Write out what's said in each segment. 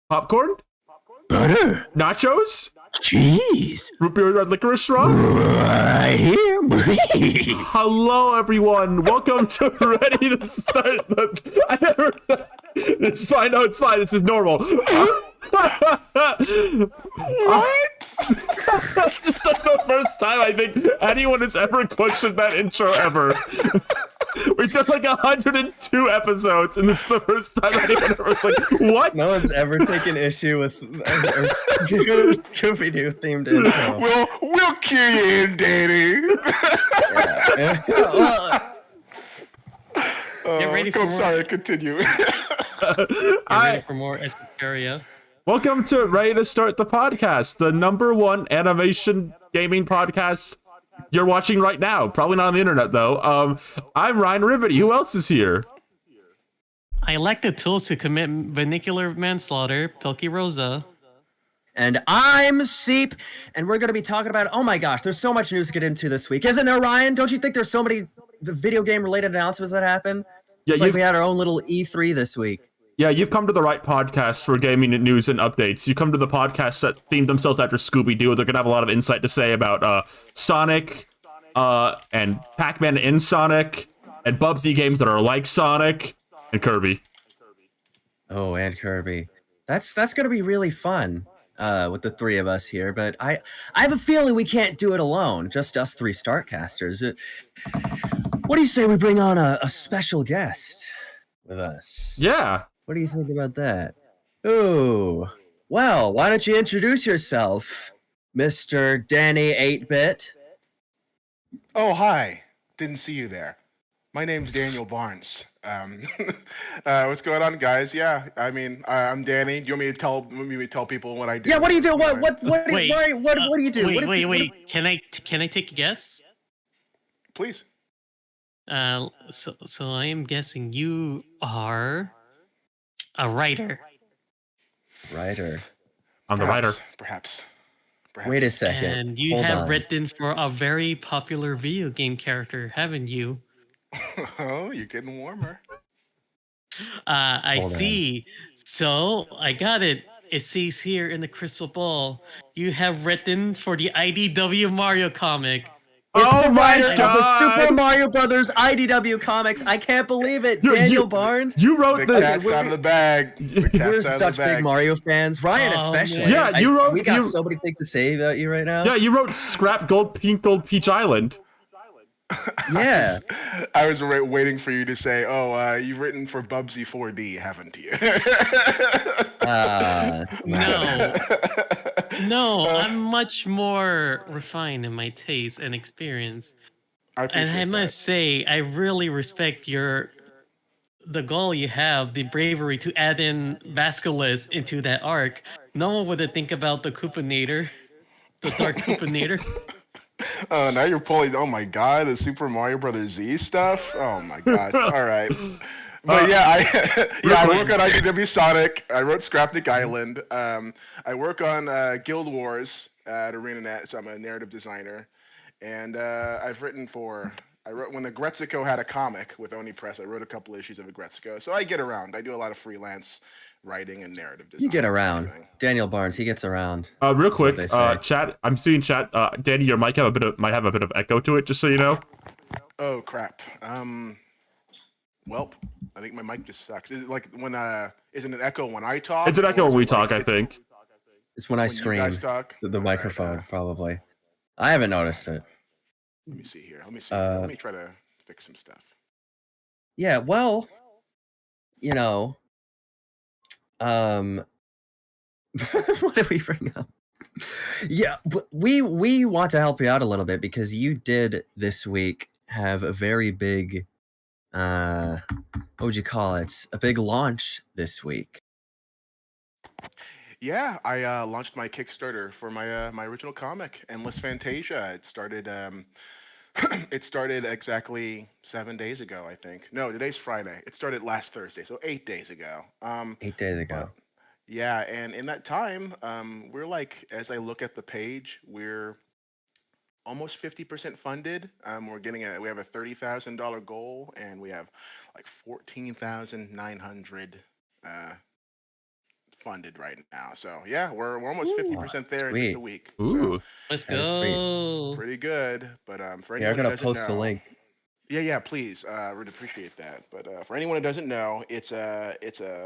Popcorn? Butter. Nachos? Cheese. Root beer red licorice straw? Right here. Hello, everyone. Welcome to Ready to Start. I never. It's fine. No, it's fine. This is normal. What? This is the first time I think anyone has ever questioned that intro ever. We did like 102 episodes, and this is the first time anyone ever was like, "What?" No one's ever taken issue with Scooby-Doo themed intro. We'll cue you in, Danny. Yeah. Well, Get ready for I'm more. sorry, continue. Get ready for more Escaperia. Welcome to Ready to Start the Podcast, the #1 animation gaming podcast you're watching right now. Probably not on the internet, though. I'm Ryan Rivety. Who else is here? I lack the tools to commit vernacular manslaughter, Pilky Rosa. and I'm Seep, and we're going to be talking about, oh my gosh, there's so much news to get into this week. Isn't there, Ryan? Don't you think there's so many video game-related announcements that happen? Yeah, It's like we had our own little E3 this week. Yeah, you've come to the right podcast for gaming news and updates. You come to the podcast that themed themselves after Scooby-Doo. They're going to have a lot of insight to say about Sonic and Pac-Man in Sonic and Bubsy games that are like Sonic and Kirby. Oh, and Kirby. That's going to be really fun with the three of us here, but I have a feeling we can't do it alone, just us three Startcasters. What do you say we bring on a special guest with us? Yeah. What do you think about that? Ooh. Well, why don't you introduce yourself, Mr. Danny 8-Bit? Oh, hi. Didn't see you there. My name's Daniel Barnes. What's going on, guys? Yeah, I mean, I'm Danny. Do you want me to tell people what I do? Yeah, what do you do? What Wait, do you do? Wait. Can I take a guess? Please. So I am guessing you are a writer. Writer. I'm the writer. Perhaps. Wait a second. And you Hold have on. written for a very popular video game character, haven't you? Oh, you're getting warmer. I Hold on. see. So I got it. It says here in the crystal ball, you have written for the IDW Mario comic. It's Oh the my writer of the God! Super Mario Brothers IDW comics. I can't believe it. Daniel Barnes. You wrote The the... cat's out of the bag. The cat's We're out such of the bag. big Mario fans. Ryan Oh, especially. man. Yeah, you wrote- We got you- so many things to say about you right now. Yeah, you wrote Scrap Gold Pink Gold Peach Island. Yeah. I was waiting for you to say, "Oh, you've written for Bubsy 4D, haven't you?" No, I'm much more refined in my taste and experience. I And I appreciate must say, I really respect the goal you have, the bravery to add in Vasculus into that arc. No one would think about the Coopinator, the Dark Coopinator. Oh, now you're pulling. Oh my God, the Super Mario Brothers Z stuff. Oh my gosh. All right. But yeah, I work on IDW Sonic. I wrote Scrapnik Island. I work on Guild Wars at ArenaNet, so I'm a narrative designer. And I've written for. I wrote when the Gretzko had a comic with Oni Press. I wrote a couple issues of a Gretzko, so I get around. I do a lot of freelance writing and narrative design. You get around. Everything. Daniel Barnes, he gets around. Real what quick, they say. chat. I'm seeing chat. Danny, your mic might have a bit of echo to it, just so you know. Oh crap. Well, I think my mic just sucks. Is it like when is it an echo when I talk? It's an echo or when is we it like talk, I think. It's when I when you scream. guys talk? The All right, microphone, probably. I haven't noticed it. let me see here. Let me see. Let me try to fix some stuff. Yeah, well, you know, what did we bring up? Yeah, but we want to help you out a little bit because you did this week have a very big, what would you call it? A big launch this week. Yeah, I launched my Kickstarter for my original comic, Endless Fantasia. It started it started exactly 7 days ago, I think. No, today's Friday. It started last Thursday, so 8 days ago. 8 days ago. Yeah, and in that time, we're like, as I look at the page, we're almost 50% funded. We have a $30,000 goal, and we have like 14,900 funded right now. So yeah, we're almost 50% there in just Sweet. a week. Ooh. So Let's That is sweet. go. pretty good. But for Yeah, I'm anyone who gonna doesn't post the know, link. yeah, please. Would appreciate that. But for anyone who doesn't know, it's a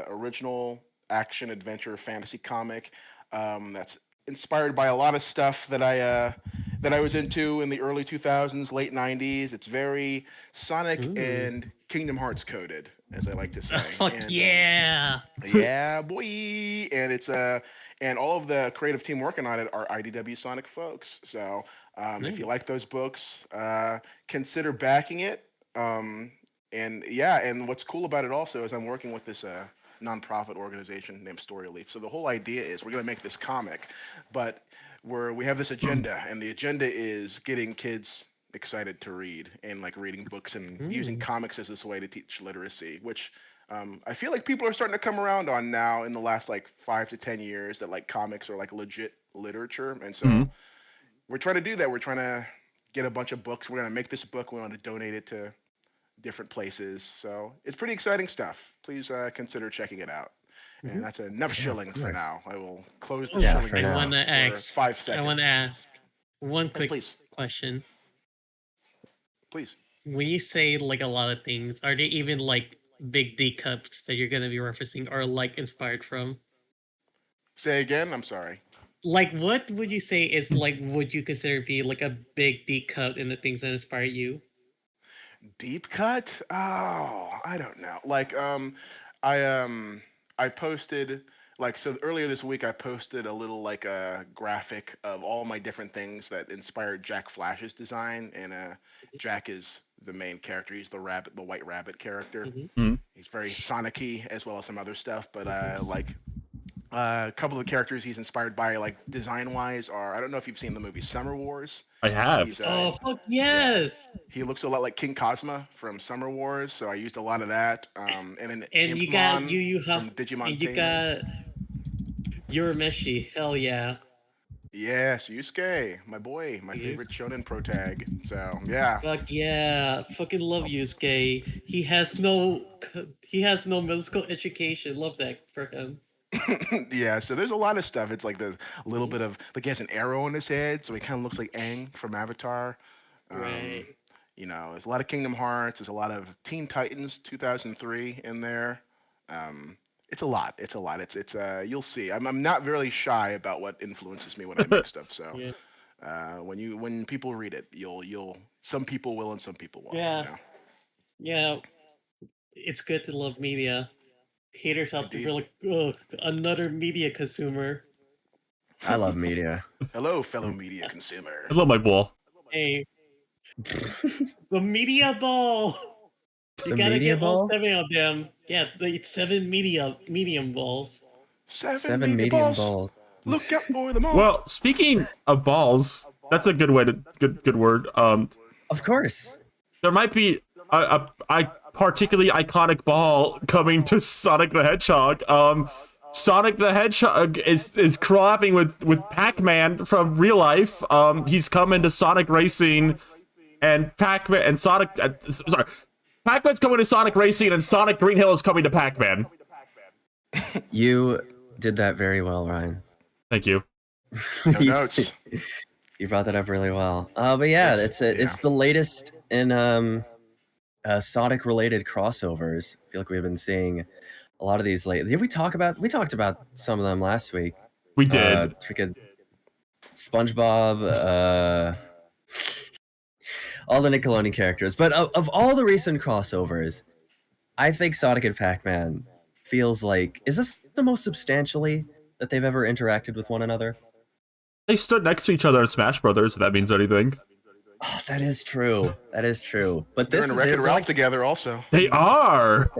original action adventure fantasy comic that's inspired by a lot of stuff that I was into in the early 2000s, late 90s. It's very Sonic Ooh. and Kingdom Hearts coded, as I like to say. Fuck And yeah. yeah, boy. And it's and all of the creative team working on it are IDW Sonic folks. So if you Nice. like those books, consider backing it. And yeah, and what's cool about it also is I'm working with this nonprofit organization named Story Leaf. So the whole idea is we're gonna make this comic, but we have this agenda, and the agenda is getting kids excited to read and like reading books and using comics as this way to teach literacy, which I feel like people are starting to come around on now in the last like 5 to 10 years that like comics are like legit literature, and so Mhm. we're trying to do that. We're trying to get a bunch of books. We're gonna make this book. We want to donate it to different places. So it's pretty exciting stuff. Please consider checking it out. And that's enough shilling for nice. now. I will close the Yeah, shilling for I now. want to for ask. 5 I seconds. want to ask one Yes, quick please, question. please. When you say like a lot of things, are they even like big D cups that you're gonna be referencing, or like inspired from? Say again. I'm sorry. Like, what would you say is like would you consider be like a big D cut in the things that inspire you? Deep cut? Oh, I don't know. Like I I posted like so earlier this week I posted a little like a graphic of all my different things that inspired Jack Flash's design, and Jack is the main character. He's the rabbit, the white rabbit character. Mhm. Mhm. He's very Sonic-y as well as some other stuff, but like a couple of the characters he's inspired by, like design-wise, are I don't know if you've seen the movie Summer Wars. I have. He's Oh fuck yeah, yes! he looks a lot like King Cosma from Summer Wars, so I used a lot of that. And then And you got you have from Digimon and you Tamers. got Urameshi. Hell yeah. Yes, Yusuke, my boy, my Yes. favorite shonen protag. So yeah, Fuck yeah. Fucking love Yusuke. He has no middle school education. Love that for him. yeah. So there's a lot of stuff. It's like the little Mhm. bit of like he has an arrow in his head, so he kind of looks like Aang from Avatar. Right. There's a lot of Kingdom Hearts. There's a lot of Teen Titans 2003 in there. Um, it's a lot. It's a lot. It's you'll see. I'm not really shy about what influences me when I make stuff. So Yeah. when people read it, you'll some people will and some people won't. Yeah. You know? Yeah. It's good to love media. Haters out there Indeed. be like, ugh, another media consumer. I love media. Hello, fellow media consumer. I love my ball. Hey, the media ball. You The gotta media get all ball? 7 of them. Yeah, the 7 medium balls. Seven media medium balls. balls. Look out for them all. Well, speaking of balls, that's a good way to good word. Of course. There might be a particularly iconic ball coming to Sonic the Hedgehog. Sonic the Hedgehog is collabing with Pac-Man from real life. He's coming to Sonic Racing, and Pac-Man and Sonic. Sorry, Pac-Man's coming to Sonic Racing, and Sonic Green Hill is coming to Pac-Man. You did that very well, Ryan. Thank you. No You- notes. You brought that up really well. But yeah, it's the latest in Sonic related crossovers. I feel like we've been seeing a lot of these lately. Did we talked about some of them last week. We did. Freaking SpongeBob, all the Nickelodeon characters. But of all the recent crossovers, I think Sonic and Pac-Man feels like, is this the most substantially that they've ever interacted with one another? They stood next to each other in Smash Brothers, if that means anything. Oh, that is true. That is true. But They're this in is Wreck-It they're Ralph like, together also. They are.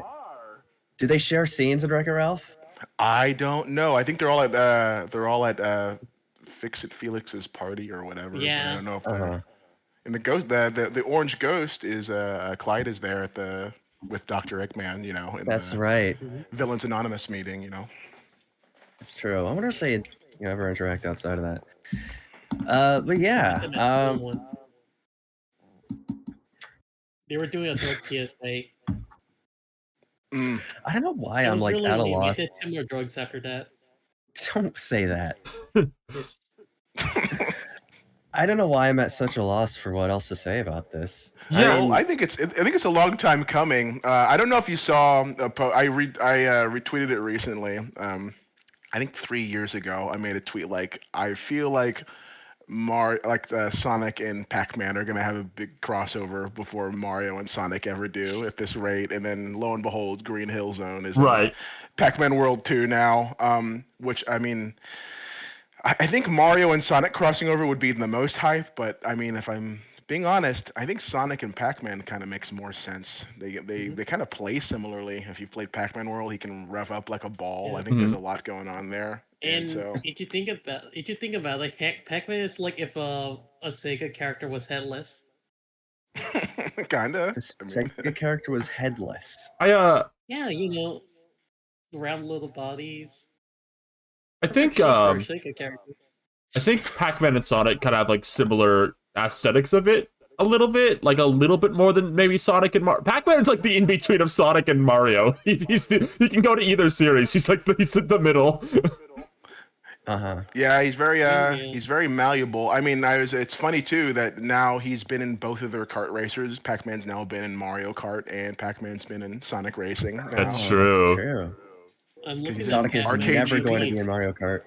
do they share scenes in Wreck-It Ralph? I don't know. I think they're all at Fix It Felix's party or whatever. But Yeah. I don't know if Uh-huh. and the orange ghost is Clyde is there with Dr. Eggman, in That's the right. Villains Anonymous meeting, That's true. I wonder if they ever interact outside of that. But yeah, They were doing a drug PSA. I don't know why It I'm was like really at a lame. loss. They did 2 more drugs after that. Don't say that. Yes. I don't know why I'm at such a loss for what else to say about this. Yeah. I mean, I think it's a long time coming. I don't know if you saw. I retweeted it recently. I think 3 years ago, I made a tweet like, I feel like Sonic and Pac-Man are gonna have a big crossover before Mario and Sonic ever do at this rate, and then lo and behold, Green Hill Zone is in Right. Pac-Man World 2 now. Which I mean, I think Mario and Sonic crossing over would be the most hype, but I mean, if I'm being honest, I think Sonic and Pac-Man kind of makes more sense. They kind of play similarly. If you've played Pac-Man World, he can rev up like a ball. Yeah. I think there's Mhm. a lot going on there. And so if you think about like Pac-Man is like if a Sega character was headless. kinda. the I mean, Sega character was headless. I Yeah, round little bodies. I think For a Sega character. I think Pac-Man and Sonic kind of have like similar aesthetics of it a little bit more than maybe Sonic and Mario. Pac-Man's like the in-between of Sonic and Mario. He can go to either series. He's in the middle. Yeah, he's very Yeah. he's very malleable. I mean, it's funny too that now he's been in both of their kart racers. Pac-Man's now been in Mario Kart, and Pac-Man's been in Sonic Racing. Now. That's Oh, true. That's true. I'm looking Sonic at is Pac-Man. never going to GP. be in Mario Kart.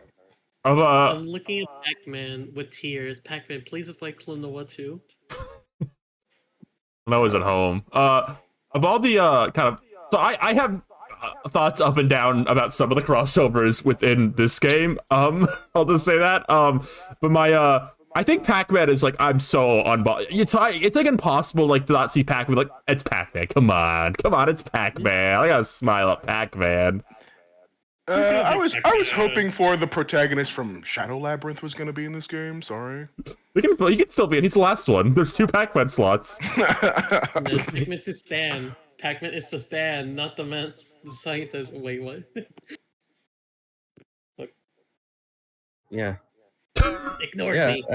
I'm looking at Pac-Man with tears. Pac-Man, please play Klonoa 2. Noah's at home. Of all the kind of, so I have thoughts up and down about some of the crossovers within this game. I'll just say that. But I think Pac-Man is like, I'm so it's like impossible like to not see Pac-Man like, it's Pac-Man. Come on, it's Pac-Man. I gotta smile at Pac-Man. I was hoping for the protagonist from Shadow Labyrinth was going to be in this game. Sorry. He can still be in. He's the last one. There's 2 Pac-Man slots. Pac-Man's his Stan. Pac-Man is the Stan, not the scientist. Wait, what? Look, Yeah. ignore Yeah. me.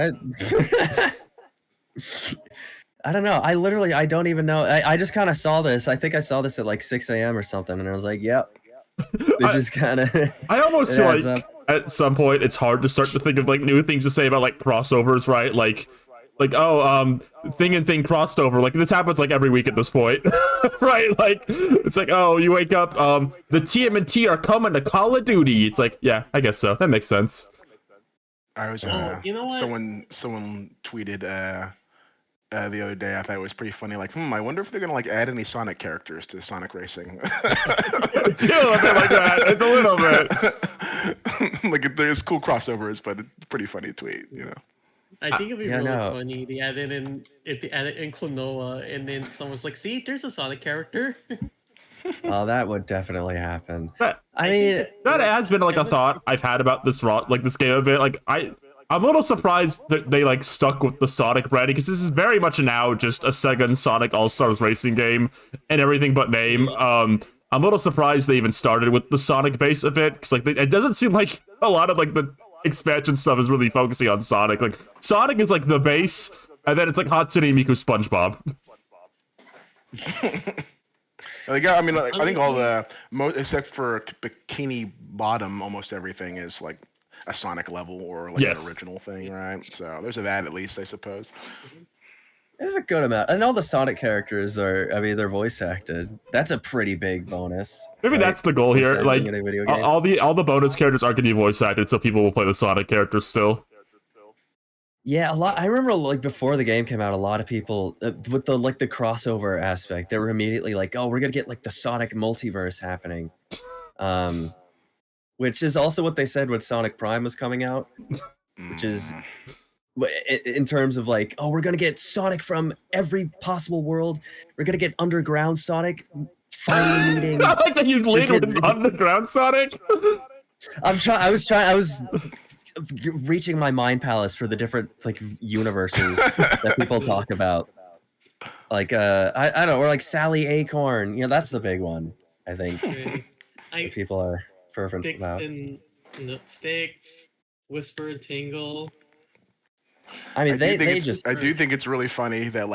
I don't know. I don't even know. I just kind of saw this. I think I saw this at like 6 a.m. or something, and I was like, yep. It just kind of. I almost It feel adds like up. at some point it's hard to start to think of like new things to say about like crossovers, right? Like thing and thing crossed over. Like this happens like every week at this point, right? Like it's like, oh, you wake up, the TMNT are coming to Call of Duty. It's like, yeah, I guess so. That makes sense. I was. you know what? Someone tweeted the other day. I thought it was pretty funny. Like, I wonder if they're gonna like add any Sonic characters to Sonic Racing. It's a little bit like that. It's a little bit. Like there's cool crossovers, but it's a pretty funny tweet. I think it'd be Yeah, really no. funny if they added in Klonoa, and then someone's like, "See, there's a Sonic character." Oh, that would definitely happen. That, I mean, that has been like a thought I've had about this game a bit. Like I'm a little surprised that they like stuck with the Sonic branding because this is very much now just a Sega and Sonic All-Stars racing game and everything but name. I'm a little surprised they even started with the Sonic base of it because like it doesn't seem like a lot of like the expansion stuff is really focusing on Sonic. Like Sonic is like the base, and then it's like Hatsune Miku SpongeBob. Like, I mean, I think all the except for Bikini Bottom, almost everything is like a Sonic level or like Yes. an original thing, right? So there's that at least, I suppose. there's a good amount. And all the Sonic characters are, I mean, they're voice acted. That's a pretty big bonus. Maybe right? that's the goal Voice here. acting Like in a video game. all the bonus characters are going to be voice acted, so people will play the Sonic characters still. Yeah, a lot. I remember like before the game came out, a lot of people with the like the crossover aspect, they were immediately like, "Oh, we're gonna get like the Sonic multiverse happening," which is also what they said when Sonic Prime was coming out, which is in terms of like, "Oh, we're gonna get Sonic from every possible world. We're gonna get Underground Sonic finally meeting." I like to use link with freaking- Underground Sonic. I was reaching my mind palace for the different like universes that people talk about. Like I don't know, or like Sally Acorn. You know, that's the big one, I think. Okay. that people are fervent Sticks about. and Sticks, Whisper and Tingle. I mean, I do they think just I do think it's really funny that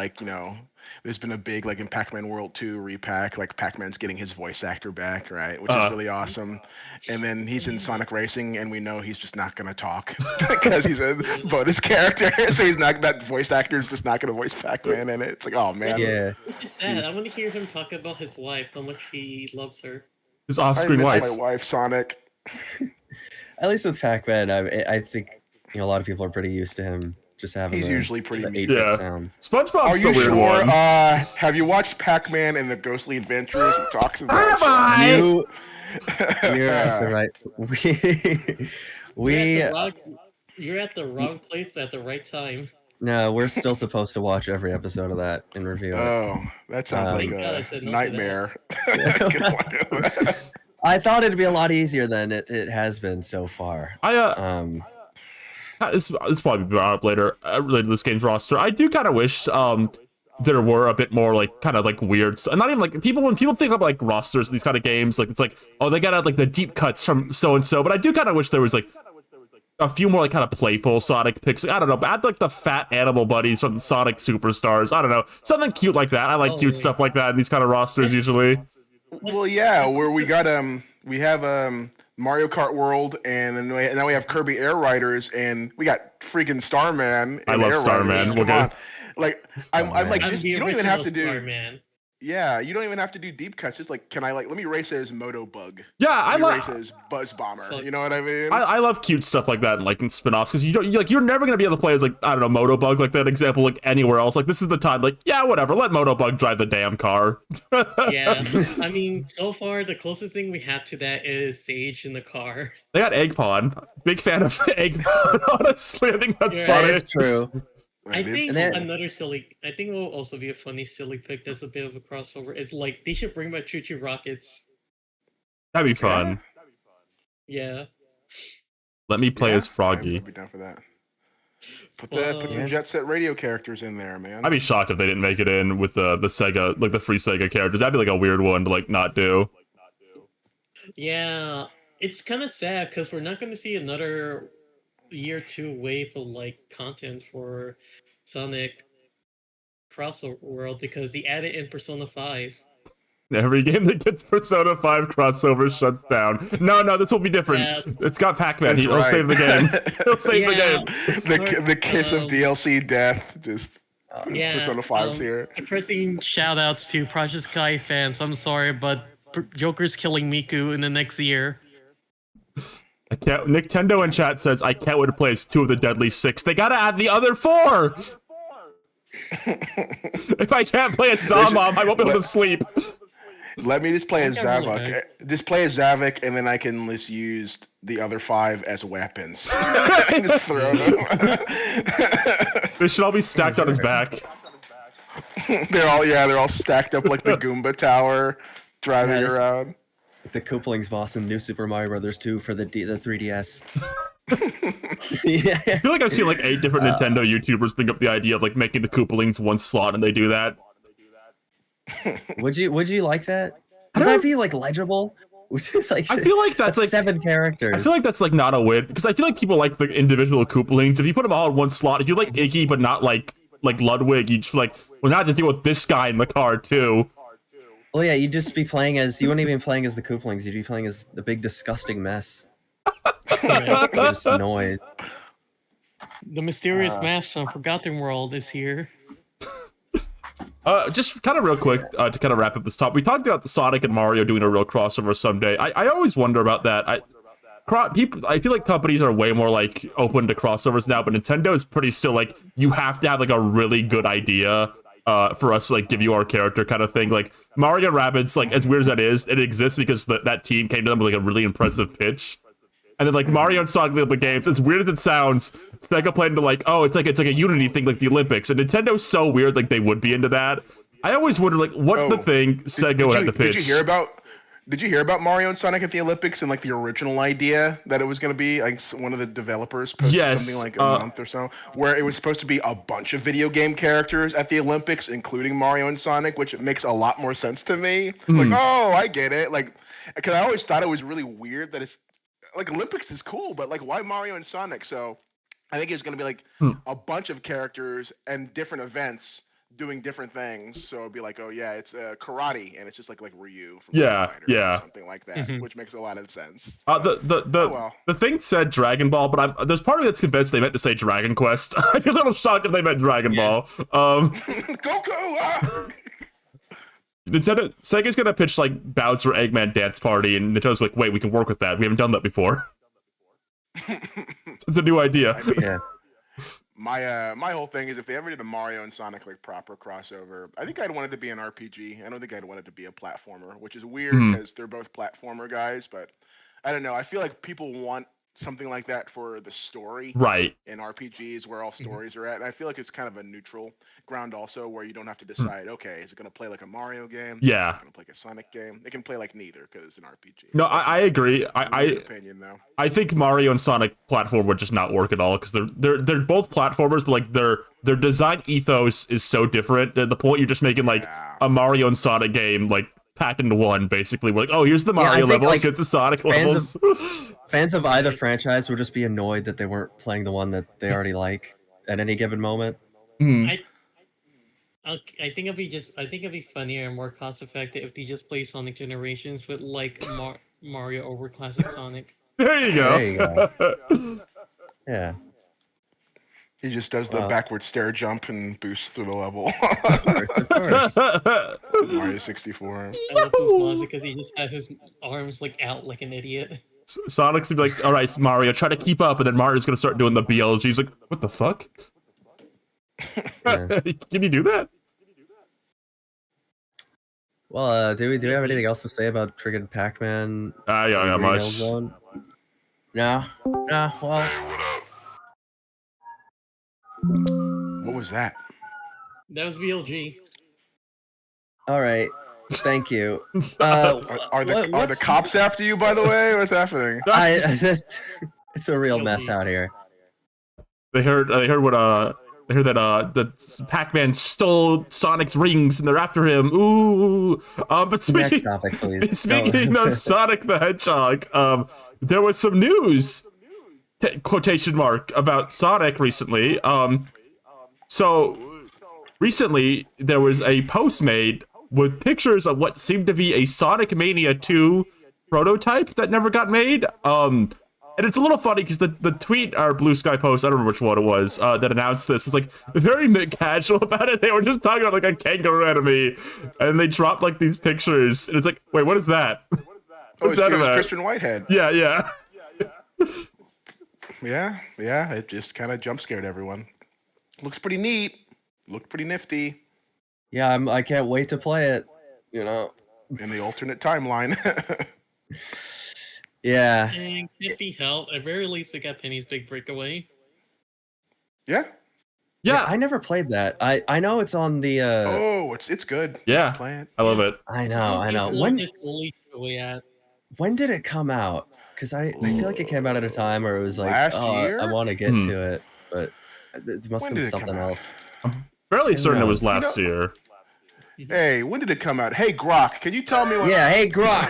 there's been a big like in Pac-Man World 2 repack, like Pac-Man's getting his voice actor back, right? Which is really awesome. And then he's in Sonic Racing, and we know he's just not gonna talk because he's a bonus character, so he's not that voice actor is just not gonna voice Pac-Man in it. It's like, oh man. Yeah. Which is sad. I want to hear him talk about his wife, how much he loves her. His I off-screen miss wife. my wife, Sonic. At least with Pac-Man, I think a lot of people are pretty used to him just having. He's usually pretty the mean. 8-bit Yeah. sounds. SpongeBob's Are the you weird sure? one. Have you watched Pac-Man and the Ghostly Adventures? It talks about You're at the right. You're at the wrong place at the right time. No, we're still supposed to watch every episode of that and review it. Oh, that sounds like Thank God I said a no to nightmare. I thought it'd be a lot easier than it has been so far. This probably be brought up later related to this game's roster. I do kind of wish there were a bit more like kind of like weird, and not even like when people think of like rosters in these kind of games, like it's like, oh, they got like the deep cuts from so and so, but I do kind of wish there was like a few more like kind of playful Sonic picks. I don't know, add like the fat animal buddies from Sonic Superstars. I don't know, something cute like that. I like cute stuff like that in these kind of rosters usually. Well, yeah, where we got we have Mario Kart World, and then now we have Kirby Air Riders, and we got freaking Starman. I love Air Starman. Riders. We'll Come on. go. Like I'm like, I'm just, the you don't even have to original do. Starman. Yeah, you don't even have to do deep cuts. Just like, can I like let me race as Moto Bug? Yeah, I race like. as Buzz Bomber. You know what I mean? I love cute stuff like that and like in spin-offs because you're never gonna be able to play as like, I don't know, Motobug like that example like anywhere else. Like this is the time, like, yeah, whatever, let Motobug drive the damn car. Yeah, I mean, so far the closest thing we have to that is Sage in the car. They got Eggpon. Big fan of Eggpon, honestly. I think that's Yeah, funny. That is true. I think And then- I think it will also be a funny silly pick that's a bit of a crossover. Is like they should bring back Choo Choo Rockets. That'd be fun. Yeah. Let me play as Froggy. I'd be down for that. Put some Jet Set Radio characters in there, man. I'd be shocked if they didn't make it in with the Sega, like the free Sega characters. That'd be like a weird one to like not do. Yeah, it's kind of sad because we're not going to see another year 2 wave of like content for Sonic crossover world because they added in Persona 5. Every game that gets Persona 5 crossover shuts down. No, this will be different. Yes. It's got Pac-Man. That's He'll right. save the game. He'll save the game. The kiss of DLC death. Just Yeah, Persona 5's here. Depressing shoutouts to Project Sky fans. I'm sorry, but Joker's killing Miku in the next year. Nintendo in chat says, I can't wait to play as 2 of the Deadly 6. They gotta add the other 4! If I can't play as Zomom, I won't be able to sleep. Let me just play as think I really Zavok. like- Just play as Zavok, and then I can just use the other 5 as weapons. Just throw them. They should all be stacked on his back. they're all stacked up like the Goomba Tower, driving Yes. around. The Kooplings boss in New Super Mario Brothers 2 for the 3DS. Yeah. I feel like I've seen like 8 different Nintendo YouTubers bring up the idea of like making the Koopalings one slot, and they do that. Would you like that? Would that be like legible? Like, I feel like that's like 7 characters. I feel like that's like not a win because I feel like people like the individual Koopalings. If you put them all in one slot, if you like Iggy but not like Ludwig, you just like, well, now I have to deal with this guy in the car too. Well, yeah, you'd just be playing as, you wouldn't even be playing as the Kooplings, you'd be playing as the big disgusting mess. Just noise. The mysterious mask from Forgotten World is here. Just kind of real quick to kind of wrap up this topic. We talked about the Sonic and Mario doing a real crossover someday. I always wonder about that. I feel like companies are way more like open to crossovers now, but Nintendo is pretty still like, you have to have like a really good idea for us to like give you our character kind of thing. Like Mario and Rabbids, like as weird as that is, it exists because that team came to them with like a really impressive pitch. And then like Mario and Sonic the Olympic Games, as weird as it sounds, Sega played into like, oh, it's like a unity thing like the Olympics. And Nintendo's so weird, like they would be into that. I always wonder like what the thing Sega would have to pitch. Did you hear about Mario and Sonic at the Olympics and like the original idea that it was going to be? Like one of the developers posted something like a month or so, where it was supposed to be a bunch of video game characters at the Olympics, including Mario and Sonic, which makes a lot more sense to me. Like, oh, I get it. Like, because I always thought it was really weird that it's like Olympics is cool, but like why Mario and Sonic? So I think it's going to be like a bunch of characters and different events doing different things. So it'd be like, oh yeah, it's karate, and it's just like Ryu from Yeah, Street Fighter yeah. or something like that, Mhm. which makes a lot of sense. The Oh well. the thing said Dragon Ball, but there's part of me that's convinced they meant to say Dragon Quest. I'd be a little shocked if they meant Dragon Yeah. Ball. Goku! Ah! Sega's gonna pitch like Bowser Eggman Dance Party, and Nintendo's like, wait, we can work with that. We haven't done that before. It's a new idea. I mean, Yeah. my whole thing is if they ever did a Mario and Sonic like proper crossover, I think I'd want it to be an RPG. I don't think I'd want it to be a platformer, which is weird Mhm. because they're both platformer guys. But I don't know. I feel like people want something like that for the story Right. in RPGs where all stories are at. And I feel like it's kind of a neutral ground also where you don't have to decide, okay, is it going to play like a Mario game? Yeah. Is it going to play like a Sonic game? It can play like neither because it's an RPG. No, I agree. Weird I opinion though. I think Mario and Sonic platform would just not work at all because they're both platformers, but like their design ethos is so different. At the point you're just making like Yeah. a Mario and Sonic game like packed into one, basically. We're like, oh, here's the Yeah, I Mario think, level, let's like, get the Sonic fans levels. Fans of either franchise would just be annoyed that they weren't playing the one that they already like at any given moment. Hmm. I think it'd be funnier and more cost effective if they just play Sonic Generations with like Mario over classic Sonic. There you go. There you Yeah. He just does the Wow. backward stair jump and boosts through the level. Of course. Mario 64. I love those mods because he just had his arms like out like an idiot. Sonic's gonna be like, all right, Mario, try to keep up, and then Mario's gonna start doing the BLG. He's like, what the fuck? Yeah. Can you do that? Well, do we have anything else to say about friggin' Pac-Man? Yeah, not Green Hill much. Zone? No. No. Well, What was that? That was BLG. all right. Thank you. Are the What's- cops after you, by the way? What's happening? It's a real mess out here. They heard that the Pac-Man stole Sonic's rings and they're after him. Ooh. But Next speaking topic, please. speaking of Sonic the Hedgehog, there was some news, quotation mark, about Sonic recently. So recently there was a post made with pictures of what seemed to be a Sonic Mania 2 prototype that never got made. And it's a little funny because the tweet or Blue Sky post, I don't remember which one it was, that announced this was like very casual about it. They were just talking about like a kangaroo enemy, and they dropped like these pictures, and it's like, wait, what is that? What's that it was about? Christian Whitehead. Yeah. Yeah. It just kind of jump scared everyone. Looks pretty neat. Looked pretty nifty Yeah, I can't wait to play it. You know. in the alternate timeline. Yeah. And can't be helped. At very least, we got Penny's Big Breakaway. Yeah. Yeah. I never played that. I know it's on the. Oh, it's good. Yeah. Play it. I love it. I know. When just slowly chip away at. When did it come out? Because I feel like it came out at a time where it was like, Last oh, year? I want to get to it, but it must When have been did it come something out? else. Fairly Who certain it was knows? last year. Hey, when did it come out? Hey, Grok, can you tell me when? Yeah, hey Grok.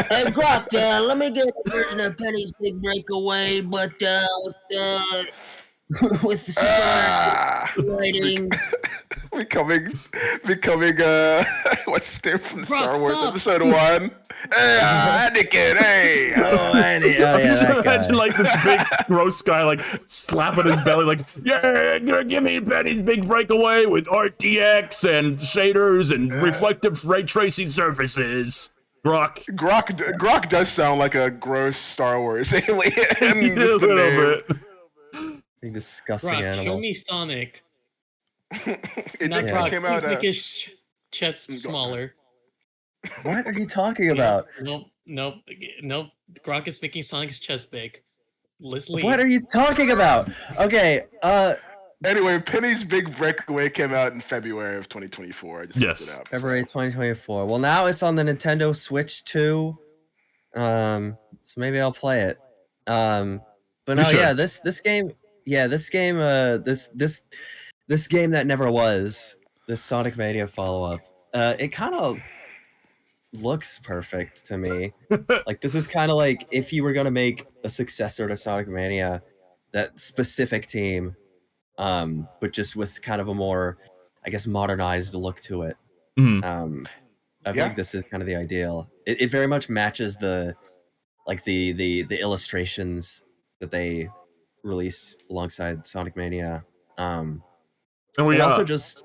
Hey, Grok, let me get a version of Penny's Big Breakaway, but with the super Ah, rating. becoming what's his name from Star Grok, Wars stop. Episode 1? Hey, Anakin, hey. Oh, Andy. Oh, yeah, that guy. Imagine like this big gross guy like slapping his belly like, yeah, give me Penny's Big Breakaway with RTX and shaders and reflective ray tracing surfaces. Grok. Grok does sound like a gross Star Wars alien. A Just the little name. bit. Big disgusting Brock, animal. show me Sonic. It Not did- Brock. came Please out. make his chest smaller. What are you talking about? Nope. Grok is making Sonic's chest big. Let's leave. What are you talking about? Okay, Anyway, Penny's Big Breakaway came out in February of 2024. I just looked Yes. it up. February 2024. Well, now it's on the Nintendo Switch 2. So maybe I'll play it. But You no, should. yeah, this game that never was, this Sonic Mania follow-up. It kind of looks perfect to me. Like this is kind of like if you were gonna make a successor to Sonic Mania, that specific team, but just with kind of a more I guess, modernized look to it. Mhm. I feel like this is kind of the ideal. It very much matches the illustrations that they released alongside Sonic Mania. And we And also just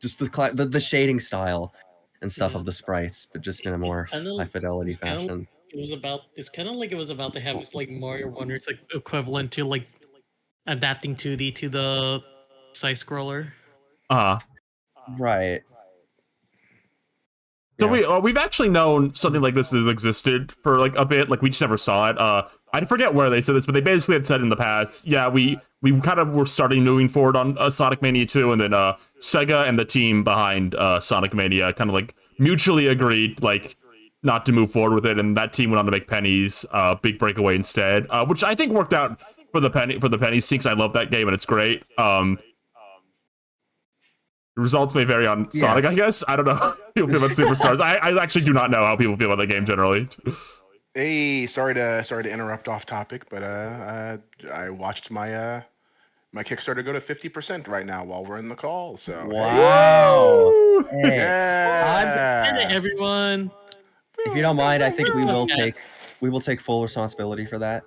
the shading style and stuff of the sprites, but just in a more high fidelity fashion. It's kind of like it was about to have this like Mario Wonder. It's like equivalent to like adapting 2D to the side scroller. Right. So we've actually known something like this has existed for like a bit. Like we just never saw it. I forget where they said this, but they basically had said in the past, yeah, we kind of were starting moving forward on Sonic Mania 2, and then Sega and the team behind Sonic Mania kind of like mutually agreed like not to move forward with it, and that team went on to make Penny's Big Breakaway instead, which I think worked out for the Penny's team, because I love that game and it's great. The results may vary on Sonic, I guess. I don't know how people feel about Superstars. I actually do not know how people feel about the game generally. Hey, sorry to interrupt off topic, but I watched my my Kickstarter go to 50% right now while we're in the call. So wow. Hey. Yeah. Everyone. If you don't mind, I think we will take full responsibility for that.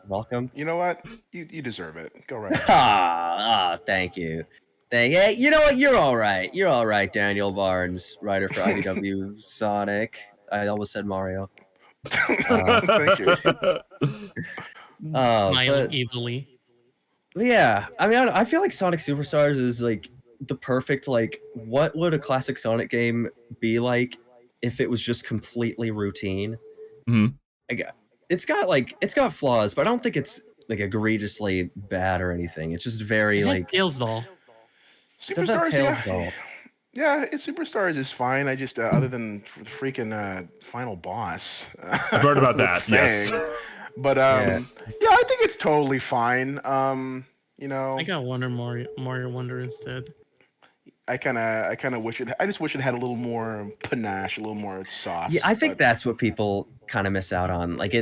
Welcome. You know what? You deserve it. Go right ahead. Thank you. Hey, you know what? You're all right. You're all right, Daniel Barnes, writer for IDW Sonic. I almost said Mario. Thank you. Smiling evilly. Yeah, I mean, I feel like Sonic Superstars is like the perfect like. What would a classic Sonic game be like if it was just completely routine? It's got flaws, but I don't think it's like egregiously bad or anything. It's just very like Tails doll. Does that Tails doll? Yeah, Superstars is fine. I just other than the freaking final boss. I've heard about that. Yes. But yeah, I think it's totally fine. You know, I got Mario Wonder instead. I kind of wish it. I just wish it had a little more panache, a little more sauce. Yeah, I think that's what people kind of miss out on. Like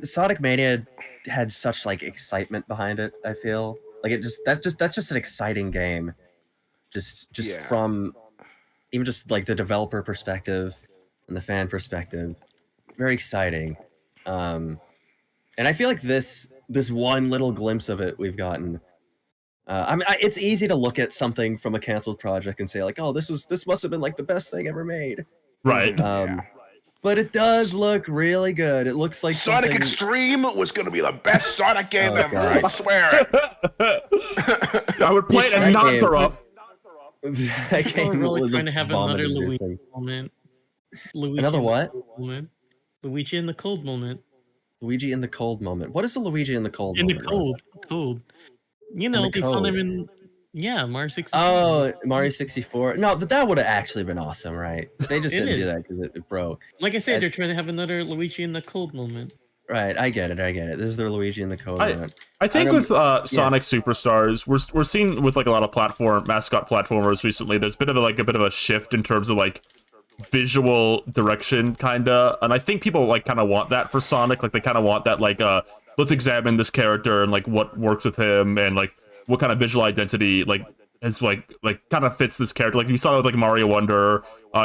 Sonic Mania had such like excitement behind it. I feel like that's just an exciting game. Just from even just like the developer perspective and the fan perspective, very exciting. And I feel like this one little glimpse of it we've gotten. I mean, it's easy to look at something from a canceled project and say like, oh, this must have been like the best thing ever made. Right. But it does look really good. It looks like Sonic Extreme was going to be the best Sonic game ever. I swear it. I would play it and not throw up. That game really was trying to have another Luigi inducing. moment. Another what? Moment. Luigi in the cold moment. Luigi in the cold moment. What is the Luigi in the cold In moment? the cold. You know, they found him in Mario 64. Oh, Mario 64. No, but that would have actually been awesome, right? They just didn't do that because it broke. Like I said, they're trying to have another Luigi in the cold moment. Right, I get it. This is their Luigi in the cold moment. I think with Sonic Superstars, we're seeing with like a lot of mascot platformers recently. There's been a bit of a shift in terms of like visual direction, kinda, and I think people like kind of want that for Sonic. Like they kind of want that like let's examine this character and like what works with him and like what kind of visual identity like is like kind of fits this character. Like you saw with like Mario Wonder,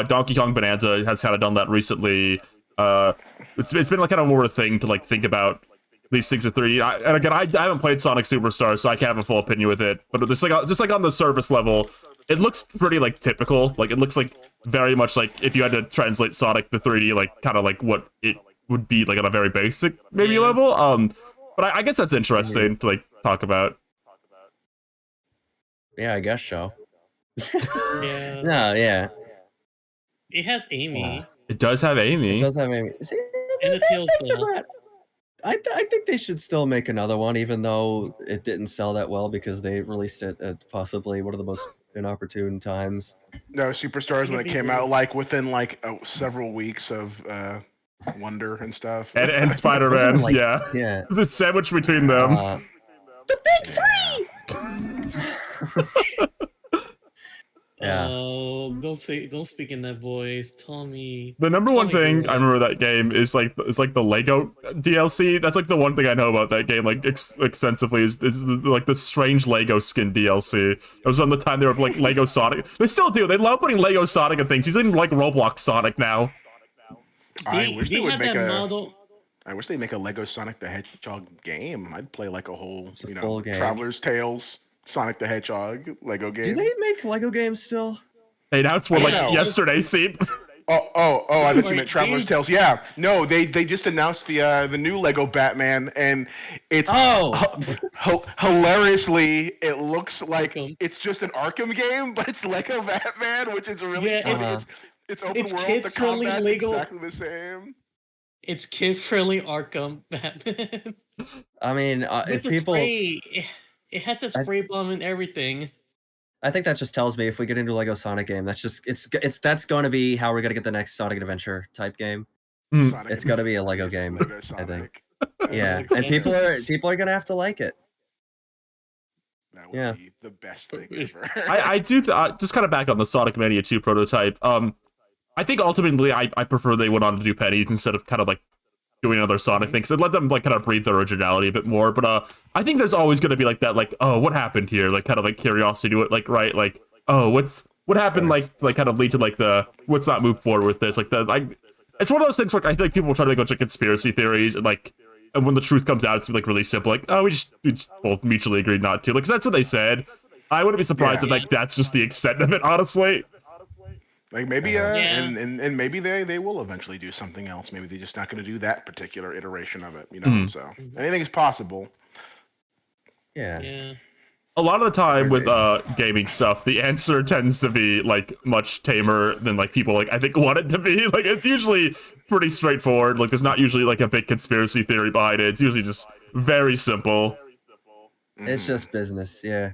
Donkey Kong Bonanza has kind of done that recently. It's been like kind of more a thing to like think about these things in 3D. And again, I haven't played Sonic Superstars, so I can't have a full opinion with it. But just like on the surface level, it looks pretty like typical. Like it looks like very much like if you had to translate Sonic to 3D, like kind of like what it would be like on a very basic maybe level. But I guess that's interesting to like talk about. Yeah, I guess so. Yeah. No, yeah. It has Amy. It does have Amy. It does have Amy. See, And it feels cool. I think they should still make another one, even though it didn't sell that well because they released it at possibly one of the most inopportune times. No, Superstars when it came out, like within like several weeks of Wonder and stuff. And Spider-Man, Like, yeah. The sandwich between them. The big three! Yeah. Oh, don't speak in that voice. Tell me. The number tell one me thing girl. I remember that game is like the Lego DLC. That's like the one thing I know about that game like extensively is like the strange Lego skin DLC. It was on the time they were like Lego Sonic. They still do. They love putting Lego Sonic and things. He's in like Roblox Sonic now. I wish they would had make that a. model. I wish they make a Lego Sonic the Hedgehog game. I'd play like a whole, It's a full game. Traveler's Tales, Sonic the Hedgehog Lego game. Do they make Lego games still? They announced one I like don't know. yesterday. See. Oh! I thought you Like, meant Traveler's they- Tales. Yeah, no, they just announced the new Lego Batman, and it's hilariously it looks like Arkham. it's just an Arkham game, but it's Lego Batman, which is really funny. Uh-huh. It's open It's world. The kid-friendly combat's Lego- exactly the same. It's kid-friendly Arkham Batman. I mean, With if the people, spray, it has a spray bomb and everything. I think that just tells me if we get into a Lego Sonic game, that's going to be how we're gonna get the next Sonic Adventure type game. Sonic It's got to be a Lego game, Lego I Sonic. think. Yeah, Lego and people are gonna have to like it. That would Yeah. be the best thing ever. I do just kind of back on the Sonic Mania 2 prototype. I think ultimately I prefer they went on to do pennies instead of kind of like doing another Sonic thing. So let them like kind of breathe their originality a bit more. But I think there's always going to be like that, like, oh, what happened here? Like kind of like curiosity to it, like right, like, oh, what happened? Like kind of lead to like the what's not move forward with this, like the like. It's one of those things where I feel like people try to go to conspiracy theories and like. And when the truth comes out, it's like really simple. Like, oh, we just both mutually agreed not to. Like, 'cause that's what they said. I wouldn't be surprised if like that's just the extent of it, honestly. Like maybe Yeah. and maybe they will eventually do something else. Maybe they're just not going to do that particular iteration of it, you know. So anything is possible. Yeah. Yeah. A lot of the time with gaming stuff, the answer tends to be like much tamer than like people like I think want it to be. Like it's usually pretty straightforward. Like there's not usually like a big conspiracy theory behind it. It's usually just very simple. It's just business. Yeah.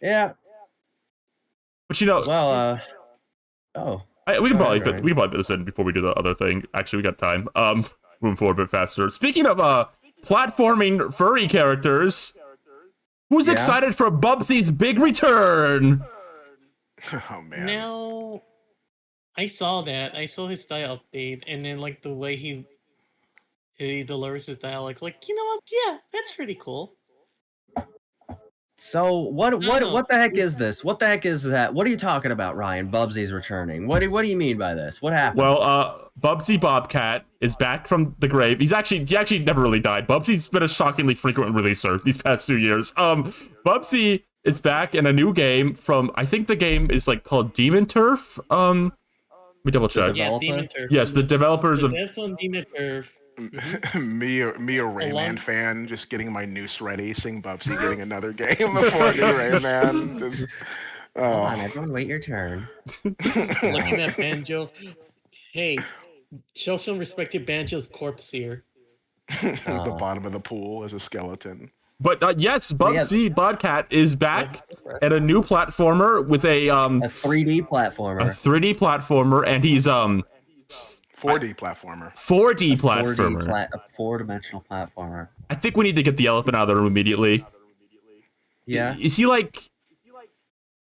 Yeah. But you know, Well. we can Go probably ahead, Ryan. we can probably fit this in before we do the other thing. Actually, we got time. Moving forward a bit faster. Speaking of platforming furry characters, who's Yeah? excited for Bubsy's big return? Oh man. Now, I saw that. I saw his style update, and then like the way he delivers his dialogue, like you know what? Yeah, that's pretty cool. So what the heck is this? What the heck is that? What are you talking about, Ryan? Bubsy's returning. What do you mean by this? What happened? Well, Bubsy Bobcat is back from the grave. He actually never really died. Bubsy's been a shockingly frequent releaser these past few years. Bubsy is back in a new game from I think the game is like called Demon Turf. Let me double check. Yeah, Developer? Demon Turf. Yes, the developers The of devs on Demon Turf. me a Rayman Along- fan, just getting my noose ready, seeing Bubsy getting another game before a new Rayman. Just, Come on, oh. everyone, wait your turn. Looking at Banjo. Hey, show some respect to Banjo's corpse here. At the bottom of the pool as a skeleton. But yes, Bubsy Bobcat is back at a new platformer with a A 3D platformer. 3D platformer, and he's 4D platformer. 4D platformer. A four-dimensional platformer. I think we need to get the elephant out of the room immediately. Yeah. Is he like?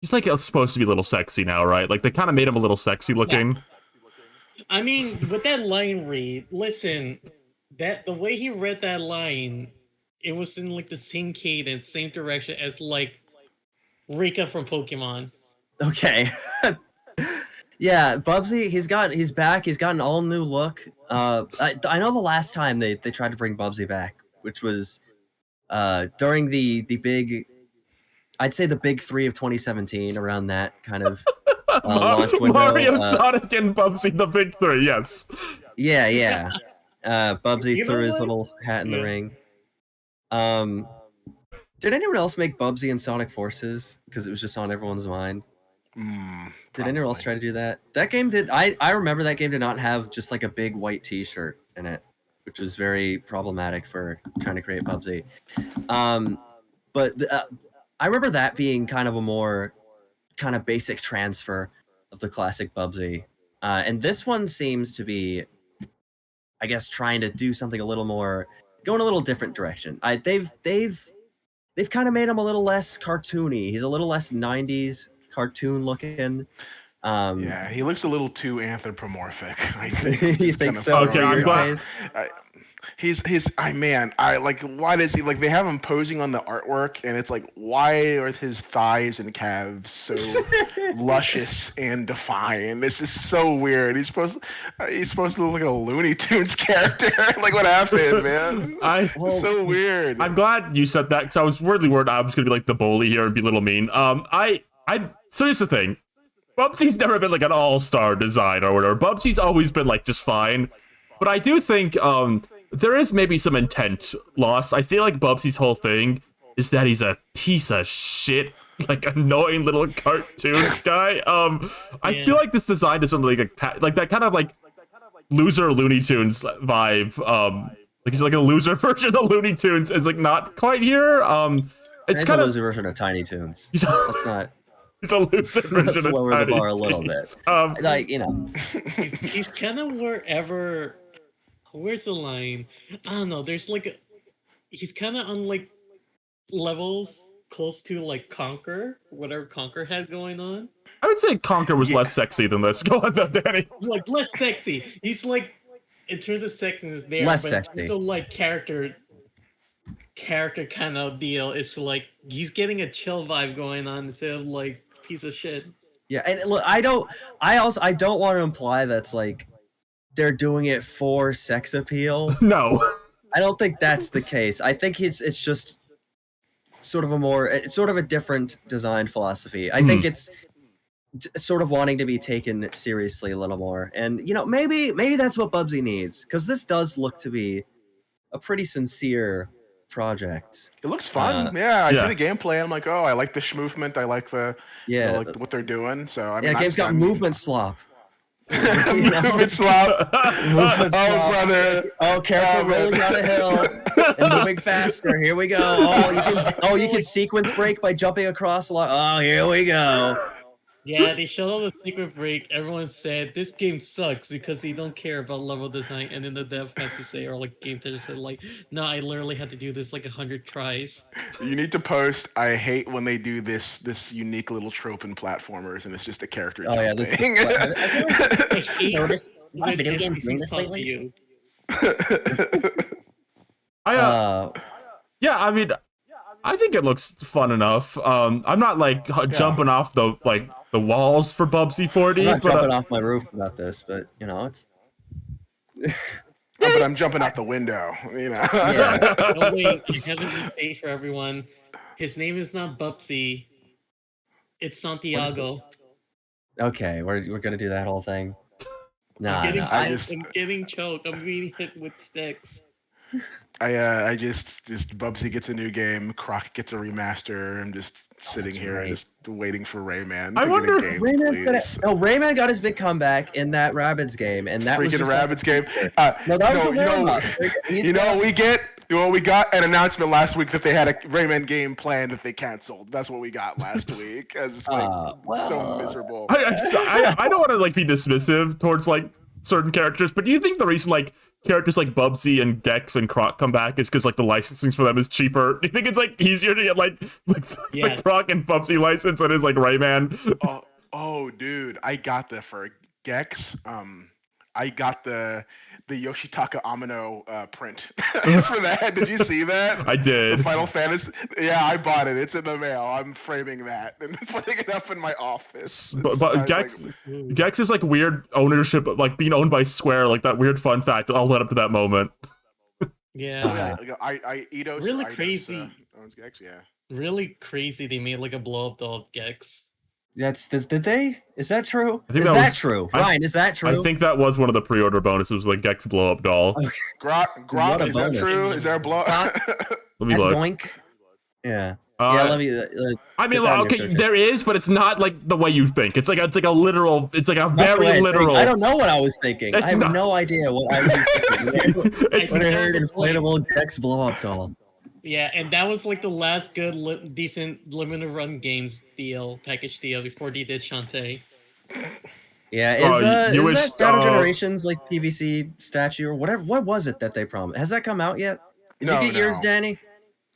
He's like supposed to be a little sexy now, right? Like they kind of made him a little sexy looking. I mean, with that line read, listen, that the way he read that line, it was in like the same cadence, same direction as like Rika from Pokemon. Okay. Yeah, Bubsy, he's back. He's got an all new look. I know the last time they tried to bring Bubsy back, which was during the big, I'd say the big 3 of 2017, around that kind of launch window. Mario, Sonic, and Bubsy, the big three. Yes. Yeah. Bubsy You know threw his what? little hat in the Yeah. ring. Did anyone else make Bubsy and Sonic Forces? Because it was just on everyone's mind. Did anyone else try to do that? That game did. I remember that game did not have just like a big white T-shirt in it, which was very problematic for trying to create Bubsy. But I remember that being kind of a more kind of basic transfer of the classic Bubsy. And this one seems to be, I guess, trying to do something a little more, go in a little different direction. They've kind of made him a little less cartoony. He's a little less 90s cartoon looking. Yeah, he looks a little too anthropomorphic. I think. You It's think kind of so? Okay, I'm Your glad- taste? I like, why does he, like, they have him posing on the artwork and it's like, why are his thighs and calves so luscious and defined? This is so weird. He's supposed to look like a Looney Tunes character. Like, what happened, man? It's so weird. I'm glad you said that because I was really worried I was gonna be like the bully here and be a little mean. So here's the thing. Bubsy's never been like an all-star design or whatever. Bubsy's always been like just fine. But I do think there is maybe some intent lost. I feel like Bubsy's whole thing is that he's a piece of shit, like annoying little cartoon guy. I feel like this design doesn't really like that kind of like loser Looney Tunes vibe. Like he's like a loser version of Looney Tunes is like not quite here. It's kind a of loser version of Tiny Toons. He's Let's not. a loser version Let's of lower the Tiny bar a little bit. Toons. Like, you know. He's kind of wherever. Where's the line? I don't know. There's like he's kind of on like levels close to like Conquer, whatever Conquer had going on. I would say Conquer was less sexy than this. Go on, though, Danny. Like less sexy. He's like in terms of sexiness there, Less but sexy. still like character kind of deal. It's like he's getting a chill vibe going on instead of like piece of shit. Yeah, and look, I don't want to imply that's like they're doing it for sex appeal. No. I don't think that's the case. I think it's just sort of a different design philosophy. I think it's sort of wanting to be taken seriously a little more. And you know, maybe that's what Bubsy needs, because this does look to be a pretty sincere project. It looks fun. I see the gameplay. I'm like, oh, I like the schmovement. I like the like what they're doing. So I mean, game's got movement slop. Movement slop. Movement Oh, slop. brother. Oh, careful, rolling down a hill and moving faster. Here we go. Oh, you can sequence break by jumping across a lot. Oh, here we go. Yeah, they showed off the secret break. Everyone said this game sucks because they don't care about level design, and then the dev has to say, or like game tester said, like, no, I literally had to do this like 100 tries. You need to post. I hate when they do this unique little trope in platformers, and it's just a character. Oh yeah, this. I hate Notice when video games NPCs doing this talk to lately? you. Yeah, I mean, I think it looks fun enough. I'm not like jumping off the walls for Bubsy 40. I'm not but jumping off my roof about this, but you know, it's. But I'm jumping out the window. You know. Yeah. Oh wait, it hasn't been paid for everyone. His name is not Bubsy. It's Santiago. Okay, we're gonna do that whole thing. Nah, I'm nah, getting choked. I'm being hit with sticks. I just Bubsy gets a new game. Croc gets a remaster. I'm just sitting here right. just waiting for Rayman. I to wonder get a if game, Rayman got his big comeback in that Rabbids game, and that was freaking just Rabbids game. No, that was a you know, warm-up. we got an announcement last week that they had a Rayman game planned that they canceled. That's what we got last week. I was just like, so miserable. I don't want to like be dismissive towards like certain characters, but do you think the reason like characters like Bubsy and Gex and Croc come back is because like the licensing for them is cheaper? Do you think it's like easier to get like the Croc and Bubsy license than is like Rayman? Oh, dude, I got the for Gex. I got the Yoshitaka Amino print for that. Did you see that? I did. The Final Fantasy. Yeah, I bought it. It's in the mail. I'm framing that and putting it up in my office. But Gex is like weird ownership, like being owned by Square, like that weird fun fact. I'll let up to that moment. Yeah. Eidos, Really Eidos, crazy. owns Gex, yeah. Really crazy. They made like a blow up doll of Gex. Did they? Is that true? I think is that that was- true? Ryan, is that true? I think that was one of the pre-order bonuses, like Gex blow up doll. Grok, What a is that bonus. true? Is there a blow? Let me And look. Doink. Yeah. Let me. I mean, get that in okay, your search. there is, but it's not like the way you think. It's like a literal. It's like a That's the way very I think. literal. I don't know what I was thinking. It's I have not- no idea what I was thinking. It's When I that heard was the point. inflatable Gex blow up doll. Yeah, and that was like the last good, decent limited run games package deal before they did Shantae. Yeah, you is wish- that Shadow Generations like PVC statue or whatever? What was it that they promised? Has that come out yet? Did No, you get yours, no. Danny?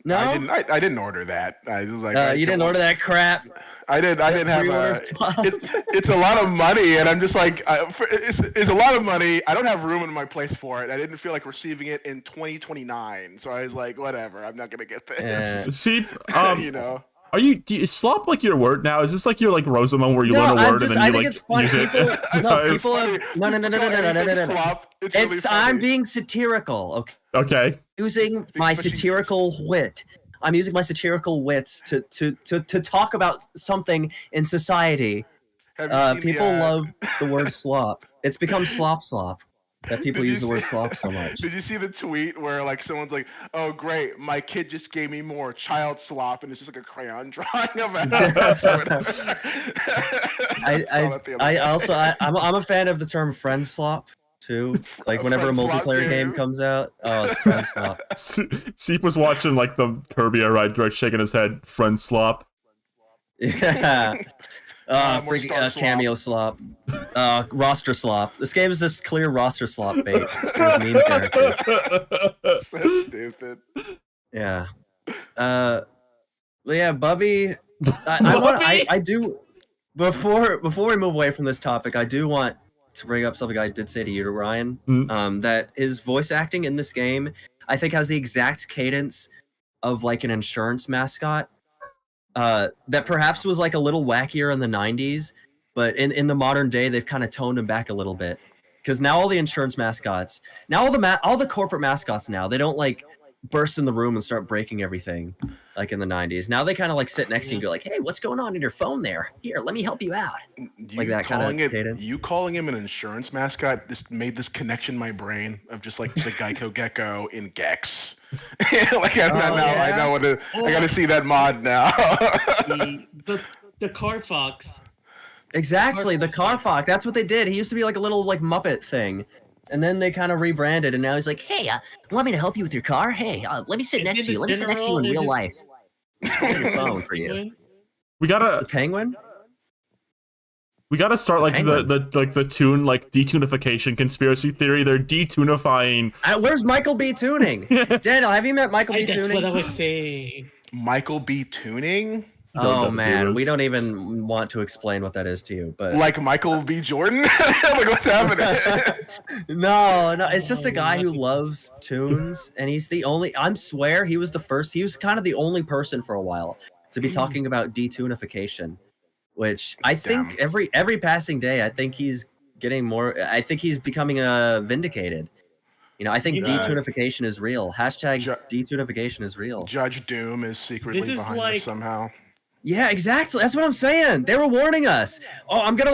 No, I didn't order that. I was like, you didn't order that crap. I didn't have pre-order a. stuff. It's a lot of money, and I'm just like, it's a lot of money. I don't have room in my place for it. I didn't feel like receiving it in 2029, so I was like, whatever. I'm not gonna get this. See, You know. is slop like your word now? Is this like your like Rosamund where you learn a word and then I you think like it's funny. use it? People have, no. Slop. It's really I'm funny. being satirical. Okay. Okay. Using my satirical wit. I'm using my satirical wits to talk about something in society. Have you seen People the, love the word slop. It's become slop that people Did you use the word see- slop so much. Did you see the tweet where like someone's like, "Oh great, my kid just gave me more child slop," and it's just like a crayon drawing of it. I'm a fan of the term friend slop too. Like whenever a Friend slop multiplayer game game. comes out, oh, it's friend slop. Seep was watching like the Kirby Direct, shaking his head. Friend slop. Yeah. More Freaking star cameo slop. Roster slop. This game is just clear roster slop bait. For meme characters. So stupid. Yeah. But yeah, Bubby. I do. Before we move away from this topic, I do want to bring up something I did say to you, Ryan. That his voice acting in this game, I think, has the exact cadence of like an insurance mascot. That perhaps was like a little wackier in the 90s, but in the modern day they've kind of toned him back a little bit. Because now all the insurance mascots, now all the corporate mascots now, they don't like burst in the room and start breaking everything like in the 90s. Now they kind of like sit next to you and go like, "Hey, what's going on in your phone there? Here, let me help you out." Like that kind of cadence. You calling him an insurance mascot just made this connection in my brain of just like the Geico Gecko in Gex. Like I know what to. I got to see that mod now. the car fox. Exactly, the car fox. That's what they did. He used to be like a little like Muppet thing. And then they kind of rebranded, and now he's like, "Hey, want me to help you with your car? Hey, let me sit next to you. Let me sit next to you in real life. Hold your phone for you." We gotta The penguin. We gotta start like Penguin. the tune like detunification conspiracy theory. They're detunifying. Where's Michael B. Tuning? Daniel, have you met Michael B. That's Tuning? what I was saying. Michael B. Tuning? Oh Don't man, do we this. don't even want to explain what that is to you, but Like Michael B. Jordan? Like what's happening? no, it's just a guy who loves tunes, and he's the only. I swear, he was the first. He was kind of the only person for a while to be talking about detunification, which I think every passing day, I think he's getting more. I think he's becoming vindicated. You know, I think detunification is real. Hashtag detunification is real. Judge Doom is secretly This is behind like- this somehow. Yeah, exactly. That's what I'm saying. They were warning us. Oh, I'm gonna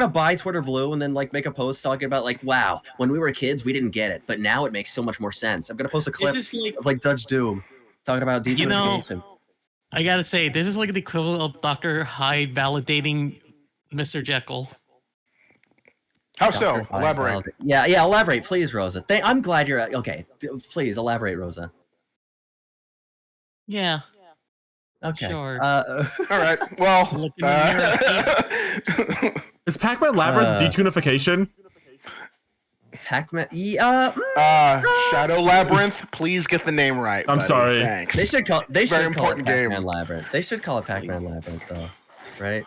buy Twitter Blue and then like make a post talking about like, wow, when we were kids, we didn't get it, but now it makes so much more sense. I'm gonna post a clip This is like, of like Judge Doom talking about detunification. I gotta say, this is like the equivalent of Dr. Hyde validating Mr. Jekyll. How Dr. so? Hyde Elaborate. validate- Yeah, elaborate, please, Rosa. I'm glad you're okay. Please elaborate, Rosa. Yeah. Okay. Sure. All right. Well, Look in the Is Pac-Man Labyrinth detunification? Pac-Man. Shadow Labyrinth. Please get the name right. I'm buddy. sorry. Thanks. They should call it important game. Pac-Man Labyrinth. They should call it Pac-Man Labyrinth, though, right?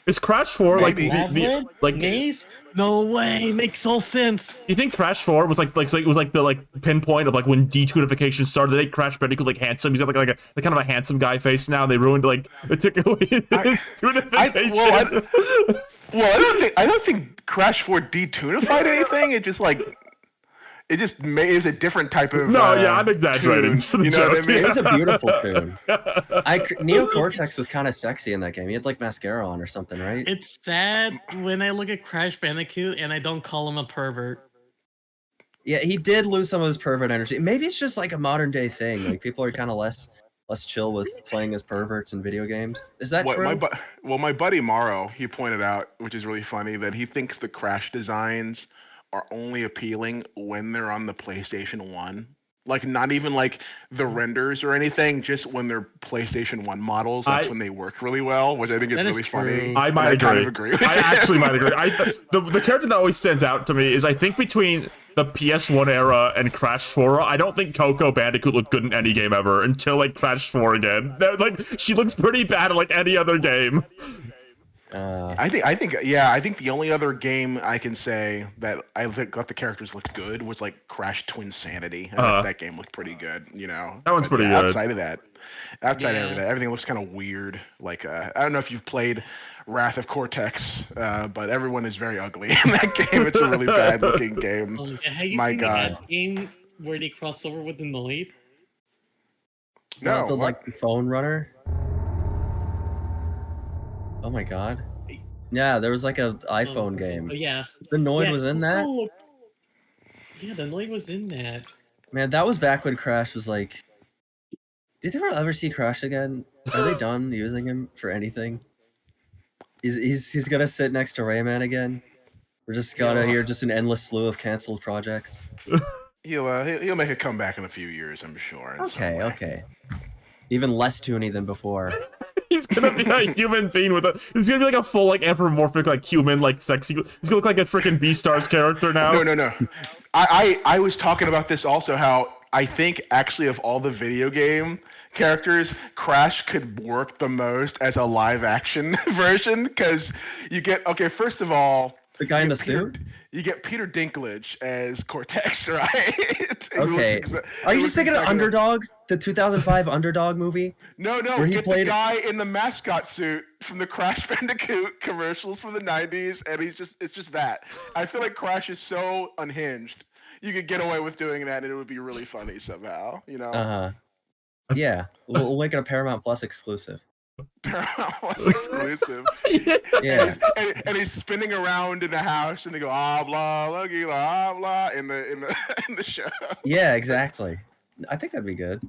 Is Crash 4 like Maybe. Labyrinth? Maze? No way. Makes no sense. You think Crash 4 was like the pinpoint of like when detunification started? They made Crash Bandicoot like handsome. He's got like a kind of a handsome guy face now. They ruined like it took away his tunification. I don't think Crash 4 detunified anything. It just is a different type of. No, yeah, I'm exaggerating. Tune, For the you know joke. what I mean? It was a beautiful tune. Neo Cortex was kind of sexy in that game. He had like mascara on or something, right? It's sad when I look at Crash Bandicoot and I don't call him a pervert. Yeah, he did lose some of his pervert energy. Maybe it's just like a modern day thing. Like people are kind of less chill with playing as perverts in video games. Is that true? My buddy Morrow, he pointed out, which is really funny, that he thinks the Crash designs are only appealing when they're on the PlayStation 1. Like not even like the renders or anything, just when they're PlayStation 1 models, that's when they work really well, which I think is That is really funny. true. I might agree. Kind of agree with I you. actually might agree. The character that always stands out to me is I think between the PS1 era and Crash 4, I don't think Coco Bandicoot looked good in any game ever until like Crash 4 again. Like she looks pretty bad in like any other game. I think the only other game I can say that I thought the characters looked good was like Crash Twin Sanity. I thought that game looked pretty good, you know. That one's pretty good. Outside of that, everything looks kind of weird. Like I don't know if you've played Wrath of Cortex, but everyone is very ugly in that game. It's a really bad looking game. Have you My seen God. that game where they cross over with the Noid? No, the what? like the phone runner. Oh my god. Yeah, there was like a iPhone game. Oh yeah. The Noid Yeah, was in that? oh, yeah, the Noid was in that. Man, that was back when Crash was like. Did you ever see Crash again? Are they done using him for anything? He's gonna sit next to Rayman again. We're just gonna hear just an endless slew of canceled projects. He'll make a comeback in a few years, I'm sure. in some way. Okay. Even less toony than before. He's gonna be a human being with a. He's gonna be like a full like anthropomorphic like human like sexy. He's gonna look like a freaking Beastars character now. No. I was talking about this also. How I think actually of all the video game characters, Crash could work the most as a live action version because you get first of all. The guy in the Peter, suit? You get Peter Dinklage as Cortex, right? Okay. Are you just thinking of Underdog? The 2005 Underdog movie? No, Where he get played- the guy in the mascot suit from the Crash Bandicoot commercials from the 90s, and it's just that. I feel like Crash is so unhinged. You could get away with doing that, and it would be really funny somehow, you know? Uh-huh. Yeah. We'll make it a Paramount Plus exclusive. Paramount was exclusive. Yeah. And he's spinning around in the house, and they go ah blah luggy blah blah in the show. Yeah, exactly. I think that'd be good.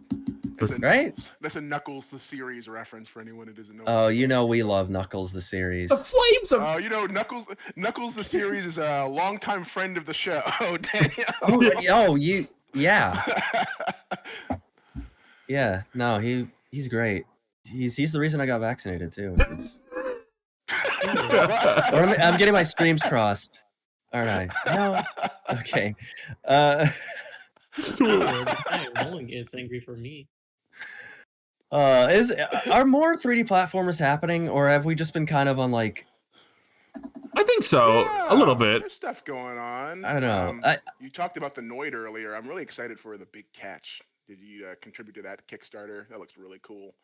Right? That's a Knuckles the series reference for anyone who doesn't know. Oh, you know we love Knuckles the series. The flames of. Oh, you know Knuckles the series is a longtime friend of the show, Daniel. Yeah. Yeah. No, he's great. He's the reason I got vaccinated too. Or I'm getting my streams crossed, aren't I? No. Okay. Rolling gets angry for me. Are more 3D platformers happening, or have we just been kind of on like? I think so. A little bit. There's stuff going on. I don't know. You talked about the Noid earlier. I'm really excited for the Big Catch. Did you contribute to that Kickstarter? That looks really cool.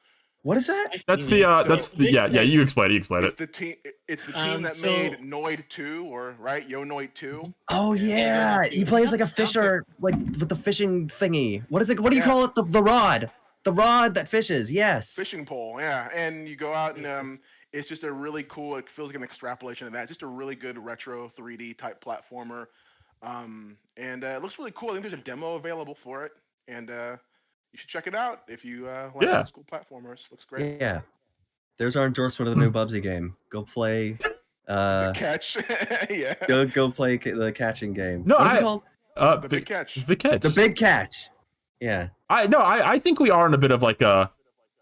What is that? That's the yeah. You explain it. It's the team. It's the team that made Noid 2, right? Yo Noid 2. Oh yeah, he plays like a fisher, like with the fishing thingy. What is it? What do you call it? The rod. The rod that fishes. Yes. Fishing pole. Yeah, and you go out and it's just a really cool. It feels like an extrapolation of that. It's just a really good retro 3D type platformer, and it looks really cool. I think there's a demo available for it, and you should check it out if you like old school platformers. Looks great. Yeah. There's our endorsement of the new Bubsy game. Go play. Catch. Yeah. Go play the catching game. No, What's it called? The Big Catch. The catch. The Big Catch. Yeah. I think we are in a bit of like a.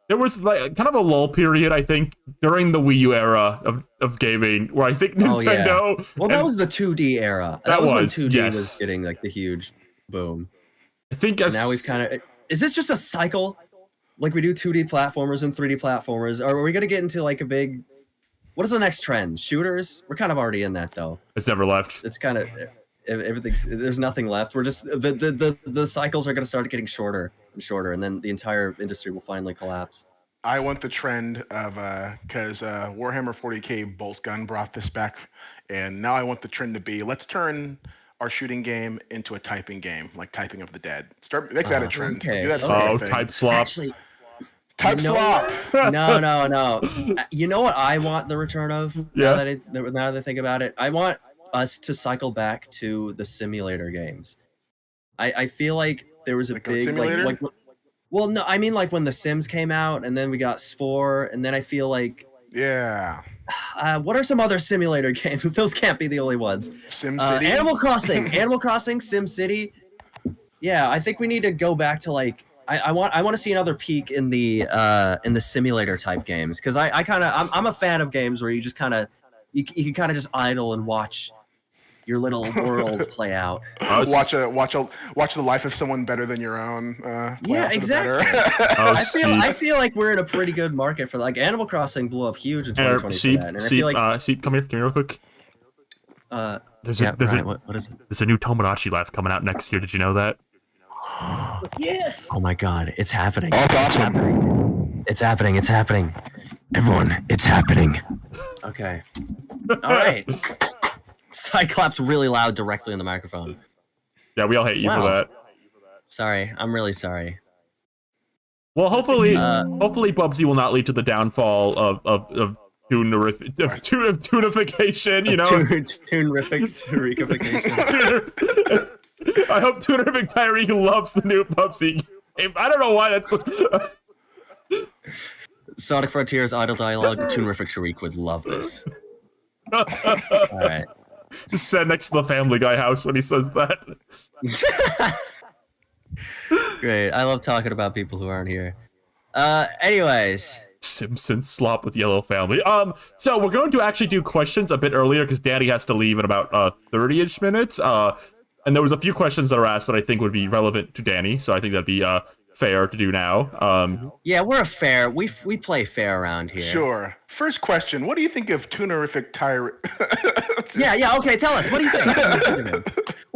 There was like kind of a lull period, I think, during the Wii U era of gaming, where I think Nintendo. Well, that was the 2D era. That was was, when 2D yes. was getting like the huge boom. I think Now we've kind of. Is this just a cycle? Like we do 2D platformers and 3D platformers? Or are we gonna get into like a big? What is the next trend? Shooters? We're kind of already in that though. It's never left. It's kind of everything's. There's nothing left. We're just the cycles are gonna start getting shorter and shorter, and then the entire industry will finally collapse. I want the trend of because Warhammer 40K Bolt Gun brought this back, and now I want the trend to be let's turn our shooting game into a typing game, like Typing of the Dead. Make that a trend. Okay. Do that for Oh, everything. type slop. Actually, Type slop. no. You know what I want the return of? Yeah. Now that I think about it, I want us to cycle back to the simulator games. I feel like there was a Like a big simulator? like. Well, no, I mean like when The Sims came out, and then we got Spore, and then I feel like. Yeah. What are some other simulator games? Those can't be the only ones. SimCity. Animal Crossing, Sim City. Yeah, I think we need to go back to like I want to see another peak in the simulator type games because I'm a fan of games where you just kind of you can kind of just idle and watch your little world play out. Watch the life of someone better than your own. Play Yeah, out for the exactly. better. I feel like we're in a pretty good market for like Animal Crossing blew up huge in 2020 for that, and I feel like Seep, come here real quick. There's a what is it? There's a new Tomodachi Life coming out next year. Did you know that? Yes. Oh my god, it's happening. Oh, that's awesome. It's happening. It's happening. Everyone, it's happening. Okay. All right. Cyclops really loud directly in the microphone. Yeah, we all hate you for that. Sorry, I'm really sorry. Well, hopefully Bubsy will not lead to the downfall of tunification, you know? Tunerification. I hope Tunerific Tyreek loves the new Bubsy game. I don't know why that's... Sonic Frontiers idle dialogue. Tunerific Sharik would love this. All right. Just stand next to the Family Guy house when he says that. Great. I love talking about people who aren't here. Anyways. Simpsons slop with yellow family. So we're going to actually do questions a bit earlier because Daddy has to leave in about 30-ish minutes. And there was a few questions that were asked that I think would be relevant to Danny, so I think that'd be fair to do now. Yeah, we're fair. We play fair around here. Sure. First question: what do you think of Tunerific Tyre? Yeah. Okay, tell us. What do you think? What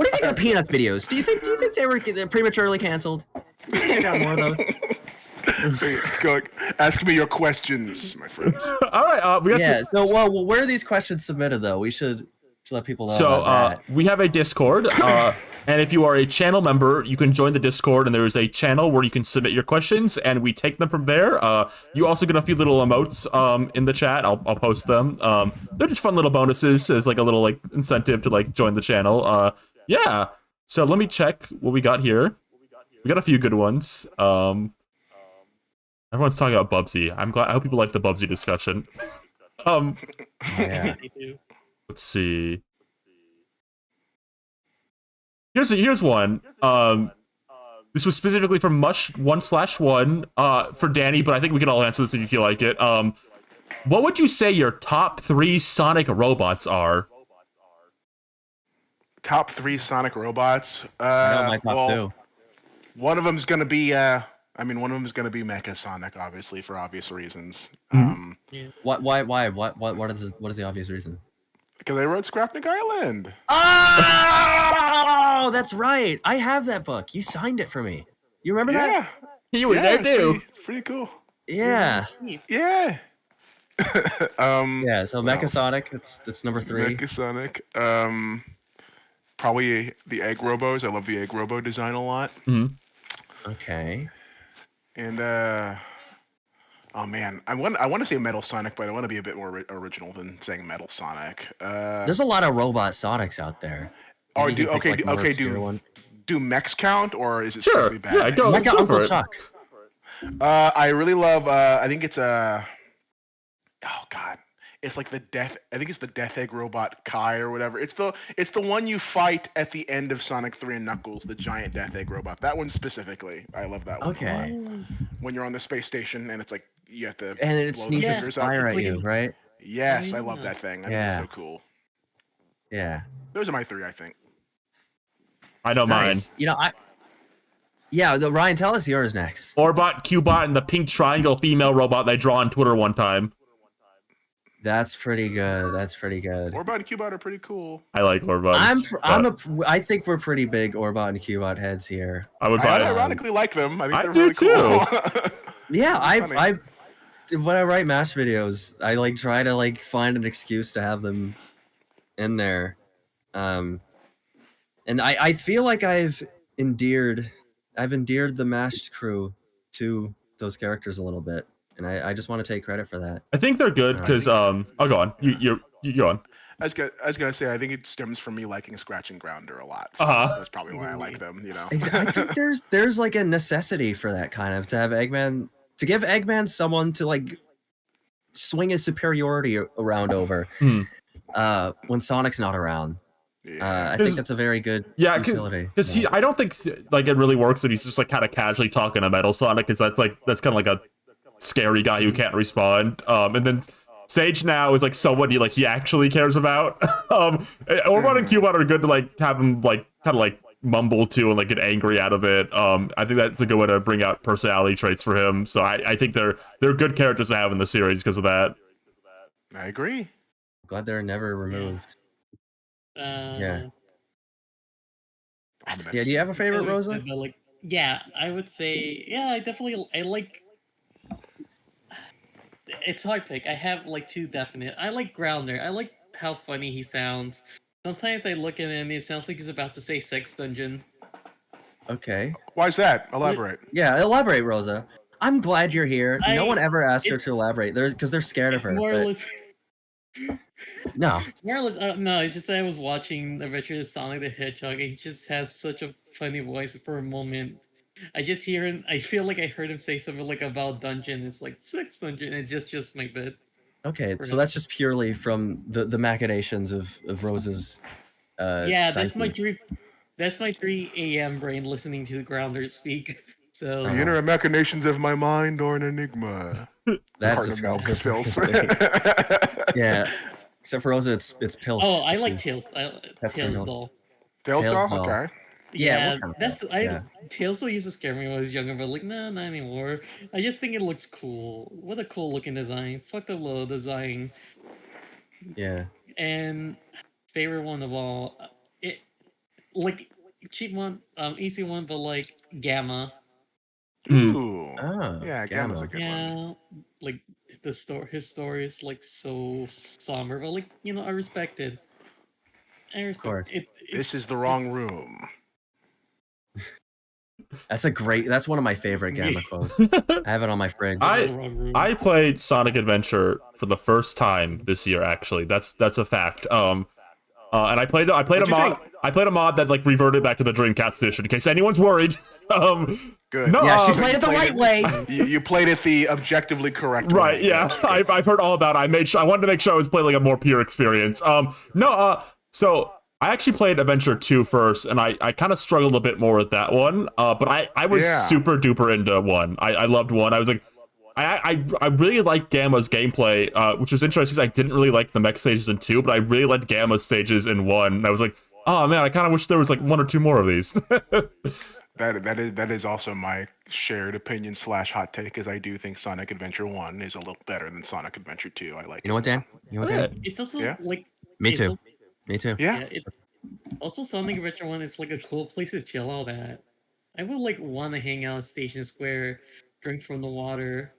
do you think of the Peanuts videos? Do you think they were prematurely canceled? Do you think got more of those? Go, ask me your questions, my friends. All right, we got So where are these questions submitted though? We should let people know. So we have a Discord, and if you are a channel member, you can join the Discord, and there is a channel where you can submit your questions, and we take them from there. You also get a few little emotes in the chat. I'll post them. They're just fun little bonuses as like a little like incentive to like join the channel. Yeah. So let me check what we got here. We got a few good ones. Everyone's talking about Bubsy. I hope people like the Bubsy discussion. Yeah. Let's see. Here's one. This was specifically from Mush1/1 for Danny, but I think we can all answer this if you feel like it. What would you say your top 3 Sonic robots are? Top 3 Sonic robots. I know my top 2. One of them's gonna be one of them is going to be Mecha Sonic, obviously, for obvious reasons. Why? What is the obvious reason? Because I wrote Scrapnik Island. Oh, that's right. I have that book. You signed it for me. You remember that? He was there too. Pretty cool. Yeah. Yeah. Yeah. So Mecha Sonic. That's number 3. Mecha Sonic. Probably the Egg Robos. I love the Egg Robo design a lot. Mm-hmm. Okay. And oh man, I want to say Metal Sonic, but I want to be a bit more original than saying Metal Sonic. There's a lot of robot Sonics out there. Or do mechs count, or is it sure? bad? Yeah, go Uncle for it. Chuck. I really love. I think it's oh god, it's like the death. I think it's the Death Egg Robot Kai or whatever. It's the one you fight at the end of Sonic 3 and Knuckles, the giant Death Egg Robot. That one specifically, I love that one. Okay. When you're on the space station and it's like you have to and it blow sneezes the fire at you, right? Yes, I love that thing. I think it's so cool. Yeah. Those are my 3, I think. I know mine. You know, Ryan, tell us yours next. Orbot, Cubot, and the pink triangle female robot they draw on Twitter one time. That's pretty good. Orbot and Cubot are pretty cool. I like Orbot. I think we're pretty big Orbot and Cubot heads here. I would buy it. I ironically like them. I think they're do really too. Cool. Yeah, when I write Mash videos, I like try to like find an excuse to have them in there. And I feel like I've endeared the Mashed crew to those characters a little bit, and I just want to take credit for that. I think they're good because I'll go on. You go on. I was gonna say I think it stems from me liking Scratch and Grounder a lot. So that's probably why I like them. You know. I think there's like a necessity for that kind of to have Eggman to give Eggman someone to like swing his superiority around over when Sonic's not around. Yeah. I 'Cause- think that's a very good Yeah, utility. because I don't think like it really works that he's just like kind of casually talking to Metal Sonic, because that's kind of like a scary guy who can't respond. And then Sage now is like someone he actually cares about. Orbot and Cubot are good to like have him like kind of like mumble to and like get angry out of it. I think that's a good way to bring out personality traits for him. So I think they're good characters to have in the series because of that. I agree. Glad they're never removed. Yeah. Yeah, do you have a favorite, Rosa? Like, yeah, I would say, yeah, I like. It's hard to pick. I have like two definite. I like Grounder. I like how funny he sounds. Sometimes I look at him and it sounds like he's about to say sex dungeon. Okay. Why's that? Elaborate. Yeah, elaborate, Rosa. I'm glad you're here. No one ever asked her it's- to elaborate. Because they're scared of her. More or But less, no. more or less, no, it's just that I was watching Adventures of Sonic the Hedgehog and he just has such a funny voice for a moment. I just hear him, I feel like I heard him say something like about dungeon. It's like sex dungeon. It's just my bit. Okay, so that's just purely from the machinations of Rosa's yeah, psyche. that's my 3 a.m. brain listening to the Grounders speak. So The inner machinations of my mind are an enigma. That Pardon just milk spills. Yeah. Except for Rosa, it's pill. oh, I like Tails. That's Tails no- doll. Tails Tails doll? doll. Okay. Yeah, Yeah, what kind of that's doll? Yeah. Tails doll used to scare me when I was younger, but like, nah, not anymore. I just think it looks cool. What a cool looking design. Fuck the low design. Yeah. And favorite one of all, it like cheap one, easy one, but like Gamma. Ooh. Oh, Yeah, Gamma's a good one. Yeah, like his story is like so somber, but like I respect it. I respect course. it. This is the wrong room. That's one of my favorite Gamma quotes. I have it on my fridge. I played Sonic Adventure for the first time this year. Actually, that's a fact. And I played a mod that like reverted back to the Dreamcast edition. In case anyone's worried. Good. No, Yeah, she so played it the right way. You played it the objectively correct way. Right, yeah. I've heard all about it. I wanted to make sure I was playing like a more pure experience. So I actually played Adventure 2 first, and I kind of struggled a bit more with that one. But I was super duper into 1. I loved 1. I was like, I really liked Gamma's gameplay, which was interesting because I didn't really like the mech stages in 2, but I really liked Gamma's stages in 1. And I was like, oh man, I kind of wish there was like 1 or 2 more of these. That is also my shared opinion / hot take, is I do think Sonic Adventure 1 is a little better than Sonic Adventure 2. I like You know what, Dan? You know what, Dan? It's also Yeah. like Me it's too. also- Me too. Yeah. Also, Sonic Adventure 1 is like a cool place to chill out at. I would like want to hang out at Station Square, drink from the water.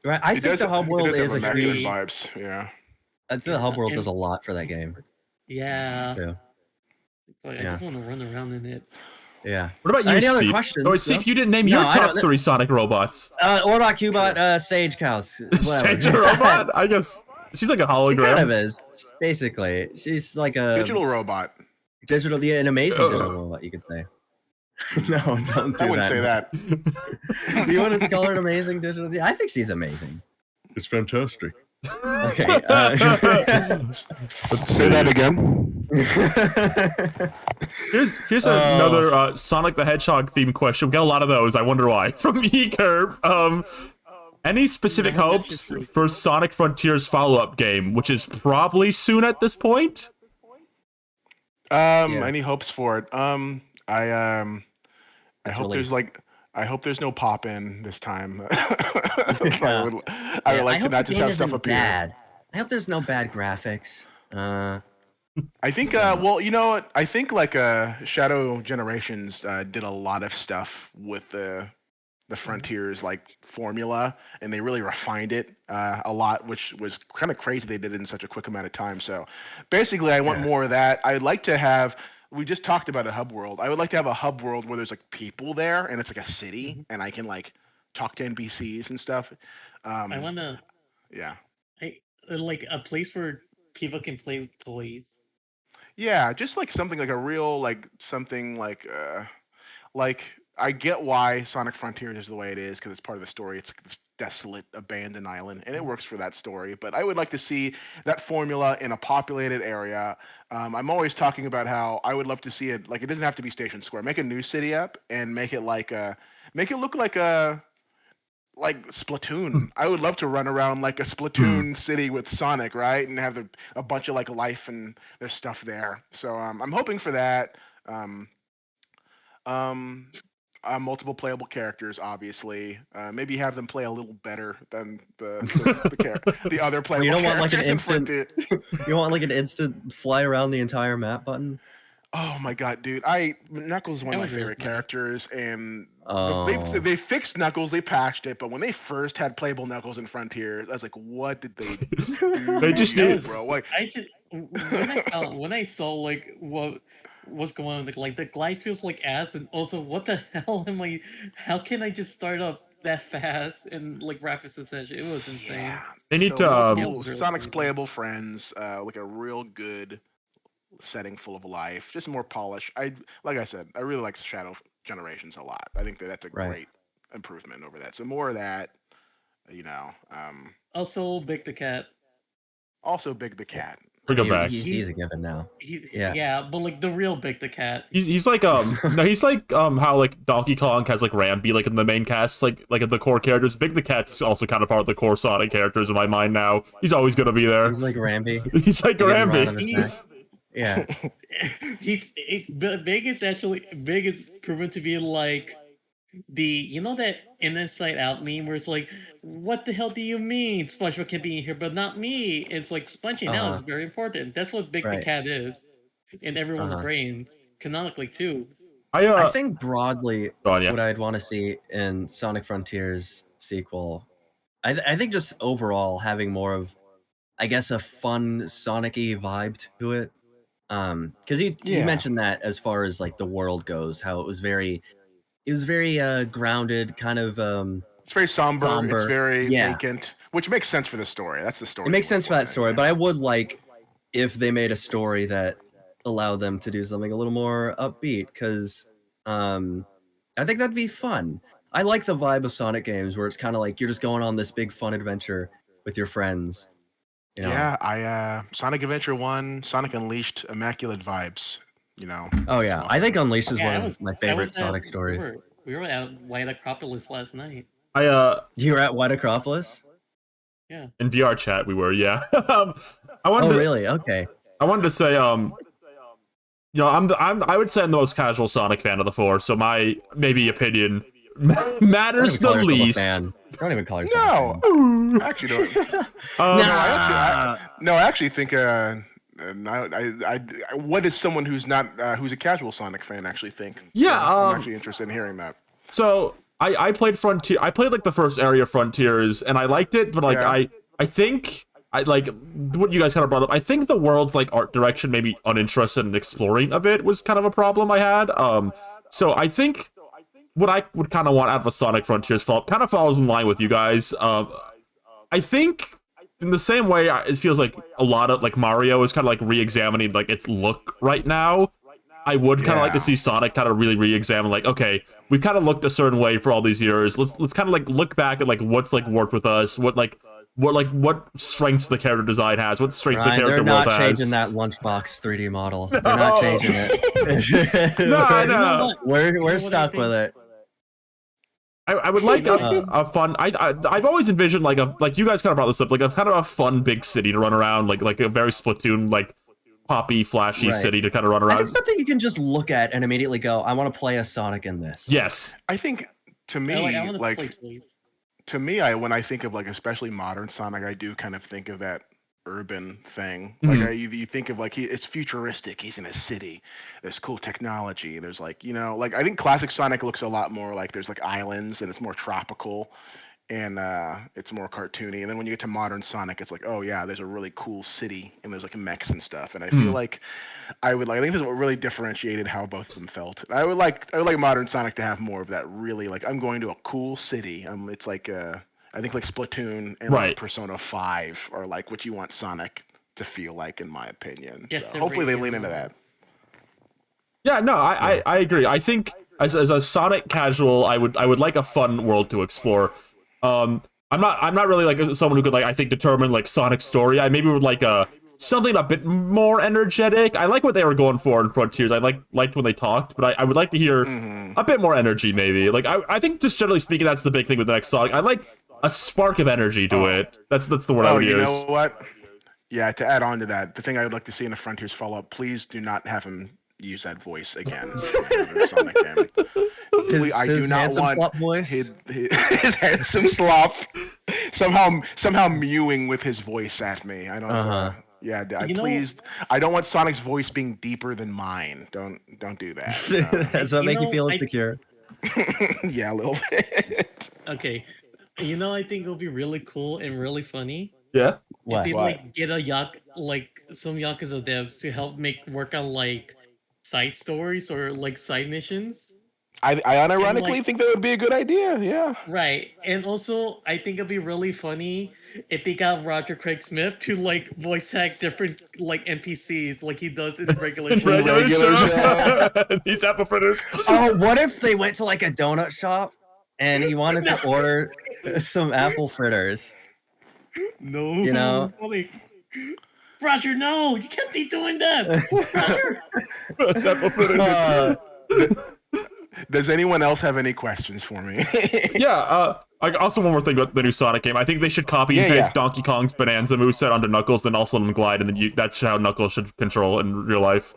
Right. I think the hub world is a immaculate huge. vibes. Yeah. I think the hub world does a lot for that game. Yeah. Yeah. But I Yeah. just want to run around in it. Yeah. What about you, Any other Seep? questions? Oh, Seep, you didn't name No, your I top don't- 3 Sonic robots. Orbot, Cubot, Sage Cows. Sage a robot? I guess she's like a She hologram. kind of is, basically. She's like a Digital robot. an amazing digital robot, you could say. No, don't do I wouldn't say that. Do you want to call her an amazing digital? I think she's amazing. It's fantastic. Okay. Let's Say that again. Here's another Sonic the Hedgehog themed question. We got a lot of those. I wonder why. From eCurve. Any specific hopes for Sonic Frontiers follow-up game, which is probably soon at this point? Any hopes for it? I hope release. I hope there's no pop in this time. Yeah. I would like to hope not the just game have stuff isn't appear. bad. I hope there's no bad graphics. I think, well, you know what? I think like Shadow Generations did a lot of stuff with the Frontiers like formula, and they really refined it a lot, which was kind of crazy. They did it in such a quick amount of time. So basically, I want more of that. I'd like to have. We just talked about a hub world. I would like to have a hub world where there's like people there, and it's like a city, and I can like talk to NPCs and stuff. I want to. Yeah. Like a place where people can play with toys. Yeah, just like something like a real something like I get why Sonic Frontiers is the way it is because it's part of the story. It's desolate, abandoned island, and it works for that story. But I would like to see that formula in a populated area. I'm always talking about how I would love to see it. Like, it doesn't have to be Station Square. Make a new city up and make it make it look like Splatoon. I would love to run around like a Splatoon city with Sonic, right, and have a bunch of like life and there's stuff there. So I'm hoping for that. Um, multiple playable characters, obviously. Maybe have them play a little better than the other playable You don't want like an characters in instant. You want like an instant fly around the entire map button. Oh my god, dude! Knuckles is one of my favorite characters, and Oh. they fixed Knuckles, they patched it, but when they first had playable Knuckles in Frontier, I was like, what did they do? They just did, bro. Like, when I saw like what was going on, like the glide feels like ass, and also what the hell am I? How can I just start up that fast and like rapid succession? It was insane. yeah. They need to, multiple Sonic's playable friends, like a real good setting full of life, just more polish. Like I said, I really like Shadow Generations a lot. I think that's a great improvement over that. So more of that, you know. Also, Big the Cat. Also, Big the Cat. bring him back. He's a given now. Yeah, but like the real Big the Cat. He's like no, he's like how like Donkey Kong has like Rambi like in the main cast, like the core characters. Big the Cat's also kind of part of the core Sonic characters in my mind now. He's always gonna be there. He's like Rambi. He's like Rambi. Yeah. Big is proven to be like that Inside Out meme where it's like, what the hell do you mean SpongeBob can be in here but not me? It's like Spongy now is very important. That's what Big the Cat is in everyone's brains, canonically too. I think broadly what I'd want to see in Sonic Frontiers sequel, I think just overall having more of, I guess, a fun Sonic-y vibe to it. Because you mentioned that as far as like the world goes, how it was very grounded, kind of. It's very somber. It's very vacant, which makes sense for the story. That's the story. It makes sense for that story, but I would like if they made a story that allowed them to do something a little more upbeat, because I think that'd be fun. I like the vibe of Sonic games where it's kind of like you're just going on this big fun adventure with your friends. You know? Yeah, Sonic Adventure 1, Sonic Unleashed, immaculate vibes, you know. Oh yeah, I think Unleashed is one of my favorite Sonic stories. We were at White Acropolis last night. You were at White Acropolis? Yeah. In VR chat we were, yeah. Really? Okay. I wanted to say, I would say I'm the most casual Sonic fan of the four, so my maybe opinion matters the least. Don't even call yourself. No, actually don't. I actually think. What does someone who's not who's a casual Sonic fan actually think? Yeah, I'm actually interested in hearing that. So I played Frontier. I played like the first area of Frontiers, and I liked it, but like I think I like what you guys kind of brought up. I think the world's like art direction, maybe uninterested in exploring a bit, was kind of a problem I had. So I think what I would kind of want out of a Sonic Frontiers kind of follows in line with you guys. I think in the same way, it feels like a lot of like Mario is kind of like re-examining like its look right now. I would kind of like to see Sonic kind of really re-examine like, okay, we've kind of looked a certain way for all these years. Let's kind of like look back at like what's like worked with us, what strengths the character design has, what strengths the character world has. They're not changing that Lunchbox 3D model. They're not changing it. No. We're stuck with it. I would like a fun. I've always envisioned like you guys kind of brought this up, like a kind of a fun big city to run around, like a very Splatoon like poppy flashy city to kind of run around. It's something you can just look at and immediately go, I want to play a Sonic in this. Yes. I think to me, when I think of like especially modern Sonic, I do kind of think of that urban thing. Like you think of like it's futuristic. He's in a city. There's cool technology. There's like like I think classic Sonic looks a lot more like there's like islands and it's more tropical, and it's more cartoony. And then when you get to modern Sonic, it's like, oh yeah, there's a really cool city and there's like mechs and stuff. And I feel like I think this is what really differentiated how both of them felt. I would like modern Sonic to have more of that. Really, like I'm going to a cool city. It's like I think like Splatoon and like Persona 5 are like what you want Sonic to feel like, in my opinion. Yes, so hopefully they lean into that. Yeah, no, I agree. I think as a Sonic casual, I would like a fun world to explore. I'm not really like someone who could like I think determine like Sonic's story. I maybe would like something a bit more energetic. I like what they were going for in Frontiers. I liked when they talked, but I would like to hear a bit more energy maybe. Like I think just generally speaking, that's the big thing with the next Sonic. I like a spark of energy to it. That's the word I would use. You know what? Yeah, to add on to that, the thing I would like to see in the Frontiers follow-up, please do not have him use that voice again in the Sonic game. I do not want slop voice. His handsome slop somehow mewing with his voice at me. I don't. Yeah, please. I don't want Sonic's voice being deeper than mine. Don't do that. Does that make you feel insecure? Yeah, a little bit. Okay, I think it'll be really cool and really funny. Yeah. If they like get some Yakuza devs to help work on like side stories or like side missions. I unironically think that would be a good idea. Yeah. Right, and also I think it'd be really funny if they got Roger Craig Smith to like voice act different like NPCs like he does in regular shows. These apple fritters. Oh, what if they went to like a donut shop and he wanted to order some apple fritters? No, Roger, no, you can't be doing that. Roger. Apple fritters. Does anyone else have any questions for me? Yeah, also one more thing about the new Sonic game. I think they should copy and paste Donkey Kong's Bonanza moveset onto Knuckles, then also let him glide, and then that's how Knuckles should control in real life.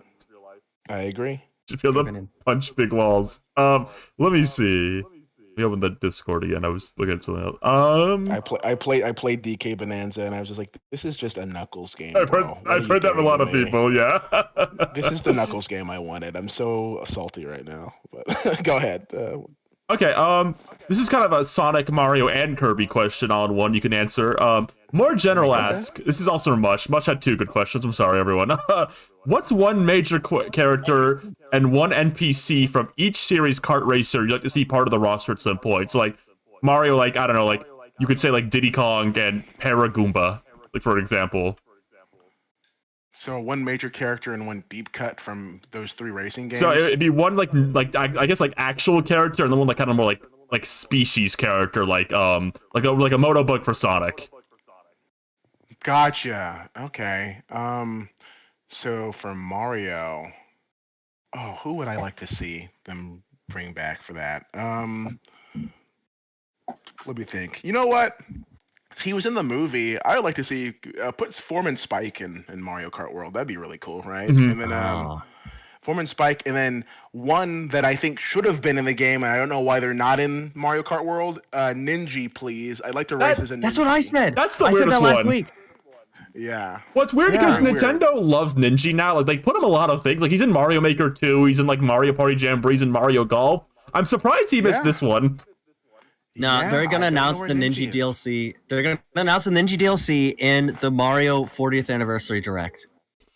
I agree. Should feel them punch big walls. Let me see. We opened the Discord again. I was looking at something else. I played DK Bonanza, and I was just like, this is just a Knuckles game. I've heard that from a lot of people. Yeah. This is the Knuckles game I wanted. I'm so salty right now. But go ahead. Okay. This is kind of a Sonic, Mario, and Kirby question all in one. You can answer. More general ask. This is also Mush. Mush had 2 good questions. I'm sorry, everyone. What's one major character and one NPC from each series kart racer you'd like to see part of the roster at some point? So, like, Mario, like, I don't know, like, you could say, like, Diddy Kong and Paragoomba, like, for example. So, one major character and one deep cut from those 3 racing games? So, it'd be one, like I guess, like, actual character, and then one, like, kind of more, like species character, like a moto bug for Sonic. Gotcha. Okay. So for Mario, who would I like to see them bring back for that? Let me think. You know what? He was in the movie. I would like to see put Foreman Spike in Mario Kart World. That'd be really cool, right? And then Foreman Spike, and then one that I think should have been in the game, and I don't know why they're not in Mario Kart World. Ninja, please. I'd like to race as a Ninja. That's what I said. That's the I weirdest said that last one. week. Yeah. Well, it's weird because Nintendo loves Ninja now. Like, they put him a lot of things. Like, he's in Mario Maker 2. He's in, like, Mario Party Jamboree. He's in Mario Golf. I'm surprised he missed this one. No, they're going to announce the Ninja DLC. They're going to announce the Ninja DLC in the Mario 40th Anniversary Direct.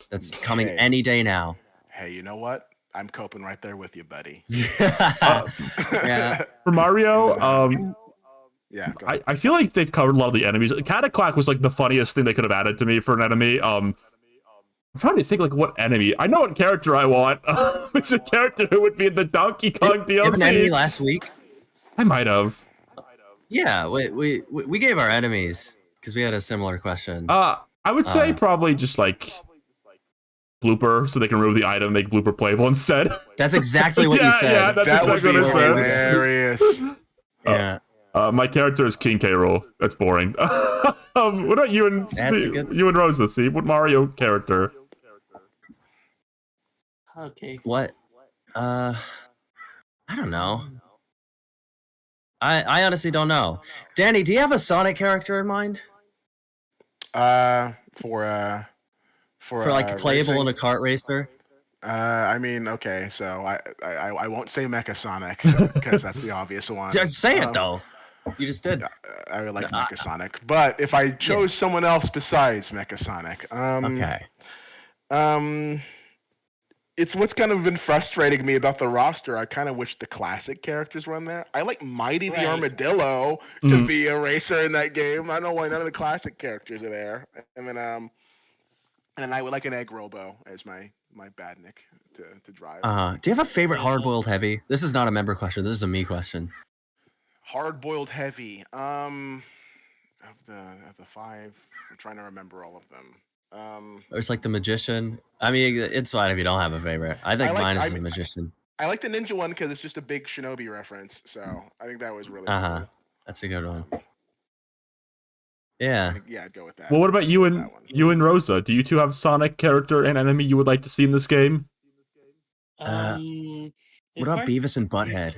That's coming any day now. Hey, you know what? I'm coping right there with you, buddy. Yeah. For Mario, yeah, I feel like they've covered a lot of the enemies. Cataclack was like the funniest thing they could have added to me for an enemy. I'm trying to think like what enemy. I know what character I want. It's a character who would be in the Donkey Kong DLC. Did you have an enemy last week? I might have. Yeah, we gave our enemies because we had a similar question. I would say probably just like Blooper, so they can remove the item and make Blooper playable instead. That's exactly what you said. Yeah, that's exactly what I said. Hilarious. Yeah. My character is King K. Rool. That's boring. What about you and Rosa? See, what Mario character? Okay. What? I don't know. I honestly don't know. Danny, do you have a Sonic character in mind? For like playable racing? in a kart racer? I mean, okay, so I won't say Mecha Sonic because that's the obvious one. Just say it though. You just did. I would like Mecha Sonic, but if I chose someone else besides Mecha Sonic, it's what's kind of been frustrating me about the roster. I kind of wish the classic characters were on there. I like Mighty the Armadillo to be a racer in that game. I don't know why none of the classic characters are there. And then I would like an Egg Robo as my badnik to drive. Do you have a favorite hard-boiled heavy? This is not a member question. This is a me question. Hard-boiled heavy. of the 5, I'm trying to remember all of them. There's like the magician. I mean, it's fine if you don't have a favorite. I think mine is the magician. I like the ninja one because it's just a big shinobi reference. So I think that was really Uh-huh. cool. That's a good one. Yeah. Yeah, I'd go with that. Well, what about you and Rosa? Do you two have Sonic character and enemy you would like to see in this game? What about Beavis and Butthead?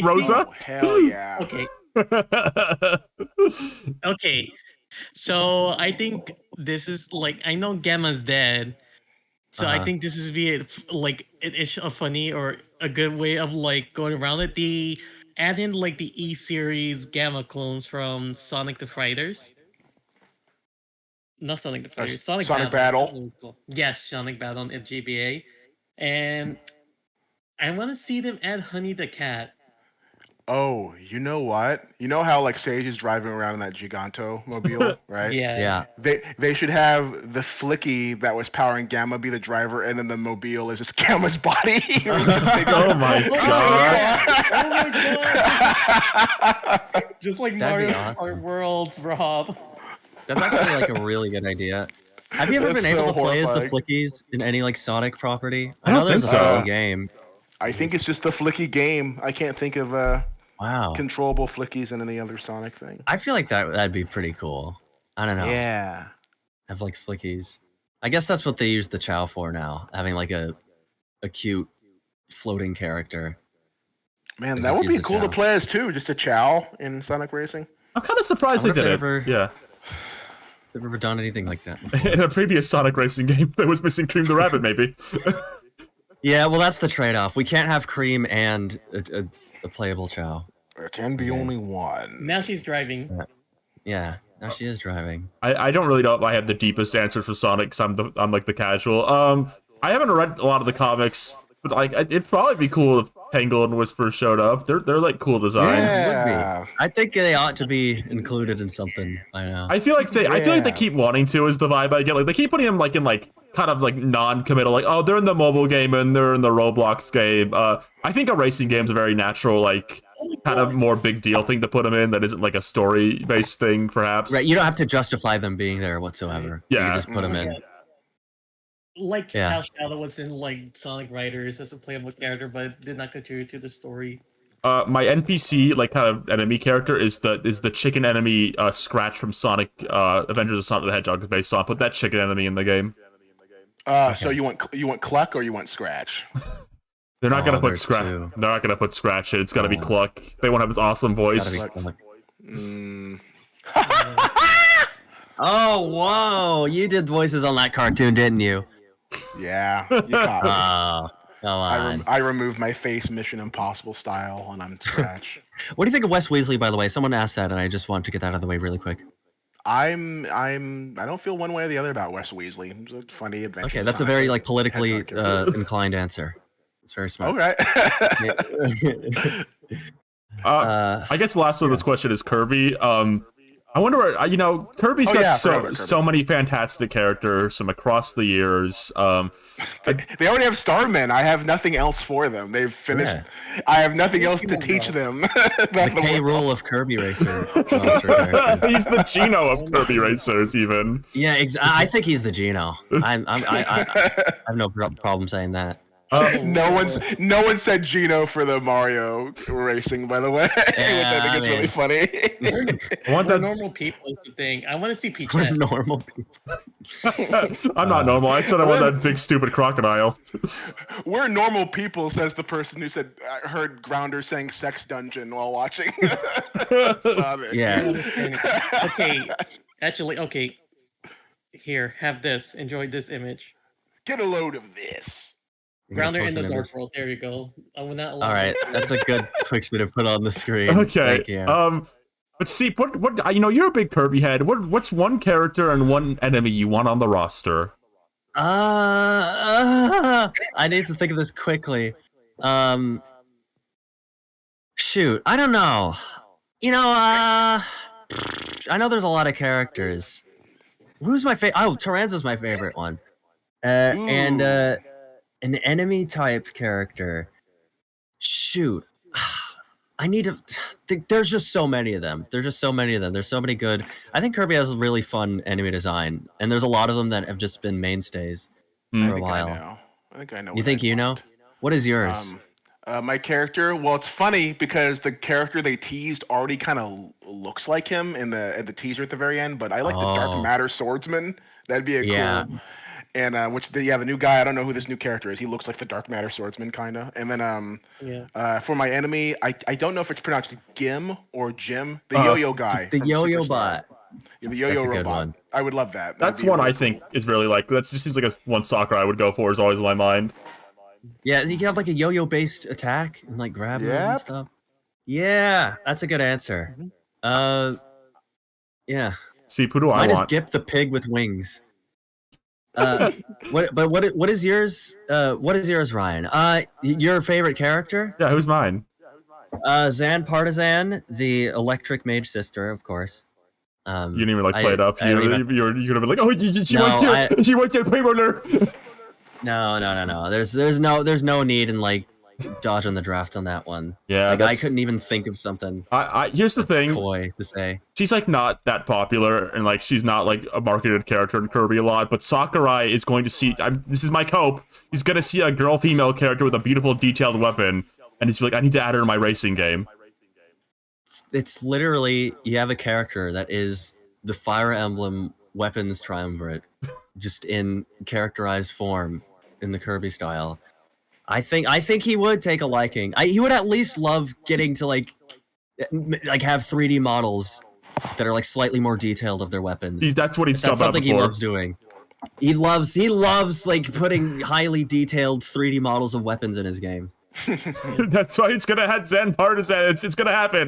Rosa? Oh, hell yeah. Okay. Okay. So I think this is like, I know Gamma's dead. So I think this is a funny or a good way of like going around it. Add in like the E series Gamma clones from Sonic the Fighters. Not Sonic the Fighters. Sonic Battle. Yes, Sonic Battle on GBA. And I want to see them add Honey the Cat. Oh, you know what? You know how like Sage is driving around in that Giganto mobile, right? Yeah. They should have the Flicky that was powering Gamma be the driver, and then the mobile is just Gamma's body. Oh my god! Oh my god! Just like That'd be Mario awesome. Kart Worlds, Rob. That's actually like a really good idea. Have you ever That's been able so to play as the horrifying. Flickies in any like Sonic property? I don't there's think a so. Flicky game. I think it's just the Flicky game. I can't think of Wow. controllable Flickies in any other Sonic thing. I feel like that'd be pretty cool. I don't know. Yeah. Have like Flickies. I guess that's what they use the Chow for now, having like a cute floating character. Man, They that just would use be the cool to Chow. play as too, just a Chow in Sonic Racing. I'm kind of surprised they I wonder did if it. they ever- Yeah. They've ever done anything like that before. In a previous Sonic racing game, there was missing Cream the Rabbit, maybe. Yeah, well, that's the trade-off. We can't have Cream and a playable Chow. There can be only one. Now she's driving. Yeah, now she is driving. I don't really know if I have the deepest answers for Sonic, because I'm like the casual. I haven't read a lot of the comics, but like it'd probably be cool if Tangle and Whisper showed up. They're like cool designs. Yeah. I think they ought to be included in something by now. I feel like they Yeah. keep wanting to is the vibe I get. Like they keep putting them like in like kind of like non-committal, like, oh, they're in the mobile game and they're in the Roblox game. I think a racing game's a very natural, like kind of more big deal thing to put them in that isn't like a story-based thing, perhaps. Right, you don't have to justify them being there whatsoever. You Yeah. can just put them in. Like Yeah. how Shadow was in like Sonic Riders as a playable character, but did not contribute to the story. My NPC, like kind of enemy character, is the chicken enemy Scratch from Sonic Adventures of Sonic the Hedgehog is based on. Put that chicken enemy in the game. So you want Cluck or you want Scratch? They're not gonna put there's Scratch. two. They're not gonna put Scratch in. It's gotta be Oh. Cluck. They won't have his awesome voice. Gotta be Sonic. Mm. Oh, whoa! You did voices on that cartoon, didn't you? Yeah, you caught me. Oh, come on. I removed my face Mission Impossible style and I'm Scratch. What do you think of Wes Weasley, by the way? Someone asked that, and I just wanted to get that out of the way really quick. I don't feel one way or the other about Wes Weasley. He's a funny adventure. Okay, that's a very like politically inclined answer. It's very smart. Okay. I guess the last one of this question is Kirby. I wonder where Kirby's Oh, got yeah, I forgot about so many fantastic characters from across the years. They already have Starmen. I have nothing else for them. They've finished. Yeah. I have nothing else to teach them. The K rule of Kirby Racer. monster character. He's the Gino of Kirby Racers, even. Yeah, I think he's the Gino. I have no problem saying that. No one said Gino for the Mario racing, by the way, which I think is really funny. I want We're that. normal people is the thing. I want to see We're Peachette. normal people. I'm not normal. I said I want that big stupid crocodile. We're normal people, says the person who said I heard Grounder saying "sex dungeon" while watching. Sonic. Yeah. Okay, actually, okay. Here, have this. Enjoy this image. Get a load of this. Grounder in the Post an Dark image. World. There you go. I will not allow All right, that's a good picture to put on the screen. Okay. Thank you. But see, what you're a big Kirby head. What's one character and one enemy you want on the roster? I need to think of this quickly. Shoot, I don't know. I know there's a lot of characters. Who's my favorite? Oh, Taranza's my favorite one. And an enemy type character. Shoot. I need to. There's just so many of them. There's so many good. I think Kirby has a really fun enemy design, and there's a lot of them that have just been mainstays Hmm. for a while. I think I know. You what think I'd you know? want. What is yours? My character. Well, it's funny because the character they teased already kind of looks like him in the teaser at the very end. But I like the Dark Oh. Matter Swordsman. That'd be a Yeah. cool. And the new guy. I don't know who this new character is. He looks like the Dark Matter Swordsman kind of. And then Yeah. for my enemy, I don't know if it's pronounced Gim or Jim. The Uh, yo-yo guy. The from yo-yo Superstar. bot. Yeah, the yo-yo That's a good robot. one. I would love that. That'd That's be one really I think cool. is really like. That just seems like one Sakura I would go for. Is always in my mind. Yeah, you can have like a yo-yo based attack and like grab them and Yep. stuff. Yeah, that's a good answer. Yeah. See, who do I Mine is want? Gip the pig with wings. What is yours? What is yours, Ryan? Your favorite character? Yeah, who's mine? Zan Partisan, the electric mage sister, of course. You didn't even like play it up. I You don't even- could have been like, oh, she No, wants your she wants your play roller. No. There's no need in like dodging the draft on that one. Yeah, Like, I that's- couldn't even think of something Here's the that's thing. coy to say. She's like not that popular, and like she's not like a marketed character in Kirby a lot. But Sakurai is going to see. This is my hope. He's gonna see a female character with a beautiful, detailed weapon, and he's like, I need to add her to my racing game. It's literally you have a character that is the Fire Emblem weapons triumvirate, just in characterized form in the Kirby style. I think he would take a liking. He would at least love getting to like have 3D models that are like slightly more detailed of their weapons. That's what he's That's jumped out something he before. loves doing. He loves like putting highly detailed 3D models of weapons in his games. That's why it's gonna have Zen Partisan. It's gonna happen.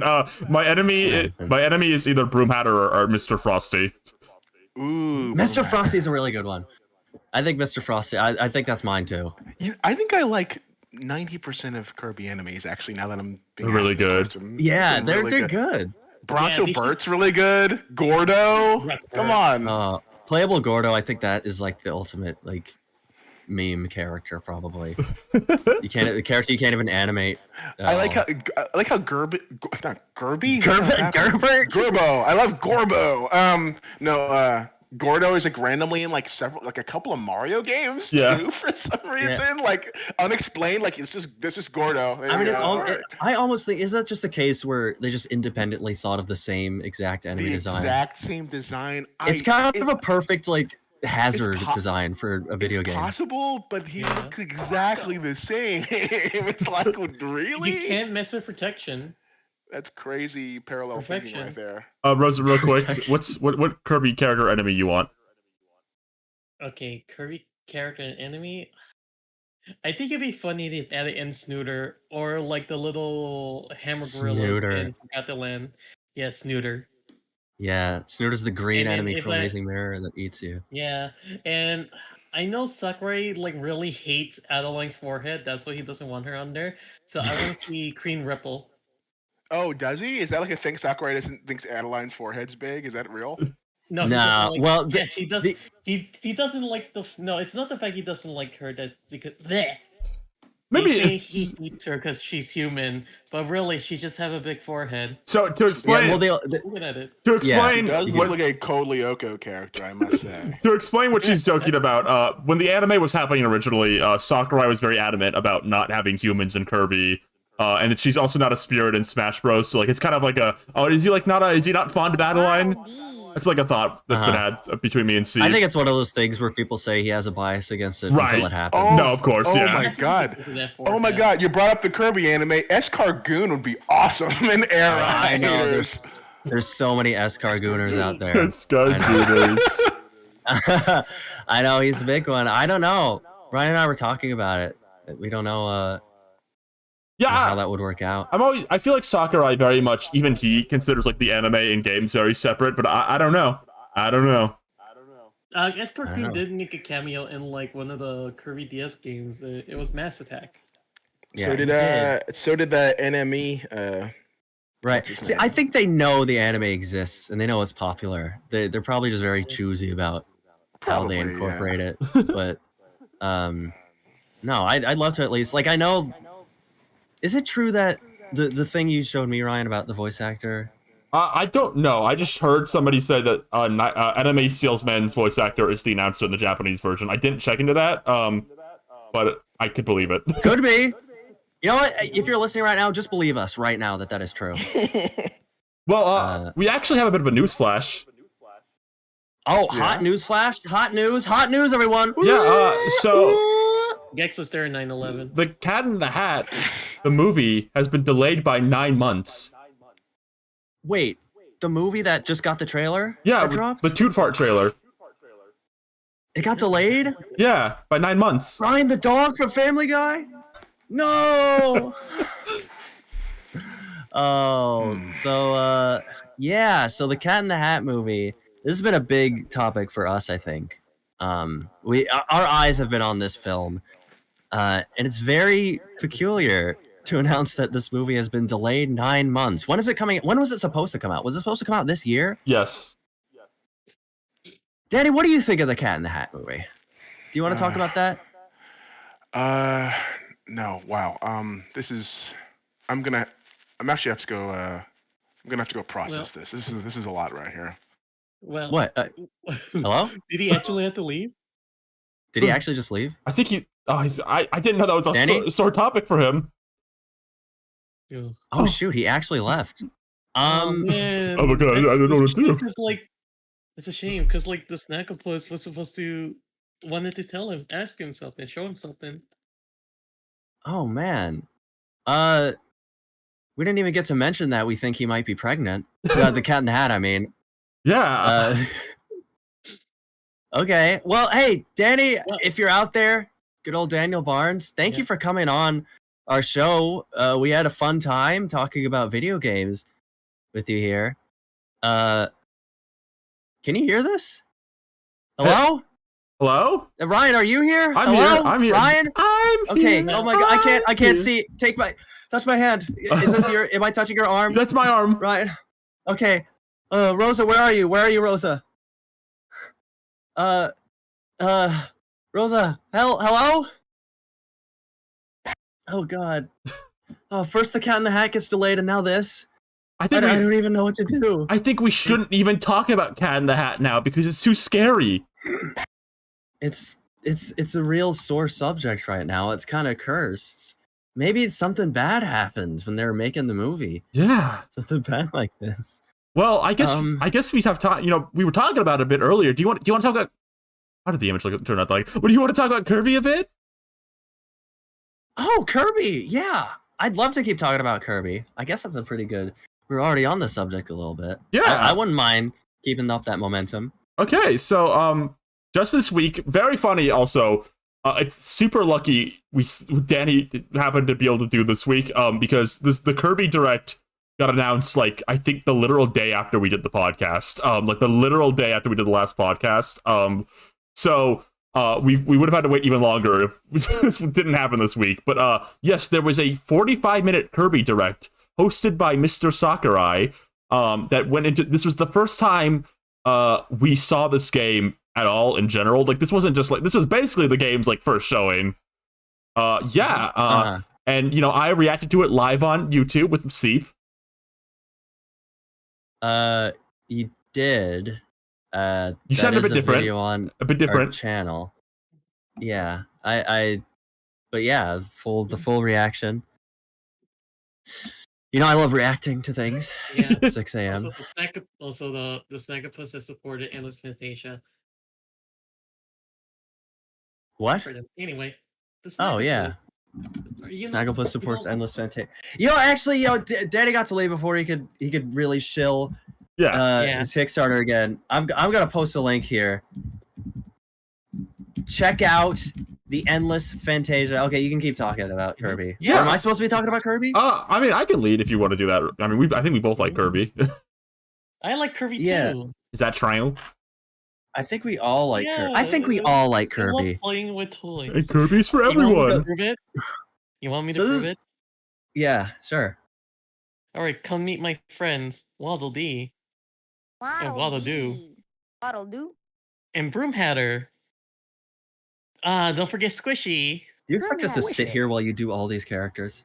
My enemy is either Broomhatter or Mr. Frosty. Ooh, Mr. Frosty is a really good one. I think Mr. Frosty. I think that's mine too. I think I like 90% of Kirby enemies actually. Now that I'm being They're really asked this good. question. Yeah, They're they're really good. Bronto Yeah, Burt's really good. Gordo, Right, come right. on. Playable Gordo. I think that is like the ultimate like meme character probably. A character you can't even animate. at I like all. how Gerby, not Gerby, Gerbert. Gorbo. I love Gorbo. Gordo is like randomly in like a couple of Mario games too for some reason, like unexplained. Like this is Gordo. I mean, Alright. I almost think, is that just a case where they just independently thought of the same exact enemy the design? exact same design. It's kind of a perfect like hazard design for a video it's game. possible, but he looks exactly the same. It's like, really? You can't mess with protection. That's crazy parallel thinking Perfection. right there. Rosa, real quick, what Kirby character enemy you want? Okay, Kirby character and enemy. I think it'd be funny if they added in Snooter or like the little hammer gorillas Snooter. in Forgot the Land. Yeah, Snooter. Yeah, Snooter's the green And then enemy if from I- Amazing Mirror that eats you. Yeah, and I know Sakurai like really hates Adeline's forehead. That's why he doesn't want her on there. So I want to see Cream Ripple. Oh, does he? Is that like a thing? Sakurai thinks Adeline's forehead's big. Is that real? No, he Nah, doesn't like, well, yeah, he does. the- He doesn't like the. No, it's not the fact he doesn't like her. That's because bleh. Maybe They say it's- he hates her because she's human, but really she just have a big forehead. So to explain, Yeah, well, Looking at it. to He explain does what look like a Code Lyoko character, I must say. to explain what she's joking about, when the anime was happening originally, Sakurai was very adamant about not having humans in Kirby, and that she's also not a spirit in Smash Bros. So like, it's kind of like is he not fond of Adeline? That's like a thought that's been had between me and Steve. I think it's one of those things where people say he has a bias against it Right. until it happens. Oh, No, of course, oh yeah. my god. Because of that Oh my forehead. god, you brought up the Kirby anime. Escargoon would be awesome in Era. I know Haters. there's so many Escargooners out there. Sky Gooners. I know he's a big one. I don't know. Brian and I were talking about it. We don't know how Yeah, that would work out. I feel like Sakurai very much, even he considers like the anime and games very separate, but I don't know. I don't know. I guess I don't know. Cartoon did make a cameo in like one of the Kirby DS games. It was Mass Attack. Yeah, so he did the NME. Right. his See, name? I think they know the anime exists and they know it's popular. They're probably just very choosy about how they Probably, yeah. incorporate it. But no, I'd love to at least, like, I know. Is it true that the thing you showed me, Ryan, about the voice actor. I don't know. I just heard somebody say that Anime Salesman's voice actor is the announcer in the Japanese version. I didn't check into that, but I could believe it. Could be. You know what? If you're listening right now, just believe us right now that is true. Well, we actually have a bit of a news flash. Oh, hot news flash! Hot news, everyone! Yeah, so Gex was there in 9/11. The Cat in the Hat, the movie, has been delayed by 9 months. Wait, the movie that just got the trailer? Yeah, dropped? the Toot Fart trailer. It got delayed? Yeah, by 9 months. Ryan the dog from Family Guy? No! So the Cat in the Hat movie, this has been a big topic for us, I think. Our eyes have been on this film, and it's very peculiar to announce that this movie has been delayed 9 months. When is it coming? When was it supposed to come out? Was it supposed to come out this year? Yes. Danny, what do you think of the Cat in the Hat movie? Do you want to talk about that? No. Wow. I'm actually have to go. I'm gonna have to go process this. This is a lot right here. Well, What? Hello? Did he actually have to leave? Did he actually just leave? I think he. Oh, I didn't know that was a sore topic for him. Yeah. Oh shoot, he actually left. Man. Oh my god, I don't know what to do. It's a shame because like the Snackopus was supposed to wanted to tell him, ask him something, show him something. Oh man. We didn't even get to mention that we think he might be pregnant. The Cat in the Hat, I mean. Yeah. Okay. Well, hey, Danny, if you're out there, good old Daniel Barnes, thank you for coming on our show. We had a fun time talking about video games with you here. Can you hear this? Hello? Hello? Ryan, are you here? I'm Hello? here. I'm here. Ryan? I'm okay. here. Oh my god, I can't see. Touch my hand. Is this am I touching your arm? That's my arm. Ryan. Okay. Rosa, where are you? Where are you, Rosa? Rosa, hello? Oh god. Oh, first the Cat in the Hat gets delayed and now this. I don't even know what to do. I think we shouldn't even talk about Cat in the Hat now because it's too scary. It's a real sore subject right now. It's kind of cursed. Maybe something bad happens when they're making the movie. Yeah. Something bad like this. Well, I guess we have time. You know, we were talking about it a bit earlier. Do you want to talk about? How did the image turn out? Like, what do you want to talk about Kirby a bit? Oh, Kirby! Yeah, I'd love to keep talking about Kirby. I guess that's a pretty good. We're already on the subject a little bit. Yeah, I wouldn't mind keeping up that momentum. Okay, so just this week, very funny. Also, it's super lucky Danny happened to be able to do this week. Because the Kirby Direct got announced like I think the literal day after we did the podcast. Like the literal day after we did the last podcast. So we would have had to wait even longer if this didn't happen this week. But yes, there was a 45-minute Kirby Direct hosted by Mr. Sakurai. That went into. This was the first time we saw this game at all in general. Like this wasn't just like this was basically the game's like first showing. And you know I reacted to it live on YouTube with Seep. You did. You sound a bit different. Video on a bit different our channel. Yeah, but yeah, the full reaction. You know, I love reacting to things. Yeah. 6 a.m. Also, the Snackopus has supported Endless Fantasia. What? Anyway. Oh yeah. Snagglepuss supports Endless Fantasia. You know, actually, Daddy got to leave before he could really shill. His Kickstarter again. I'm gonna post a link here. Check out the Endless Fantasia. Okay, you can keep talking about Kirby. Yeah. Am I supposed to be talking about Kirby? I mean, I can lead if you want to do that. I mean, I think we both like Kirby. I like Kirby too. Is that trial? I think we all like Kirby. I think we all like Kirby. I love playing with toys. Hey, Kirby's for everyone. You want me to prove it? Yeah, sure. All right, come meet my friends, Waddle Dee. And Waddle Doo. Waddle Doo. And Broom Hatter. Don't forget Squishy. Do you expect us to sit here while you do all these characters?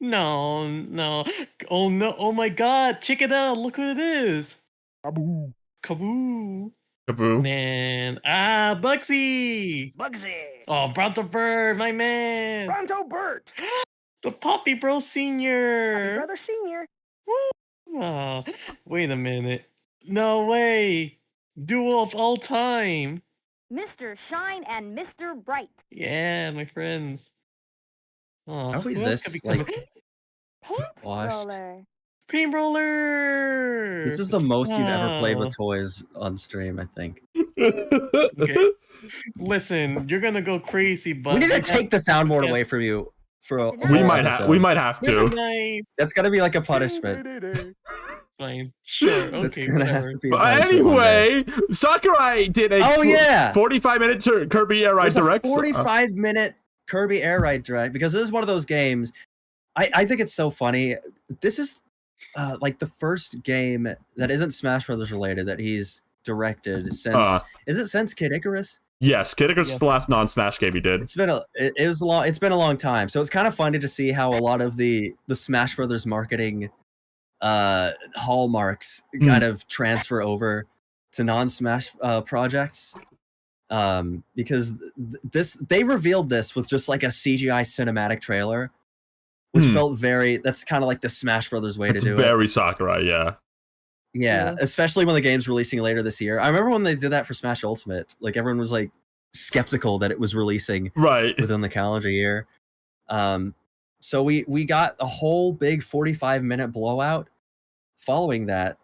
No, no. Oh no! Oh my God! Check it out! Look who it is! Kaboo. Kaboo! Kaboo. Man, Bugsy! Bugsy. Oh, Bronto Bird, my man! Pronto Bert. The Poppy Bro Senior! Brother Senior. Oh, wait a minute. No way! Duel of all time! Mr. Shine and Mr. Bright. Yeah, my friends. Oh, How are we who else could this, become like, Paint washed? roller. Paint Roller? This is the most you've ever played Oh. with toys on stream, I think. Okay. Listen, you're gonna go crazy, but We need to got- take the soundboard yes. away from you for a We whole We episode. might have Good to. night. That's gotta be like a punishment. Fine. Sure. That's Okay. gonna have Whatever. to be a But punishment one day. anyway, Sakurai did a Oh, yeah! 45-minute Kirby Air Ride There's a Direct. 45-minute Kirby Air Ride Direct, because this is one of those games. I think it's so funny. This is like the first game that isn't Smash Brothers related that he's directed since. Is it since Kid Icarus? Yes, Kid Icarus is the last non-Smash game he did. It's been it's been a long time, so it's kind of funny to see how a lot of the Smash Brothers marketing hallmarks kind of transfer over to non-Smash projects. Because they revealed this with just like a CGI cinematic trailer, which felt that's kind of like the Smash Brothers way It's to do very Sakurai, yeah. Yeah, especially when the game's releasing later this year. I remember when they did that for Smash Ultimate. Like, everyone was like skeptical that it was releasing Right. within the calendar year. So we got a whole big 45-minute blowout following that,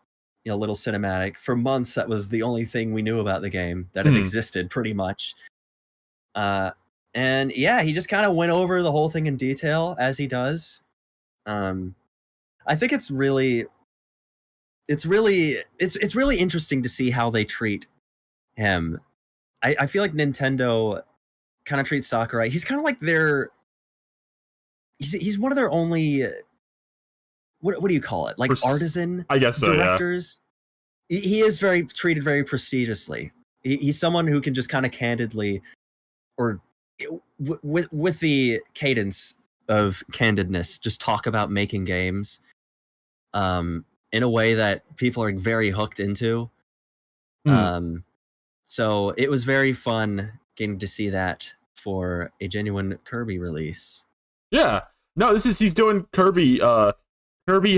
little cinematic. For months, that was the only thing we knew about the game, that it existed pretty much. And yeah, he just kind of went over the whole thing in detail, as he does. I think it's really interesting to see how they treat him. I feel like Nintendo kind of treats Sakurai. He's kind of like he's one of their only what do you call it? Like artisan I guess so, directors. Yeah. He is treated very prestigiously. He's someone who can just kind of candidly, or with the cadence of candidness, just talk about making games in a way that people are very hooked into. So it was very fun getting to see that for a genuine Kirby release. Yeah. No, he's doing Kirby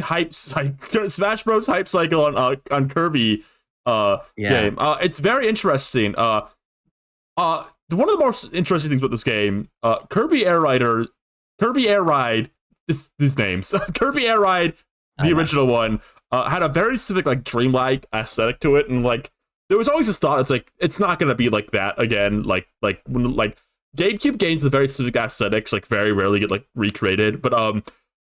hype cycle, Smash Bros hype cycle on Kirby game. It's very interesting. One of the most interesting things about this game, Kirby Air Ride, these names, Kirby Air Ride, the original one, had a very specific like dreamlike aesthetic to it, and like there was always this thought it's not gonna be like that again. Like when GameCube games with very specific aesthetics like very rarely get like recreated, but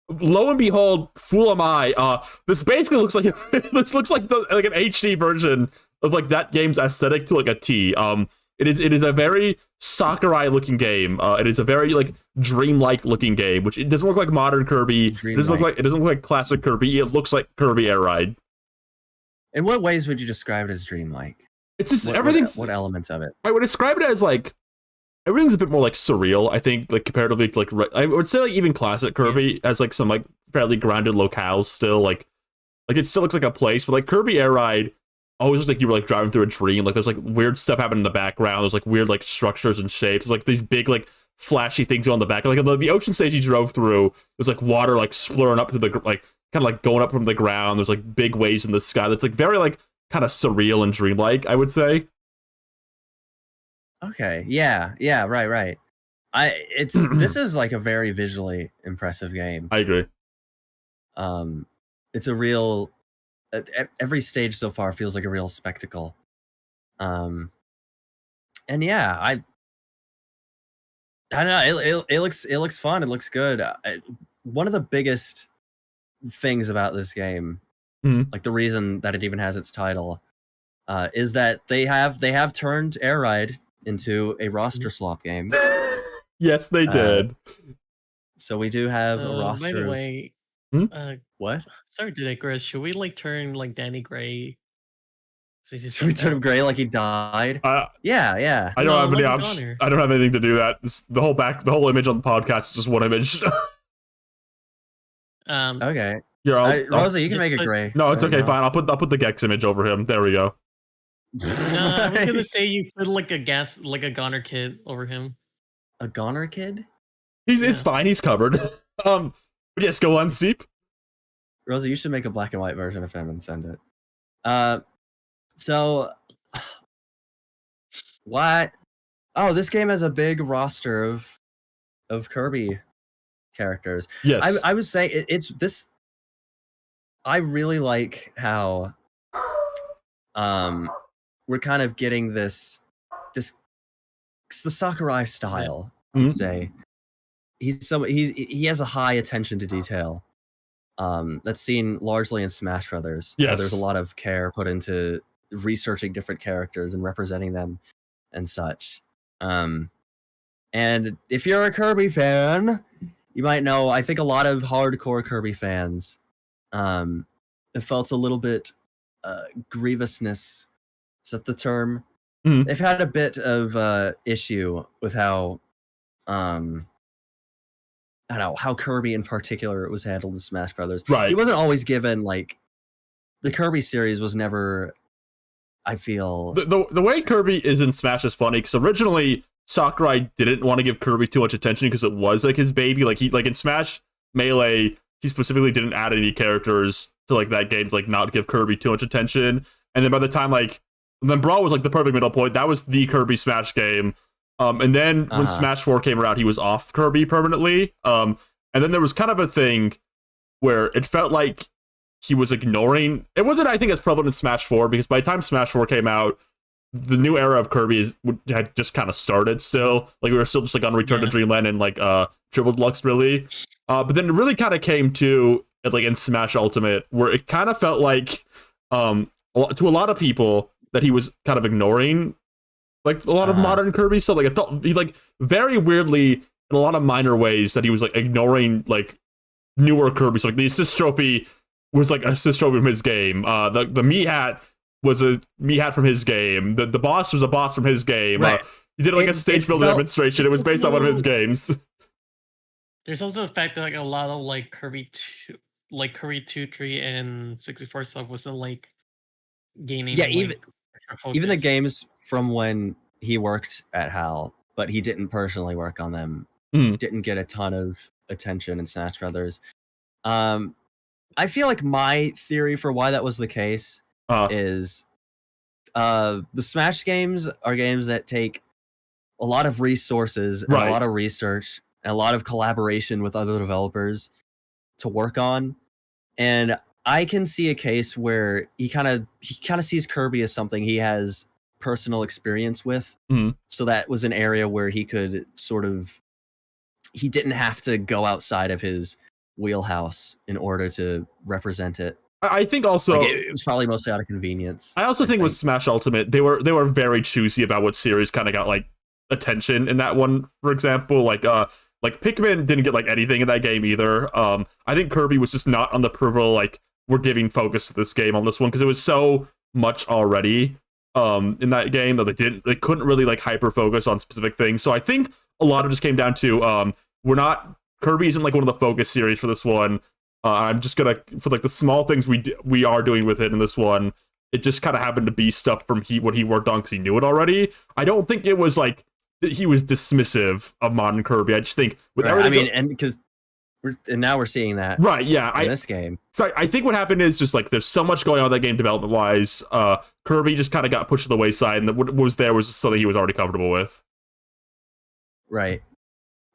lo and behold, fool am I. This basically looks like this looks like an HD version of like that game's aesthetic to like a T. It is a very Sakurai looking game. It is a very like dreamlike looking game, which it doesn't look like modern Kirby. It doesn't look like classic Kirby. It looks like Kirby Air Ride. In what ways would you describe it as dreamlike? It's just What elements of it? I would describe it as like everything's a bit more like surreal. I think like comparatively to like I would say like even classic Kirby has like some like fairly grounded locales still. Like it still looks like a place, but like Kirby Air Ride always looks like you were like driving through a dream. Like there's like weird stuff happening in the background. There's like weird like structures and shapes. There's like these big like flashy things on the back. Like the ocean stage you drove through, there's like water like splurring up to the like kind of like going up from the ground. There's like big waves in the sky. That's like very like kind of surreal and dreamlike, I would say. Okay. Yeah. Right. This is like a very visually impressive game. I agree. It's a real. Every stage so far feels like a real spectacle. And yeah, I don't know. It looks fun. It looks good. One of the biggest things about this game, like the reason that it even has its title, is that they have turned Air Ride into a roster swap game. Yes, they did. So we do have a roster. By the way, what? Sorry to digress. Should we like turn like Danny Gray? Should we turn him gray like he died? Yeah. I don't have any options. I don't have anything to do that. The whole image on the podcast is just one image. Okay. Here, Rosa, you can just make it put- gray. No, it's There we okay, go. fine. I'll put the Gex image over him. There we go. I was gonna say you put like a goner kid over him. A goner kid? It's Yeah. fine. He's covered. But yes, go on, Seep. Rosa, you should make a black and white version of him and send it. So what? Oh, this game has a big roster of Kirby characters. Yes. I would say it's this. I really like how we're kind of getting this it's the Sakurai style. I would Mhm. say he has a high attention to detail. That's seen largely in Smash Brothers. Yes. There's a lot of care put into researching different characters and representing them and such. And if you're a Kirby fan, you might know, I think a lot of hardcore Kirby fans it felt a little bit grievousness. Is that the term? Mhm. They've had a bit of issue with how I don't know how Kirby in particular was handled in Smash Brothers. Right. He wasn't always given like the Kirby series was never. I feel The way Kirby is in Smash is funny because originally Sakurai didn't want to give Kirby too much attention because it was like his baby. Like in Smash Melee, he specifically didn't add any characters to like that game to like not give Kirby too much attention. And then by the time then Brawl was like the perfect middle point. That was the Kirby Smash game. And then when Smash 4 came around, he was off Kirby permanently. And then there was kind of a thing where it felt like he was ignoring. It wasn't, I think, as prevalent in Smash 4 because by the time Smash 4 came out, the new era of Kirby had just kind of started still. Like we were still just like on Return to Dreamland and like Triple Deluxe really. But then it really kind of came to like in Smash Ultimate where it kind of felt like to a lot of people that he was kind of ignoring like a lot of modern Kirby stuff. Like it felt he like very weirdly in a lot of minor ways that he was like ignoring like newer Kirby. So like the assist trophy was like an assist trophy from his game. The Mii hat was a Mii hat from his game. The boss was a boss from his game. Right. He did like a stage builder demonstration. It was based on one of his games. There's also the fact that like a lot of like Kirby 2, 3, and 64 stuff wasn't like gaining. Yeah, like, even the focus. games from when he worked at HAL, but he didn't personally work on them, didn't get a ton of attention in Smash Brothers. I feel like my theory for why that was the case is the Smash games are games that take a lot of resources and a lot of research and a lot of collaboration with other developers to work on. And I can see a case where he kind of sees Kirby as something he has personal experience with. So that was an area where he could he didn't have to go outside of his wheelhouse in order to represent it. I think also like it was probably mostly out of convenience. I also think with Smash Ultimate, they were very choosy about what series kind of got like attention in that one. For example, like Pikmin didn't get like anything in that game either. I think Kirby was just not on the peripheral. Like we're giving focus to this game on this one because it was so much already in that game that they couldn't really like hyper focus on specific things. So I think a lot of it just came down to Kirby isn't like one of the focus series for this one. I'm just gonna for like the small things we are doing with it in this one. It just kind of happened to be stuff from what he worked on because he knew it already. I don't think it was like he was dismissive of modern Kirby. I just think with everything. And now we're seeing that in this game. So I think what happened is just like there's so much going on in that game development wise. Kirby just kind of got pushed to the wayside, and what was there was just something he was already comfortable with. Right.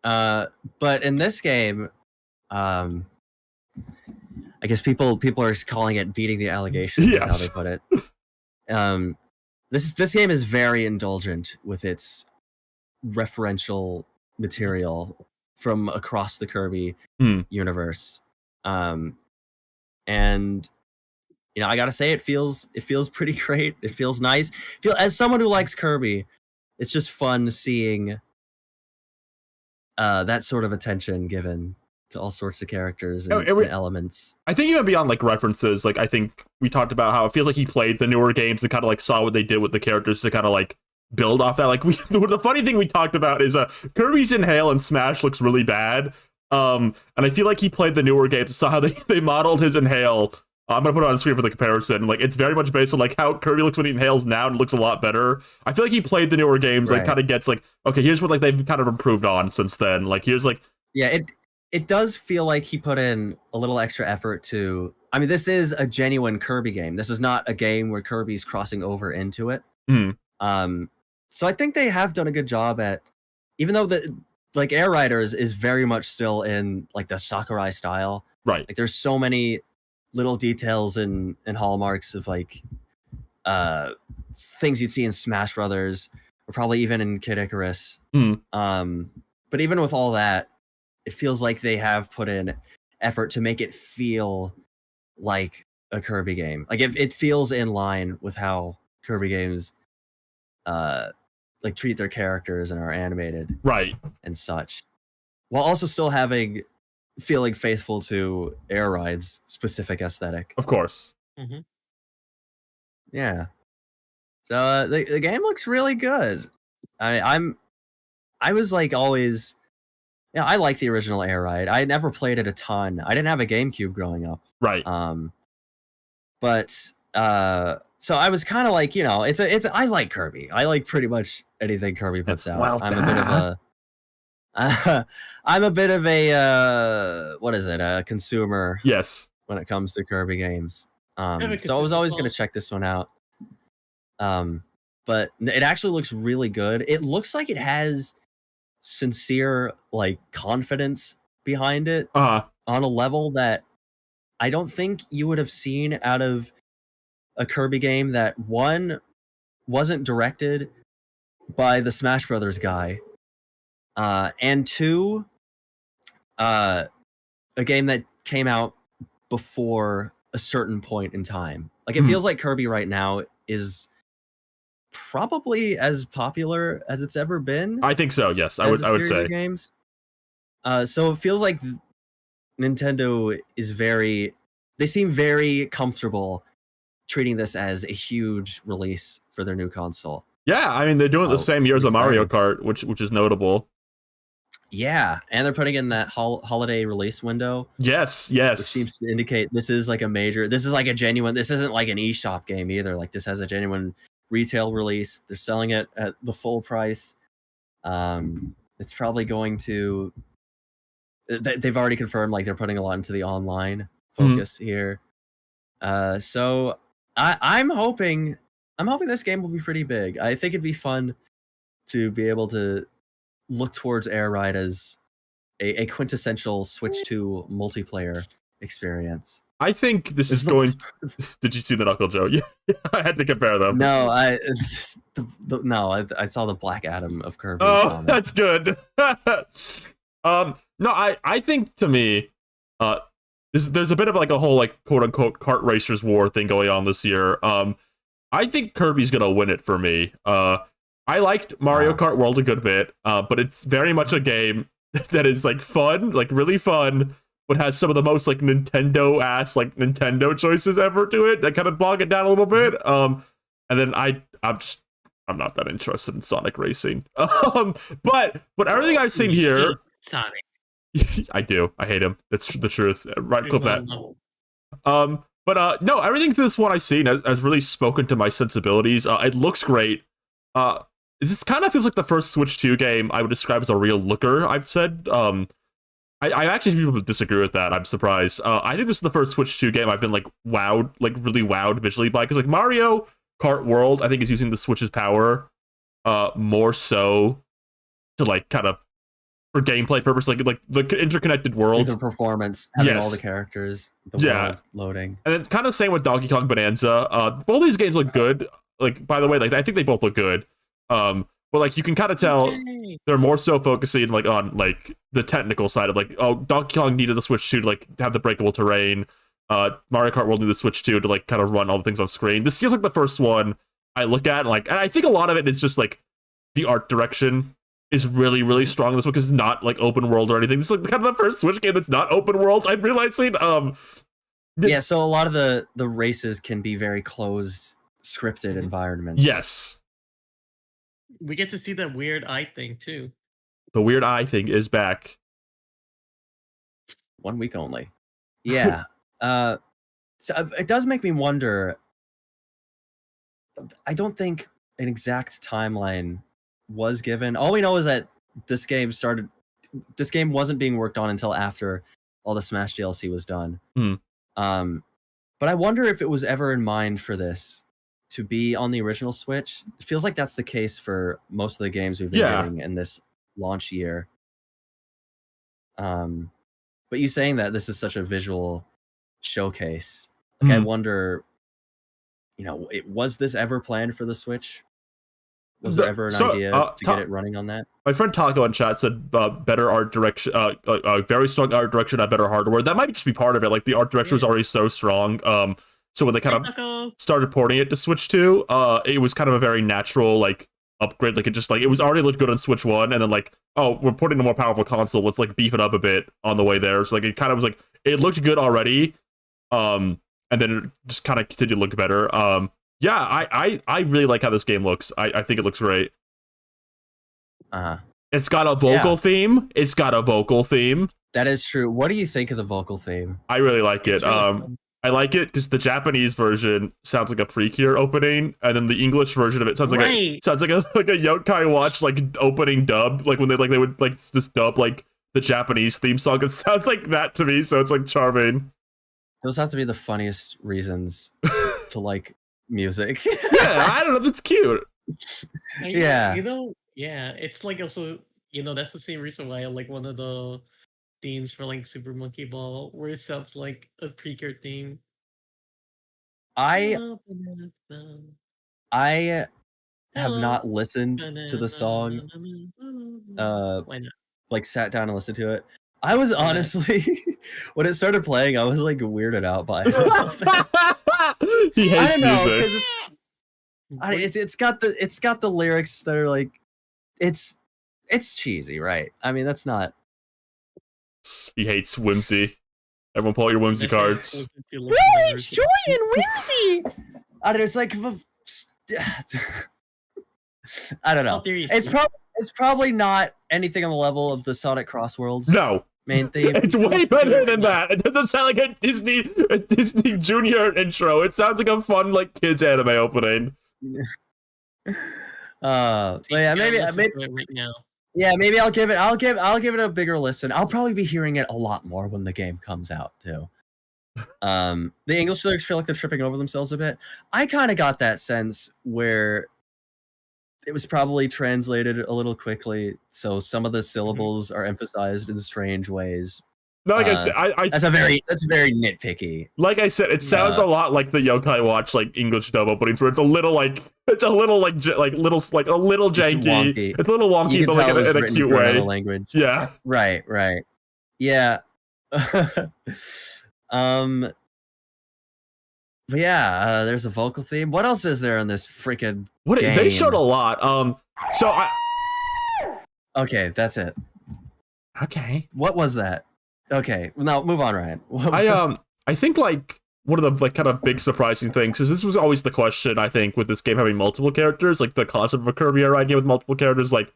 But in this game, I guess people are calling it beating the allegations. Is how they put it. This game is very indulgent with its referential material from across the Kirby universe, and I gotta say it feels pretty great. It feels nice. As someone who likes Kirby, it's just fun seeing that sort of attention given to all sorts of characters and elements. I think even beyond like references, like I think we talked about how it feels like he played the newer games and kind of like saw what they did with the characters to kind of like build off that. Like the funny thing we talked about is Kirby's Inhale and Smash looks really bad. And I feel like he played the newer games, saw how they modeled his inhale. I'm gonna put it on the screen for the comparison. Like, it's very much based on like how Kirby looks when he inhales now, and it looks a lot better. I feel like he played the newer games, like kind of gets like, okay, here's what like they've kind of improved on since then. Like, here's like, yeah, it does feel like he put in a little extra effort to. I mean, this is a genuine Kirby game. This is not a game where Kirby's crossing over into it. So I think they have done a good job at, even though the like Air Riders is very much still in like the Sakurai style. right? Like, there's so many little details and hallmarks of like things you'd see in Smash Brothers, or probably even in Kid Icarus. But even with all that, it feels like they have put in effort to make it feel like a Kirby game. Like, it feels in line with how Kirby games like treat their characters and are animated, Right, and such, while also still feeling faithful to Air Ride's specific aesthetic. of course. Yeah. So the game looks really good. I was like always, yeah, I like the original Air Ride. I never played it a ton. I didn't have a GameCube growing up. Right. But so I was kind of like, you know, I like Kirby. I like pretty much anything Kirby puts out. Well, I'm a bit of a what is it? A consumer. Yes. When it comes to Kirby games. So I was consumer always going to fault. check this one out. But it actually looks really good. It looks like it has sincere like confidence behind it on a level that I don't think you would have seen out of a Kirby game that, one, wasn't directed by the Smash Brothers guy, and two, a game that came out before a certain point in time. Like, it feels like Kirby right now is probably as popular as it's ever been. I think so. Yes, I would say. Games. So it feels like Nintendo is they seem very comfortable treating this as a huge release for their new console. Yeah, I mean, they're doing it the same year as a Mario Kart, which is notable. Yeah, and they're putting in that holiday release window. Yes. Which seems to indicate this is like a genuine, this isn't like an eShop game either. Like, this has a genuine retail release. They're selling it at the full price. It's probably going to, they've already confirmed like they're putting a lot into the online focus here. So I'm hoping this game will be pretty big. I think it'd be fun to be able to look towards Air Ride as a quintessential Switch 2 multiplayer experience. I think this is going. Did you see the Knuckle Joe? Yeah, I had to compare them. No, I saw the Black Adam of Kirby. Oh, that's good. No, I think, to me, there's a bit of like a whole like quote unquote kart racers war thing going on this year. I think Kirby's gonna win it for me. I liked Mario Kart World a good bit, but it's very much a game that is like fun, like really fun, but has some of the most like Nintendo choices ever to it that kind of bog it down a little bit. And then I'm not that interested in Sonic racing. But everything I've seen here, Sonic. I do. I hate him. That's the truth. Right, clip that. But no, everything to this one I've seen has really spoken to my sensibilities. It looks great. This kind of feels like the first Switch 2 game I would describe as a real looker, I've said. I actually see people disagree with that. I'm surprised. I think this is the first Switch 2 game I've been like wowed, like really wowed visually by, because like Mario Kart World, I think, is using the Switch's power more so to like kind of for gameplay purpose, like the interconnected world, the performance, having all the characters, world loading, and it's kind of the same with Donkey Kong Bonanza. Both these games look good. Like, by the way, like I think they both look good. But like you can kind of tell they're more so focusing like on like the technical side of like, oh, Donkey Kong needed the Switch 2 to like have the breakable terrain. Mario Kart World needed the Switch 2 to like kind of run all the things on screen. This feels like the first one I look at, and like, and I think a lot of it is just like the art direction is really, really strong in this one because it's not like open world or anything. This is like kind of the first Switch game that's not open world, I'm realizing. Yeah, so a lot of the races can be very closed, scripted environments. Yes. We get to see that weird eye thing too. The weird eye thing is back. 1 week only. Yeah. So it does make me wonder. I don't think an exact timeline was given. All we know is that this game wasn't being worked on until after all the Smash DLC was done. But I wonder if it was ever in mind for this to be on the original Switch. It feels like that's the case for most of the games we've been getting in this launch year. But you saying that this is such a visual showcase, like I wonder, was this ever planned for the Switch? Was there ever an idea to get it running on that? My friend Taco in chat said better art direction, very strong art direction at better hardware. That might just be part of it. Like the art direction was already so strong. So when they kind of started porting it to Switch 2, it was kind of a very natural like upgrade. Like it was already looked good on Switch 1, and then like, oh, we're putting a more powerful console. Let's like beef it up a bit on the way there. So like it kind of was like it looked good already, and then it just kind of continued to look better. Yeah, I really like how this game looks. I think it looks great. It's got a vocal theme. It's got a vocal theme. That is true. What do you think of the vocal theme? I really like it. I like it because the Japanese version sounds like a Precure opening, and then the English version of it sounds like a Yokai Watch like opening dub, like when they would like just dub like the Japanese theme song. It sounds like that to me, so it's like charming. Those have to be the funniest reasons to like music. Yeah, I don't know. That's cute. Yeah. It's like also, that's the same reason why I like one of the themes for like Super Monkey Ball, where it sounds like a Precure theme. I have not listened to the song. Why not? Like sat down and listened to it. I was honestly, when it started playing, I was like weirded out by it. He hates music. It's got the lyrics that are like, it's cheesy, right? I mean, that's not. He hates whimsy. Everyone pull out your whimsy cards. It's joy and whimsy. I don't know. It's like, I don't know. It's probably not anything on the level of the Sonic Crossworlds. No. Main theme. It's way better than that. It doesn't sound like a Disney Junior intro. It sounds like a fun like kids anime opening. But yeah, maybe right now. Yeah, maybe I'll give it a bigger listen. I'll probably be hearing it a lot more when the game comes out too. The English lyrics feel like they're tripping over themselves a bit. I kind of got that sense where it was probably translated a little quickly, so some of the syllables are emphasized in strange ways. No, like that's very nitpicky. Like I said, it sounds a lot like the Yokai Watch like English dub openings, where it's a little janky. It's a little janky. It's a little wonky, but like in a cute way. Language. Yeah. Right. Yeah. But yeah, there's a vocal theme. What else is there in this freaking game? They showed a lot. Okay, that's it. Okay. What was that? Okay, now move on, Ryan. I think like one of the like kind of big surprising things is this was always the question, I think, with this game having multiple characters, like the concept of a Kirby Air game with multiple characters. Like,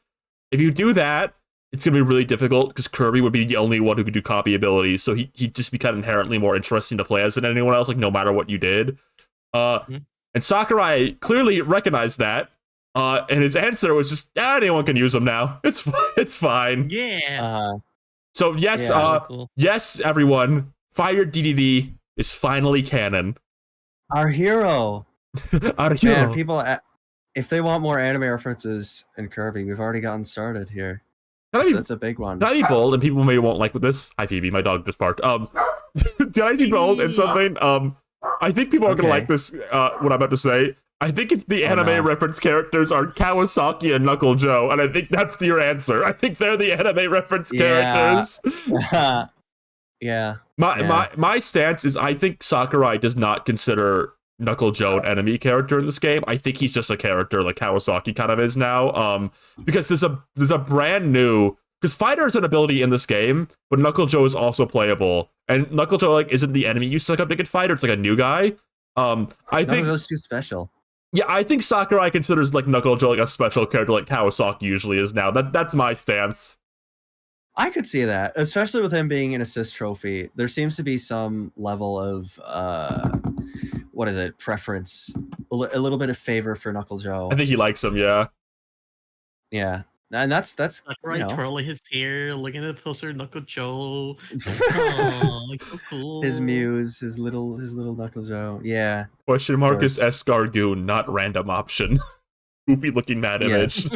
if you do that, it's gonna be really difficult because Kirby would be the only one who could do copy abilities, so he'd just be kind of inherently more interesting to play as than anyone else, like no matter what you did. And Sakurai clearly recognized that, and his answer was just, anyone can use them now. It's fine. Yeah. So yes, cool. Yes, everyone, Fire DDD is finally canon. Our hero. Our hero. Man, people, if they want more anime references in Kirby, we've already gotten started here. That's a big one. Can I be bold? And people maybe won't like with this. Hi Phoebe, my dog just barked. Can I be bold in something? I think people are gonna like this. What I'm about to say. I think if the anime reference characters are Kawasaki and Knuckle Joe, and I think that's your answer. I think they're the anime reference characters. Yeah. My stance is I think Sakurai does not consider Knuckle Joe an enemy character in this game. I think he's just a character like Kawasaki kind of is now. Because there's a brand new, because Fighter is an ability in this game, but Knuckle Joe is also playable. And Knuckle Joe like isn't the enemy you suck up to get Fighter. It's like a new guy. I think Knuckle Joe's too special. Yeah, I think Sakurai considers like Knuckle Joe like a special character like Kawasaki usually is now. That's my stance. I could see that, especially with him being an assist trophy. There seems to be some level of what is it? Preference, a little bit of favor for Knuckle Joe. I think he likes him. Yeah. Yeah, and that's Sakurai you know, twirling his hair, looking at the poster, Knuckle Joe. Oh, like so cool. his muse, his little Knuckle Joe. Yeah. Question mark is course. Escargoon, not random option. Goofy looking mad Yeah. image.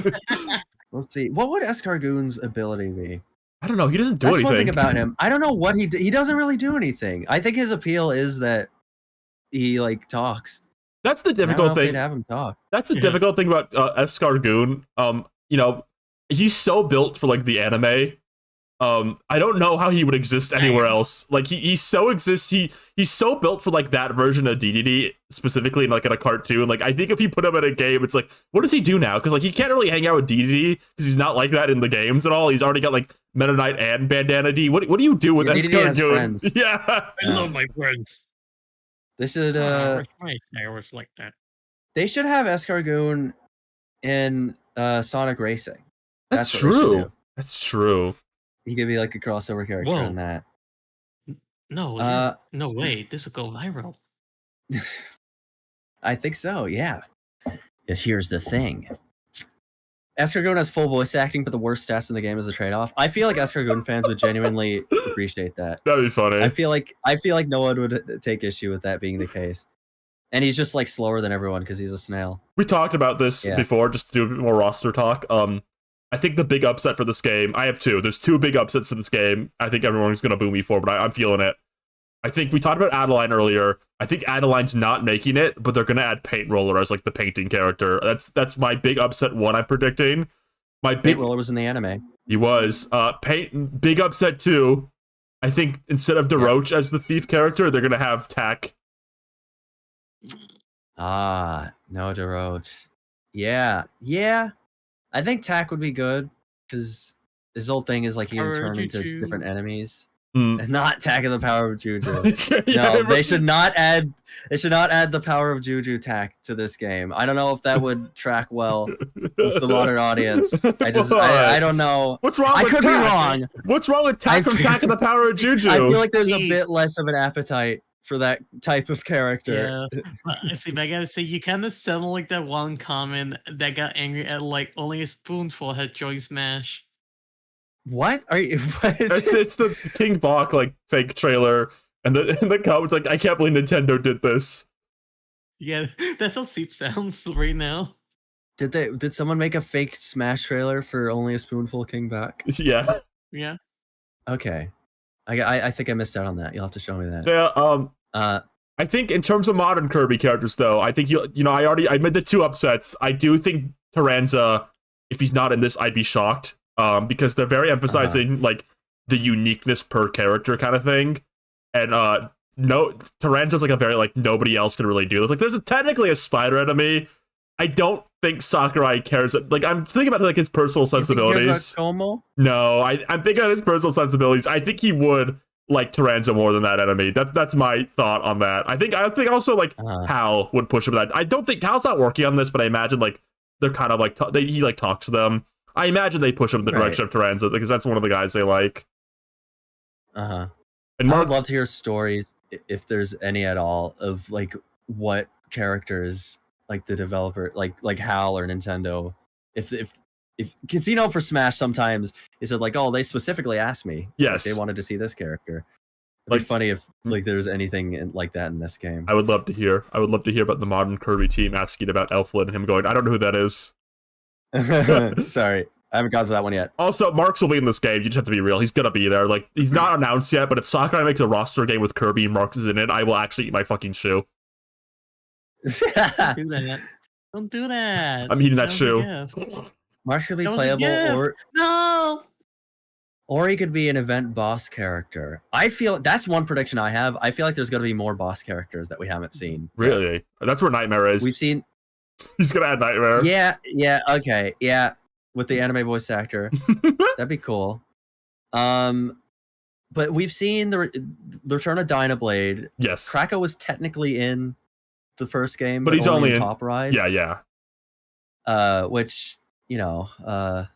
Let's see. What would Escargoon's ability be? I don't know. He doesn't do That's anything. one thing about him. I don't know what he doesn't really do anything. I think his appeal is that he like talks. That's the And I don't know difficult if thing. they'd have him talk. That's the Yeah. difficult thing about Escargoon. You know, he's so built for like the anime. I don't know how he would exist anywhere else. Like he so exists. He's so built for like that version of DDD specifically, in like in a cartoon. Like I think if you put him in a game, it's like, what does he do now? Because like he can't really hang out with DDD because he's not like that in the games at all. He's already got like Meta Knight and Bandana D. What do you do with Yeah, DDD has Escargoon? friends. Yeah. I love my friends. They should I was like that. they should have Escargoon in Sonic Racing. That's what they should true. do. That's true. He could be like a crossover character Whoa. in that. No, no way. This will go viral. I think so, yeah. Here's the thing. Escargoon has full voice acting, but the worst stats in the game is a trade-off. I feel like Escargoon fans would genuinely appreciate that. That'd be funny. I feel like no one would take issue with that being the case. And he's just like slower than everyone because he's a snail. We talked about this Yeah. before, just to do a bit more roster talk. I think the big upset for this game, I have two. There's two big upsets for this game. I think everyone's going to boo me for, but I'm feeling it. I think we talked about Adeline earlier. I think Adeline's not making it, but they're going to add Paint Roller as like the painting character. That's my big upset one I'm predicting. My big Paint Roller was in the anime. He was. Big upset two. I think instead of DeRoche as the thief character, they're going to have Tack. Ah, no DeRoche. Yeah. I think Tack would be good because his whole thing is like he can Power turn into Juju. different enemies. Hmm. And not Tack of the Power of Juju. Yeah, No, they should not add the Power of Juju Tack to this game. I don't know if that would track well with the modern audience. I don't know. What's wrong I with could be Tack? wrong. What's wrong with Tack I from feel- Tack of the Power of Juju? I feel like there's a See- bit less of an appetite for that type of character. Yeah. See, but I gotta say, you kind of sound like that one comment that got angry at like only a spoonful had Joy Smash. What are you? What? it's the King Bach like fake trailer, and the comments like, I can't believe Nintendo did this. Yeah, that's how Seep sounds right now. Did someone make a fake Smash trailer for Only a Spoonful King Back? Yeah. Yeah. Okay, I think I missed out on that. You'll have to show me that. Yeah. I think in terms of modern Kirby characters, though, I think you know I made the two upsets. I do think Taranza, if he's not in this, I'd be shocked. Because they're very emphasizing like the uniqueness per character kind of thing, and no, Taranza's like a very like nobody else can really do this. Like there's technically a spider enemy. I don't think Sakurai cares. Like I'm thinking about like his personal sensibilities. No, I'm thinking of his personal sensibilities. I think he would like Taranza more than that enemy. That's my thought on that. I think also like Hal would push him that. I don't think Hal's not working on this, but I imagine like they're kind of like he like talks to them. I imagine they push him in the direction of Taranza because that's one of the guys they like. And And I Mark, would love to hear stories, if there's any at all, of like what characters like the developer, like HAL or Nintendo, if Casino for Smash sometimes is it like, oh, they specifically asked me, yes, like, they wanted to see this character. It'd Like- be funny if like there's anything like that in this game. I would love to hear. I would love to hear about the modern Kirby team asking about Elflin and him going, I don't know who that is. Sorry, I haven't gotten to that one yet. Also, Marks will be in this game. You just have to be real. He's gonna be there. Like he's not announced yet, but if Sakurai makes a roster game with Kirby and Marks is in it, I will actually eat my fucking shoe. Do that. Don't do that. I'm eating that was a shoe. gift. Mark should be That was a playable, gift. No. or he could be an event boss character. I feel that's one prediction I have. I feel like there's going to be more boss characters that we haven't seen. Really? That's where Nightmare is. We've seen, He's gonna add Nightmare. okay, with the anime voice actor, that'd be cool. But we've seen the return of Dynablade. Yes. Krako was technically in the first game, But he's only in Top Ride. Yeah. Which that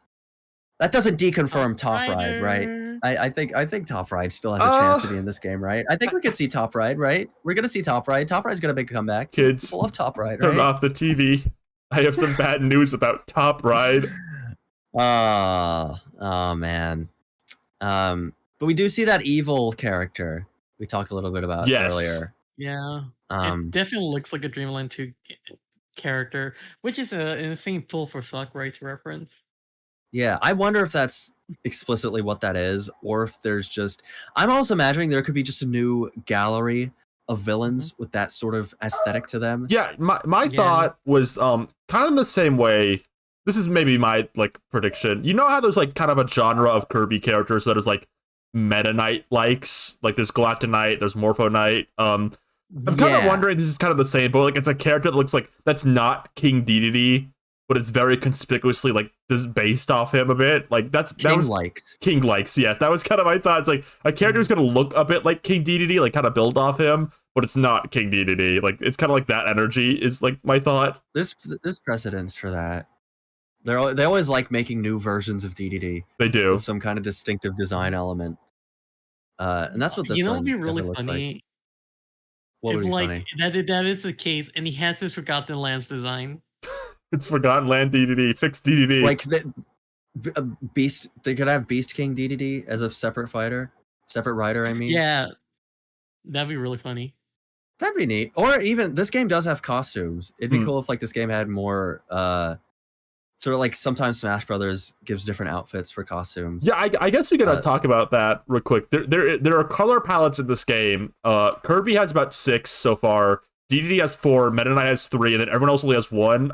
doesn't deconfirm Top Ride, right? I think Top Ride still has a chance to be in this game, right? I think we could see Top Ride, right? We're gonna see Top Ride. Top Ride's gonna make a comeback. Kids, People love Top Ride, turn right? off the TV. I have some bad news about Top Ride. Oh man. But we do see that evil character we talked a little bit about earlier. Yeah. It definitely looks like a Dreamland 2 character, which is an insane pull for Sakurai's reference. Yeah, I wonder if that's explicitly what that is, or if there's just... I'm also imagining there could be just a new gallery of villains with that sort of aesthetic to them. Yeah, my thought was kind of in the same way. This is maybe my like prediction. You know how there's like kind of a genre of Kirby characters that is like Meta Knight likes? Like there's Galactic Knight, there's Morpho Knight. I'm kind of wondering if this is kind of the same, but like it's a character that looks like that's not King Dedede, but it's very conspicuously like this is based off him a bit. Like King likes, yes. That was kind of my thought. It's like a character is gonna look a bit like King Dedede, like kind of build off him, but it's not King Dedede. Like it's kind of like that energy is like my thought. There's precedence for that. They always like making new versions of Dedede. They do. With some kind of distinctive design element. And that's what this one would be really funny. Like. What would be funny? That is the case, and he has his Forgotten Lands design. It's Forgotten Land Dedede. Fix Dedede. Like Beast. They could have Beast King Dedede as a separate rider. I mean. Yeah, that'd be really funny. That'd be neat. Or even this game does have costumes. It'd be cool if like this game had more. Sort of like sometimes Smash Brothers gives different outfits for costumes. Yeah, I guess we gotta talk about that real quick. There are color palettes in this game. Kirby has about 6 so far. Dedede has 4. Meta Knight has 3, and then everyone else only has 1.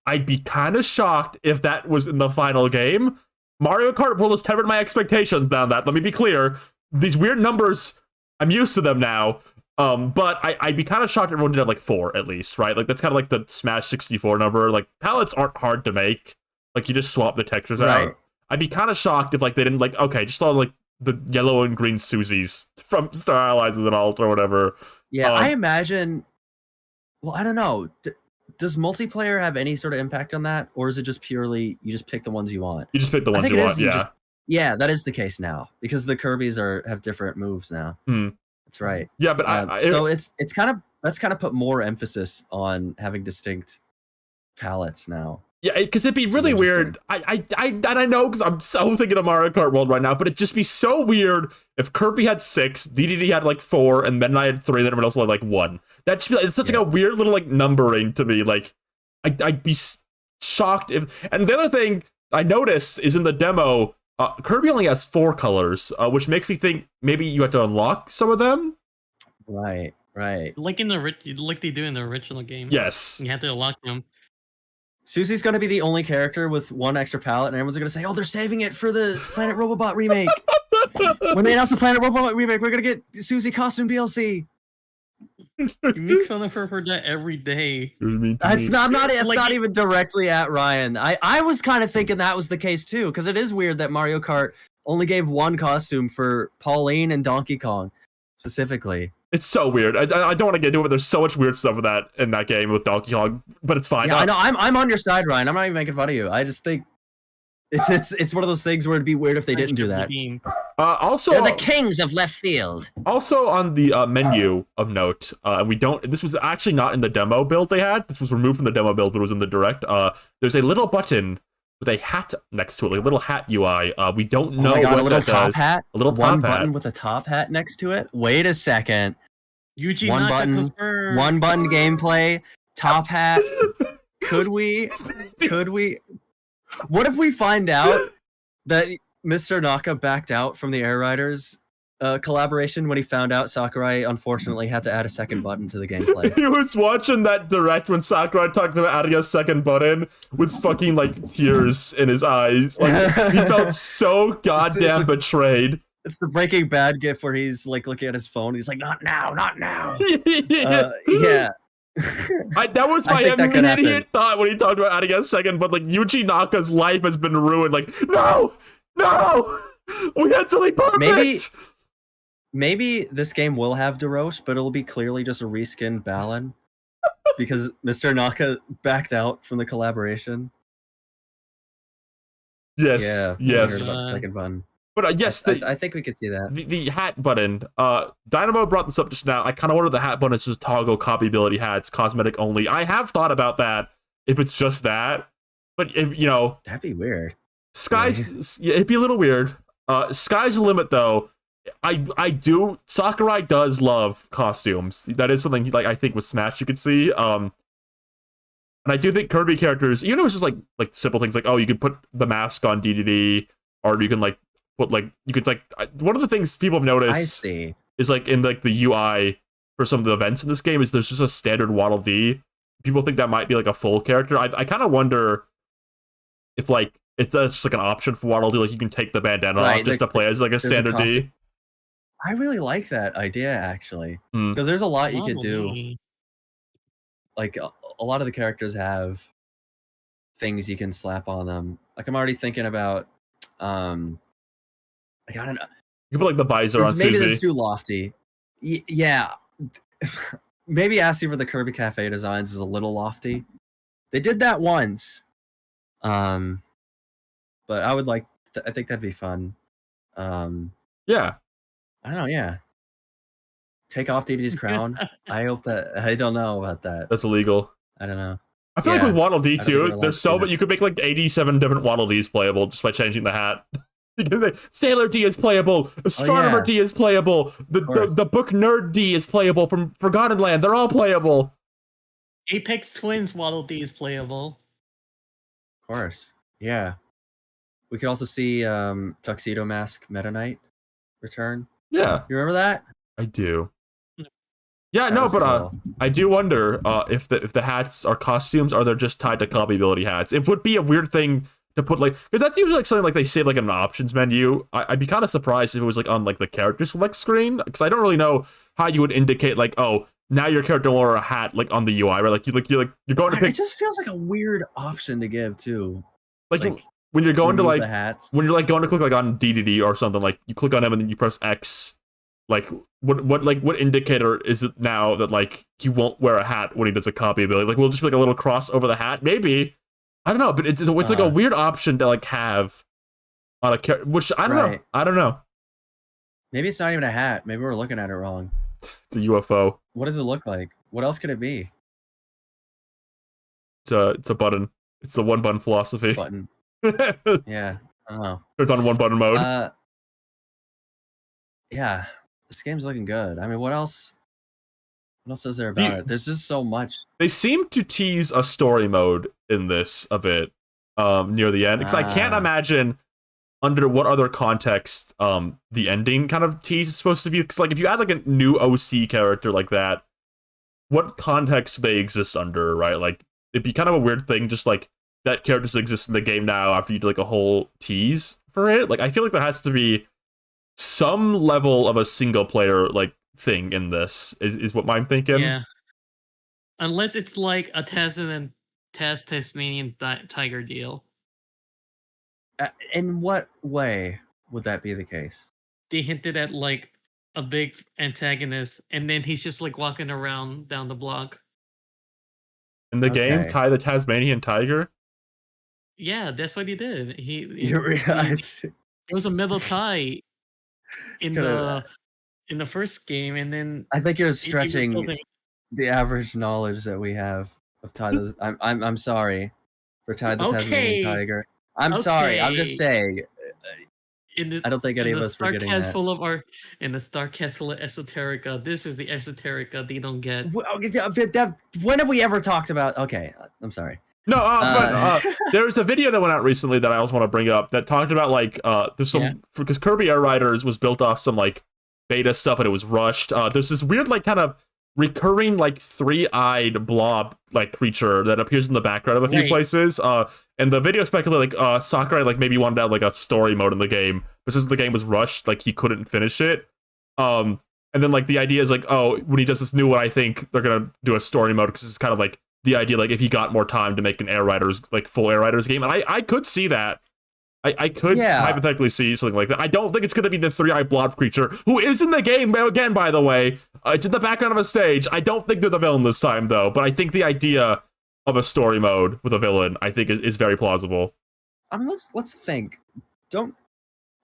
I'd be kind of shocked if that was in the final game. Mario Kart World has tempered my expectations down that. Let me be clear. These weird numbers, I'm used to them now. But I'd be kind of shocked if everyone did have like 4 at least, right? Like that's kind of like the Smash 64 number. Like palettes aren't hard to make. Like you just swap the textures out. I'd be kind of shocked if like they didn't like just throw like the yellow and green Susies from Star Allies and Alt or whatever. Yeah, I imagine. Well, I don't know. Does multiplayer have any sort of impact on that, or is it just purely you just pick the ones you want? You just pick the ones you want. Yeah. Yeah, that is the case now because the Kirbys have different moves now. That's right. Yeah, but so it's kind of put more emphasis on having distinct palettes now. Yeah, because it'd be really weird. I know because I'm so thinking of Mario Kart World right now, but it'd just be so weird if Kirby had 6, Dedede had like 4, and then I had 3, and then everyone else had like 1. That's it's such like a weird little like numbering to me. Like I'd be shocked if. And the other thing I noticed is in the demo. Kirby only has 4 colors, which makes me think maybe you have to unlock some of them. Right. Like they do in the original game. Yes. You have to unlock them. Susie's going to be the only character with 1 extra palette, and everyone's going to say, "Oh, they're saving it for the Planet Robobot remake." When they announce the Planet Robobot remake, we're going to get Susie costume DLC. You make fun of her for that every day. It's not even directly at Ryan. I was kind of thinking that was the case too, because it is weird that Mario Kart only gave 1 costume for Pauline and Donkey Kong specifically. It's so weird. I don't want to get into it, but there's so much weird stuff in that game with Donkey Kong, but it's fine. Yeah, I know. I'm on your side, Ryan. I'm not even making fun of you. I just think it's one of those things where it'd be weird if they didn't do that. Also, they're the kings of left field. Also on the menu of note, this was actually not in the demo build they had. This was removed from the demo build, but it was in the direct. There's a little button with a hat next to it, like a little hat UI. We don't know what a little that top does. hat. A little one top button hat with a top hat next to it. Wait a second. Yuji one Naka button. confirmed. One button gameplay. Top hat. Could we? What if we find out that Mr. Naka backed out from the Air Riders collaboration when he found out Sakurai unfortunately had to add a second button to the gameplay? He was watching that direct when Sakurai talked about adding a second button with fucking like tears in his eyes. Like he felt so goddamn betrayed. It's the Breaking Bad gif where he's like looking at his phone. He's like, "Not now, not now." Yeah. That was my immediate thought when he talked about adding a second, but like Yuji Naka's life has been ruined. Like, no, we had something perfect. Maybe this game will have DeRoche, but it'll be clearly just a reskinned Balan because Mr. Naka backed out from the collaboration. Yes, yeah, yes. I heard about the second button. But yes, I think we could see that. The hat button. Dynamo brought this up just now. I kind of wanted the hat button is just toggle copy ability hats, cosmetic only. I have thought about that if it's just that, but if That'd be weird. Sky's it'd be a little weird. Sky's the limit though. Sakurai does love costumes. That is something like I think with Smash you could see. And I do think Kirby characters, even though it's just like simple things like, oh, you could put the mask on DDD, or you can like put like you could like one of the things people have noticed is like in like the UI for some of the events in this game is there's just a standard Waddle Dee. People think that might be like a full character. I kind of wonder if like it's just like an option for Waddle Dee, like you can take the bandana off just to play as like a standard D. I really like that idea actually, because there's a lot you could do. Like a lot of the characters have things you can slap on them. Like I'm already thinking about, like I don't know. You can put like the visor on Maybe Suzy. this is too lofty. Yeah. Maybe asking for the Kirby Cafe designs is a little lofty. They did that once. But I would like. I think that'd be fun. Yeah. I don't know. Yeah. Take off DDD's crown. I hope that. I don't know about that. That's illegal. I don't know. I feel like with Waddle Dee too, think there's so, but you could make like 87 different Waddle Dees playable just by changing the hat. Sailor D is playable. Astronomer D is playable. The book nerd D is playable from Forgotten Land. They're all playable. Apex Twins Waddle Dee is playable. Of course. Yeah. We could also see Tuxedo Mask Meta Knight return. Yeah. You remember that? I do. Yeah, no, but cool. I do wonder if the hats are costumes or they're just tied to copy ability hats. It would be a weird thing to put like, because that's usually like something like they save like in an options menu. I'd be kind of surprised if it was like on like the character select screen, because I don't really know how you would indicate like, oh, now your character will wear a hat like on the UI, right? Like you're going to pick. It just feels like a weird option to give too. Like when you're going to like the hats. when you're like going to click like on DDD or something, like you click on him and then you press X. Like what indicator is it now that like he won't wear a hat when he does a copy ability? Like we'll just be like a little cross over the hat, maybe. I don't know, but it's like a weird option to like have on a character, which I don't know. I don't know. Maybe it's not even a hat. Maybe we're looking at it wrong. It's a UFO. What does it look like? What else could it be? It's a button. It's the one button philosophy. Button. Yeah. I don't know. It's on one button mode. Yeah. This game's looking good. I mean, what else? What else is there about it? There's just so much. They seem to tease a story mode in this a bit near the end, because I can't imagine under what other context the ending kind of tease is supposed to be. Because like if you add like a new OC character like that, what context do they exist under, right? Like it'd be kind of a weird thing, just like that characters exist in the game now after you do like a whole tease for it. Like I feel like there has to be some level of a single player like thing in this is what I'm thinking. Yeah. Unless it's like a Tasmanian Tiger deal. In what way would that be the case? They hinted at like a big antagonist, and then he's just like walking around down the block. In the game, Ty the Tasmanian Tiger? Yeah, that's what he did. It was a middle tie in the first game, and then I think you're stretching the average knowledge that we have of Ty the. I'm sorry for Ty the Tasmanian Tiger. I'm sorry. I'm just saying. I don't think any of us were getting that. In the Starcast full of esoterica, this is the esoterica they don't get. When have we ever talked about? Okay, I'm sorry. No, but there's a video that went out recently that I also want to bring up that talked about like there's some because Kirby Air Riders was built off some like beta stuff and it was rushed. There's this weird like kind of recurring like three-eyed blob like creature that appears in the background of a few places. And the video speculated like Sakurai like maybe wanted to have like a story mode in the game, but since the game was rushed, like he couldn't finish it. And then like the idea is like, oh, when he does this new one, I think they're gonna do a story mode because it's kind of like the idea like if he got more time to make an Air Riders like full Air Riders game, and I could see that. I could hypothetically see something like that. I don't think it's going to be the three-eyed blob creature, who is in the game again, by the way. It's in the background of a stage. I don't think they're the villain this time, though. But I think the idea of a story mode with a villain, I think, is very plausible. Let's think.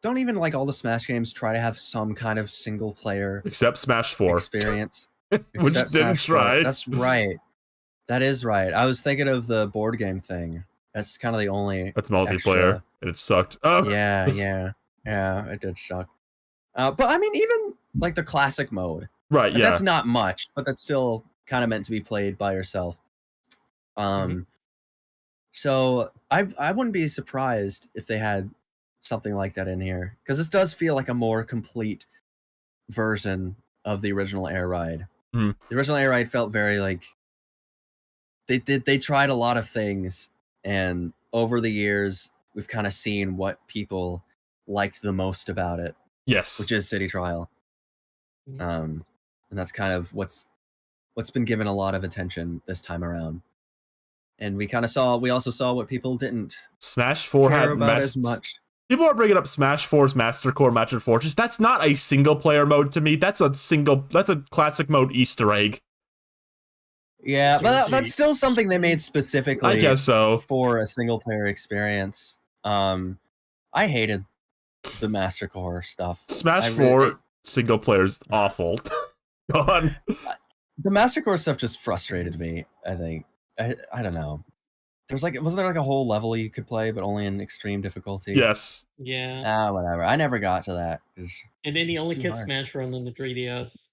don't even like all the Smash games try to have some kind of single player Except Smash 4. experience? Which Except didn't Smash 4. try. That's right. That is right. I was thinking of the board game thing. That's kind of the only. That's multiplayer, extra- and it sucked. Oh. Yeah, it did suck. But I mean, even like the classic mode. Right, yeah. That's not much, but that's still kind of meant to be played by yourself. So I wouldn't be surprised if they had something like that in here, because this does feel like a more complete version of the original Air Ride. Mhm. The original Air Ride felt very like they tried a lot of things, and over the years we've kind of seen what people liked the most about it, Yes. which is City Trial. And that's kind of what's been given a lot of attention this time around. And we also saw what people didn't Smash 4 care had about as much. People are bringing up Smash 4's Master Core Master Fortress. That's not a single player mode to me. That's a classic mode Easter egg. Yeah, but that's still something they made specifically, I guess so, for a single player experience. I hated the Master Core stuff. Smash 4 single player is awful. Go on. The Master Core stuff just frustrated me, I think. I don't know. Wasn't there like a whole level you could play, but only in extreme difficulty? Yes. Yeah. Whatever. I never got to that. And then the only too kid hard. Smash run on the 3DS.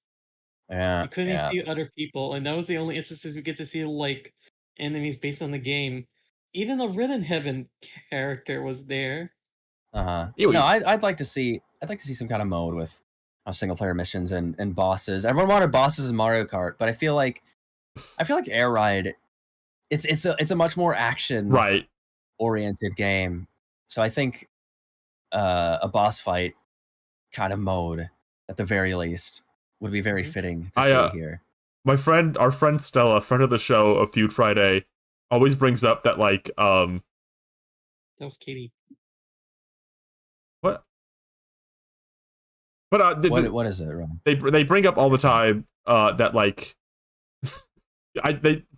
Yeah. You couldn't see other people, and that was the only instances we get to see like enemies based on the game. Even the Rhythm Heaven character was there. No, I'd like to see some kind of mode with single player missions and bosses. Everyone wanted bosses in Mario Kart, but I feel like Air Ride, it's a much more action oriented game. So I think a boss fight kind of mode at the very least would be very fitting to see here. Our friend Stella, friend of the show of Feud Friday, always brings up that like that was Katie. What? But what is it, Ron? They bring up all the time that like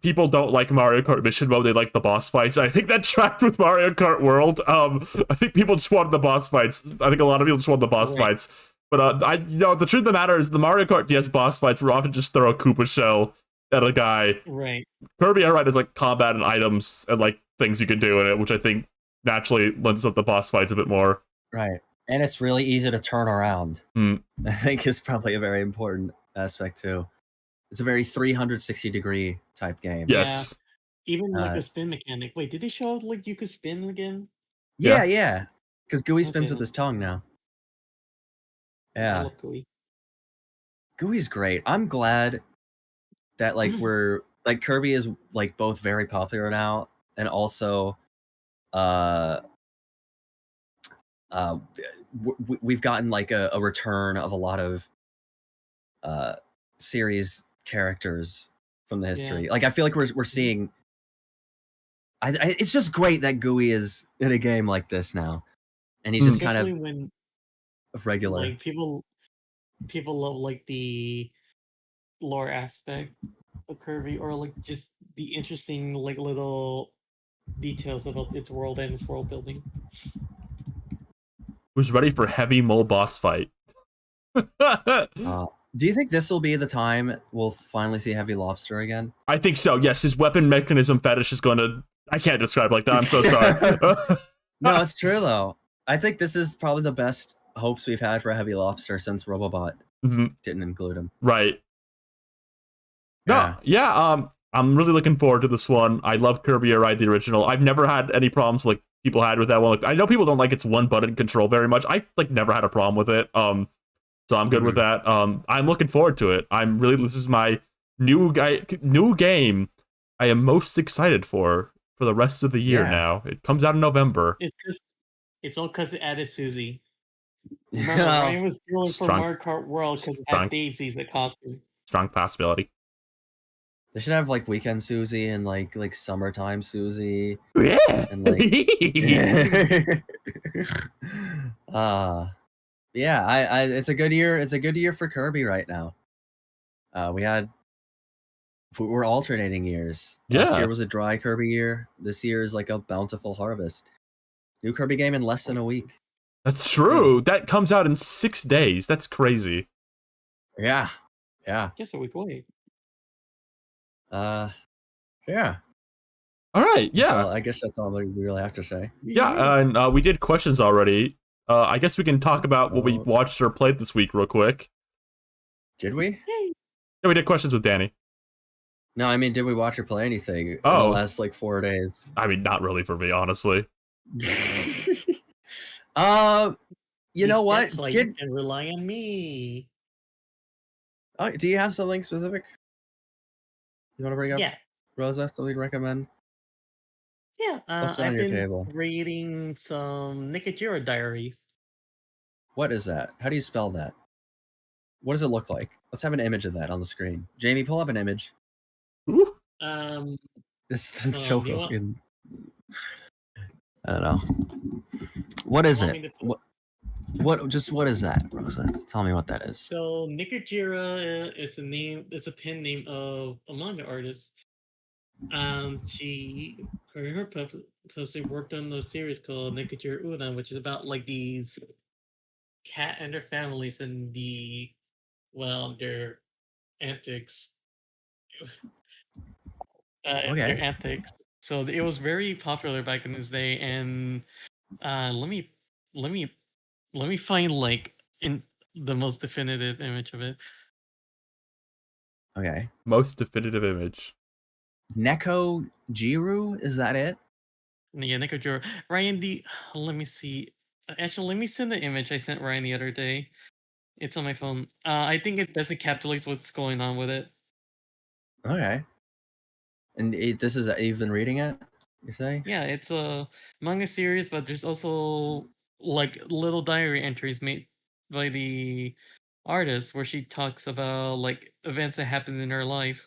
people don't like Mario Kart Mission Mode. They like the boss fights. I think that tracked with Mario Kart World. I think people just wanted the boss fights. I think a lot of people just wanted the boss fights. But the truth of the matter is the Mario Kart DS boss fights were often just throw a Koopa shell at a guy. Right. Kirby Air Ride is like combat and items and like things you can do in it, which I think naturally lends up the boss fights a bit more. Right. And it's really easy to turn around. I think is probably a very important aspect too. It's a very 360-degree type game. Yes. Yeah. Even like a spin mechanic. Wait, did they show like you could spin again? Yeah. Because Gooey spins with his tongue now. Yeah. I love Gooey. Gooey's great. I'm glad that like we're like Kirby is like both very popular now, and also we've gotten like a return of a lot of series characters from the history. Like I feel like we're seeing. It's just great that Gooey is in a game like this now, and he's just kind of regular. Like people love like the lore aspect of Kirby, or like just the interesting like little details about its world and its world building. Who's ready for heavy mole boss fight? Do you think this will be the time we'll finally see Heavy Lobster again? I think so. Yes, his weapon mechanism fetish is going to. I can't describe it like that. I'm so sorry. No, it's true though. I think this is probably the best hopes we've had for Heavy Lobster since Robobot didn't include him. Right. I'm really looking forward to this one. I love Kirby Air Ride, the original. I've never had any problems like people had with that one. Like, I know people don't like its one button control very much. I like never had a problem with it. So I'm good with that. I'm looking forward to it. This is my new game I am most excited for the rest of the year now. It comes out in November. It's all because it added Susie. Remember, Ryan was feeling for Mario Kart World because it had Daisy as a costume. Strong possibility. They should have like Weekend Susie and like Summertime Susie. Yeah. And like it's a good year. It's a good year for Kirby right now. We're alternating years. Last year was a dry Kirby year. This year is like a bountiful harvest. New Kirby game in less than a week. That's true. That comes out in 6 days. That's crazy. Yeah. Yeah. Guess a week away. Yeah. All right. So Yeah. I guess that's all we really have to say. Yeah. And we did questions already. I guess we can talk about what we Oh. watched or played this week real quick. Did we? Yeah, we did questions with Danny. No, I mean, did we watch or play anything in the Oh. last like 4 days? I mean, not really for me, honestly. You know what? That's why you can rely on me. Oh, do you have something specific you want to bring up? Yeah. Rosa, something to recommend? Yeah. What's on I've your been table? reading some Nikajira diaries. What is that? How do you spell that? What does it look like? Let's have an image of that on the screen. Jamie, pull up an image. Ooh. This is so you want- fucking. I don't know. What is want me it? to- What is that, Rosa? Tell me what that is. So Nikajira is a name. It's a pen name of a manga artist. Her post worked on the series called Nikajira Udan, which is about like these cat and their families and their antics. Their antics. So it was very popular back in this day, and let me find like in the most definitive image of it. Okay. Most definitive image. Neko Jiru, is that it? Yeah, Nikajira. Ryan, let me see. Actually, let me send the image I sent Ryan the other day. It's on my phone. I think it best encapsulates what's going on with it. Okay. And this is you've been reading it, you say? Yeah, it's a manga series, but there's also like little diary entries made by the artist where she talks about like events that happened in her life.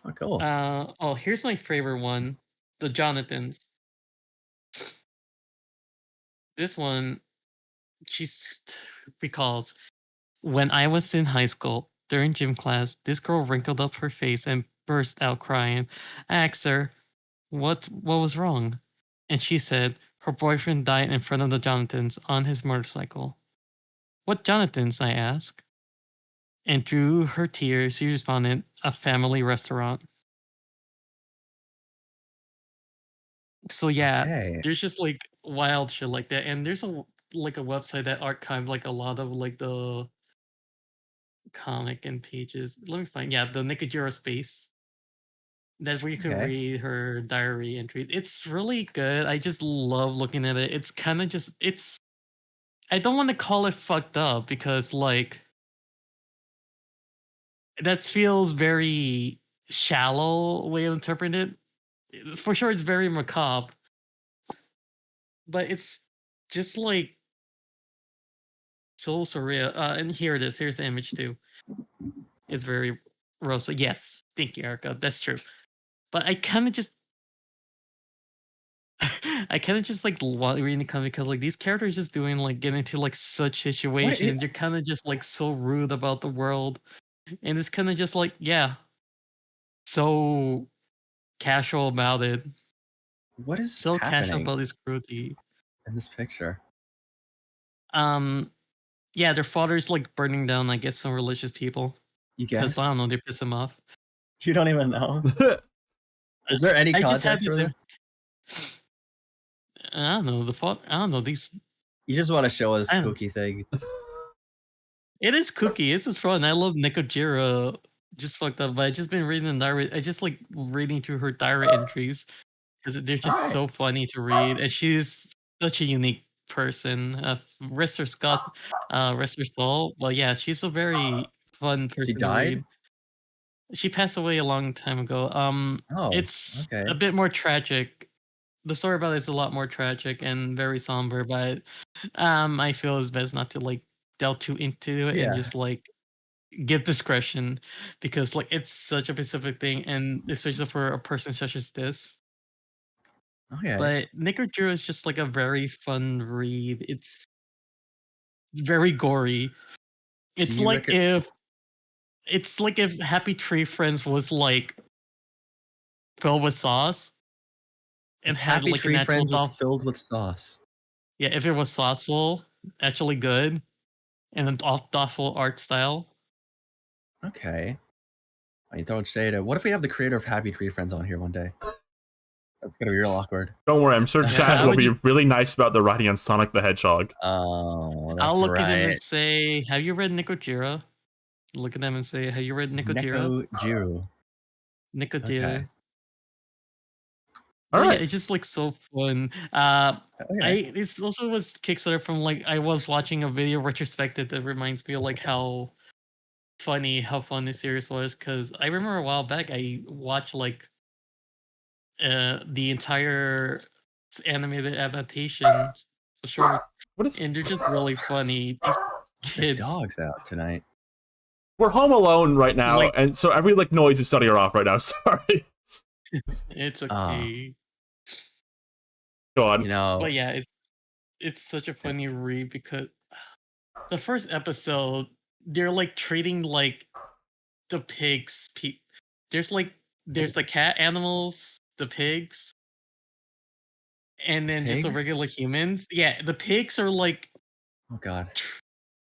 Oh, cool. Here's my favorite one, the Jonathans. This one, she recalls, when I was in high school, during gym class, this girl wrinkled up her face and burst out crying. I asked her, what was wrong? And she said, her boyfriend died in front of the Jonathans on his motorcycle. What Jonathans? I asked. And through her tears, she responded, a family restaurant. So yeah, Okay. there's just like wild shit like that, and there's a website that archived like a lot of like the comic and pages. Let me find the Nikajira space. That's where you can Okay. read her diary entries. It's really good. I just love looking at it. It's kind of just I don't want to call it fucked up because like that feels very shallow way of interpreting it. For sure, it's very macabre, but it's just like so surreal. And here it is. Here's the image too. It's very rosa. Yes, thank you, Erica. That's true. But I kind of just like want reading the comic because like these characters just doing like get into like such situations. You're kind of just like so rude about the world, and it's kind of just like so casual about it. What is So casual happening about this cruelty. in this picture? Yeah, their father's like burning down, I guess, some religious people You because guess? I don't know, they piss him off. You don't even know. Is there any I just have context for this. this? I don't know I don't know these. You just want to show us I don't- kooky things. It is kooky. This is fun. I love Nikojiro. Just fucked up, but I just been reading the diary. I just like reading through her diary entries because they're just so funny to read, and she's such a unique person. Rest her soul. Well, yeah, she's a very fun person She to died? read. She passed away a long time ago. Oh, It's okay. a bit more tragic. The story about it is a lot more tragic and very somber, but I feel it's best not to like delve too into it and Yeah. just like give discretion because like it's such a specific thing, and especially for a person such as this. Okay. But Nikojiro is just like a very fun read. It's very gory. It's you like if Happy Tree Friends was like filled with sauce and had Happy like an Tree actual Friends was doll. filled with sauce. Yeah, if it was sauceful, actually good, and an thoughtful art style. Okay. I mean, throwing shade at. What if we have the creator of Happy Tree Friends on here one day? That's gonna be real awkward. Don't worry, I'm sure I Chad will would be just- really nice about the writing on Sonic the Hedgehog. Oh, that's I'll look at him right. and say, "Have you read Nikojira?" Look at them and say, "Have you read Nikojira?" Neko Nikojira. Okay. All But right. yeah, it just looks so fun. Okay. This also was Kickstarter from like I was watching a video retrospective that reminds me of like how fun this series was, because I remember a while back I watched like the entire animated adaptation short, What is? and they're just really funny. These The kids, dog's out tonight. We're home alone right now, Like- and so every like noise is shutting her off right now. Sorry. it's okay. Go on. You know. But yeah, it's such a funny read because the first episode they're like treating like the pigs. There's the cat animals, the pigs, and then just the Pigs? regular humans. Yeah, the pigs are like Oh God.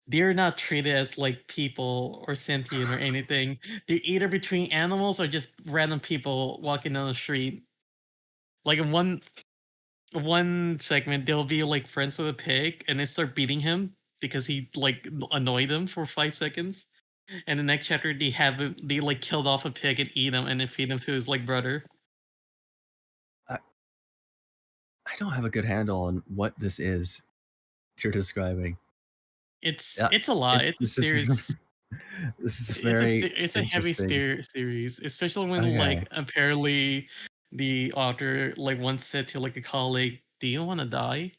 they're not treated as like people or sentient or anything. They're either between animals or just random people walking down the street. Like in one segment, they'll be like friends with a pig and they start beating him because he like annoyed them for 5 seconds. And the next chapter, they like killed off a pig and eat him and then feed him to his like brother. I don't have a good handle on what this is you're describing. It's Yeah, it's a lot. It's a this is- series. This is very. It's a heavy interesting. series, especially when Okay. like apparently the author like once said to like a colleague, "Do you want to die?"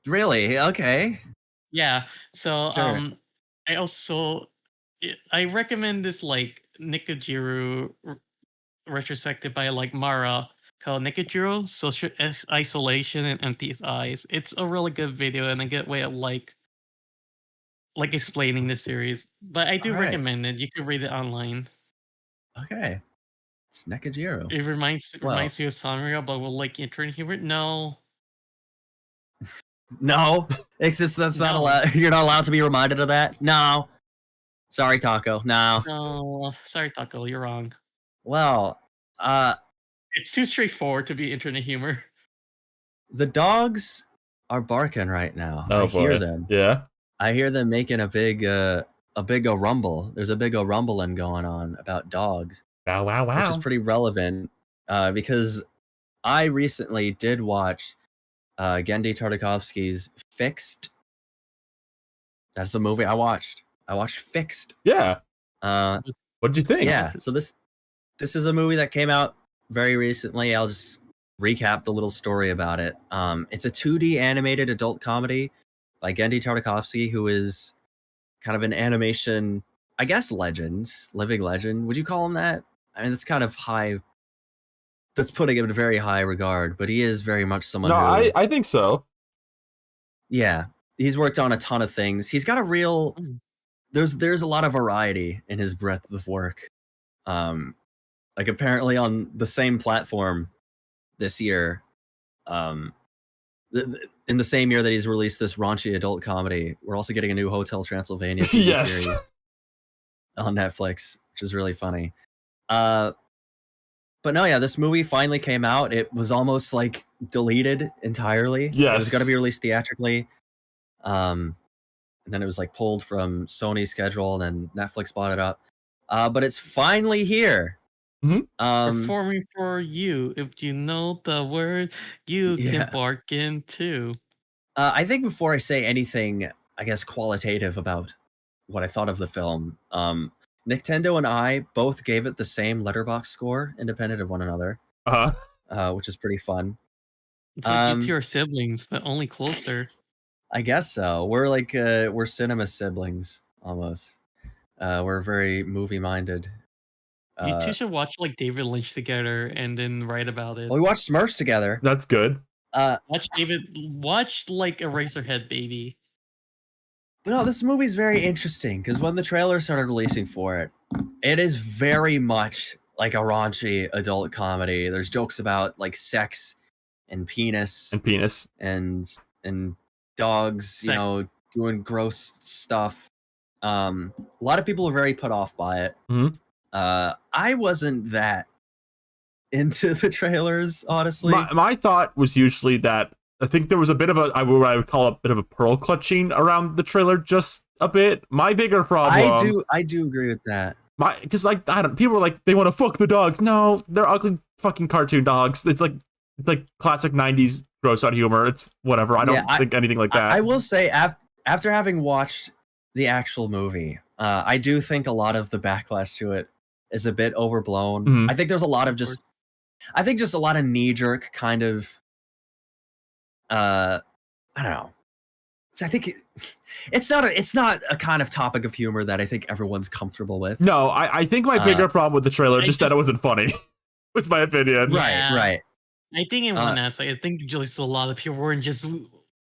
Really? Okay. Yeah. So Sure. I recommend this like Nikojiro retrospective by like Mara called Nikojiro Social Isolation and Empty Eyes. It's a really good video and a good way of like explaining the series. But I do Alright. recommend it. You can read it online. Okay. It's Nekajiro. It reminds Well- you of Sanrio, but with like intern humor. No. No, it's just that's not No. allowed. You're not allowed to be reminded of that. No. Sorry, Taco. No. No. Sorry, Taco, you're wrong. Well, It's too straightforward to be internet humor. the dogs are barking right now. Oh I hear boy. them. Yeah. I hear them making a big rumble. There's a big rumbling going on about dogs, Wow. Wow. Wow. which is pretty relevant because I recently did watch Genndy Tartakovsky's Fixed. That's the movie I watched. I watched Fixed. Yeah. Uh, What'd you think? yeah. So this is a movie that came out very recently. I'll just recap the little story about it. It's a 2D animated adult comedy by Genndy Tartakovsky, who is kind of an animation, I guess, living legend. Would you call him that? I mean, it's kind of high. That's putting him in a very high regard, but he is very much someone No, who, I think so. yeah, he's worked on a ton of things. He's got a real. Mm. There's a lot of variety in his breadth of work. Like apparently on the same platform this year, in the same year that he's released this raunchy adult comedy, we're also getting a new Hotel Transylvania TV Yes. series on Netflix, which is really funny. But no, yeah, this movie finally came out. It was almost like deleted entirely. It was Yes. going to be released theatrically. And then it was like pulled from Sony's schedule, and then Netflix bought it up. But it's finally here. Mhm. Performing for you. If you know the word, you Yeah. can bark in too. I think before I say anything, I guess, qualitative about what I thought of the film, Nintendo and I both gave it the same letterbox score, independent of one another, which is pretty fun. It's like you Um, two are siblings, but only closer. I guess so. We're like we're cinema siblings almost. We're very movie minded. You two should watch like David Lynch together and then write about it. Well, we watched Smurfs together. That's good. Watch like Eraserhead, baby. But no, this movie's very interesting because when the trailer started releasing for it, it is very much like a raunchy adult comedy. There's jokes about like sex and penis And penis. and and dogs, you Sex. know, doing gross stuff. A lot of people are very put off by it. Mhm. I wasn't that into the trailers, honestly. My thought was usually that I think there was a bit of what I would call a bit of a pearl clutching around the trailer, just a bit. My bigger problem, I do agree with that. because like I don't, people are like they want to fuck the dogs. No, they're ugly fucking cartoon dogs. It's like classic '90s gross out humor. It's whatever. I don't think anything like that. I will say after having watched the actual movie, I do think a lot of the backlash to it is a bit overblown. Mhm. I think there's a lot of just a lot of knee-jerk kind of I don't know. So I think it's not a kind of topic of humor that I think everyone's comfortable with. No, I think my bigger problem with the trailer just that it wasn't funny. Was my opinion. Yeah. Right. I think in one aspect, I think just a lot of people weren't just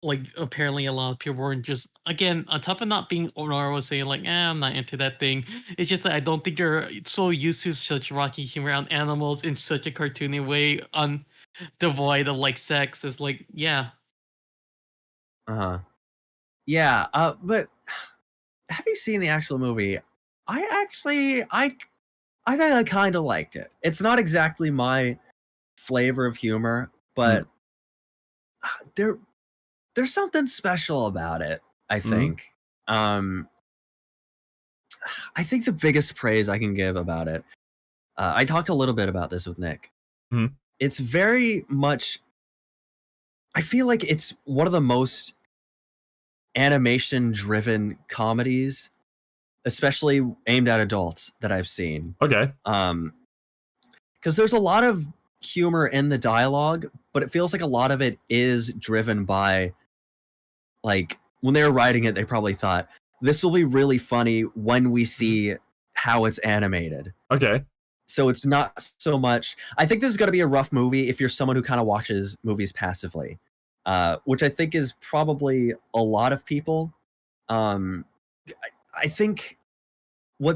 like apparently a lot of people weren't just again on top of not being Honor was saying like I'm not into that thing. It's just that I don't think they're so used to such rocky humor on animals in such a cartoony way on devoid of like sex. It's like yeah. Yeah, but have you seen the actual movie? I think I kind of liked it. It's not exactly my flavor of humor, but there's something special about it, I think. I think the biggest praise I can give about it, I talked a little bit about this with Nick. It's very much, I feel like it's one of the most animation-driven comedies, especially aimed at adults, that I've seen. Okay. Because there's a lot of humor in the dialogue, but it feels like a lot of it is driven by, like, when they were writing it, they probably thought, this will be really funny when we see how it's animated. Okay. So it's not so much. I think this is going to be a rough movie if you're someone who kind of watches movies passively, which I think is probably a lot of people. I think a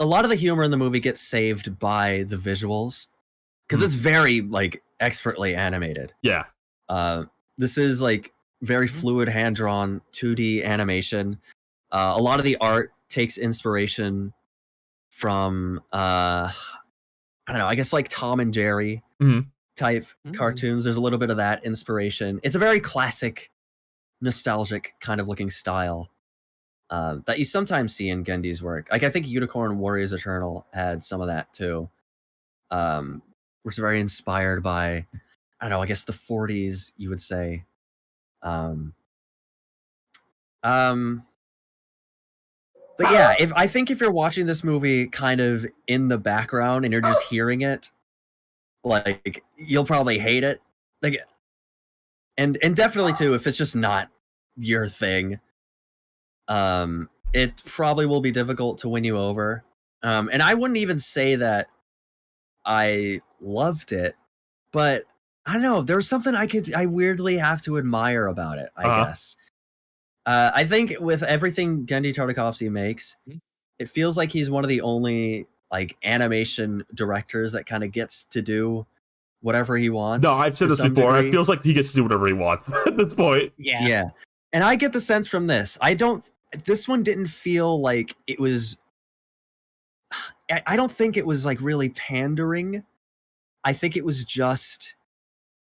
lot of the humor in the movie gets saved by the visuals because it's very like expertly animated. Yeah. This is like very fluid hand-drawn 2D animation. A lot of the art takes inspiration from I don't know, I guess like Tom and Jerry type cartoons. There's a little bit of that inspiration. It's a very classic, nostalgic kind of looking style that you sometimes see in Gendy's work. Like I think Unicorn Warriors Eternal had some of that too, which is very inspired by, I don't know, I guess the 40s, you would say. But yeah, I think if you're watching this movie kind of in the background and you're just hearing it, like you'll probably hate it. Like, and definitely too, if it's just not your thing, it probably will be difficult to win you over. And I wouldn't even say that I loved it, but I don't know. There was something I weirdly have to admire about it, I guess. I think with everything Gendy Tartakovsky makes, it feels like he's one of the only like animation directors that kind of gets to do whatever he wants. No, I've said this before. Degree. It feels like he gets to do whatever he wants at this point. Yeah. And I get the sense from this. This one didn't feel like it was, I don't think it was like really pandering. I think it was just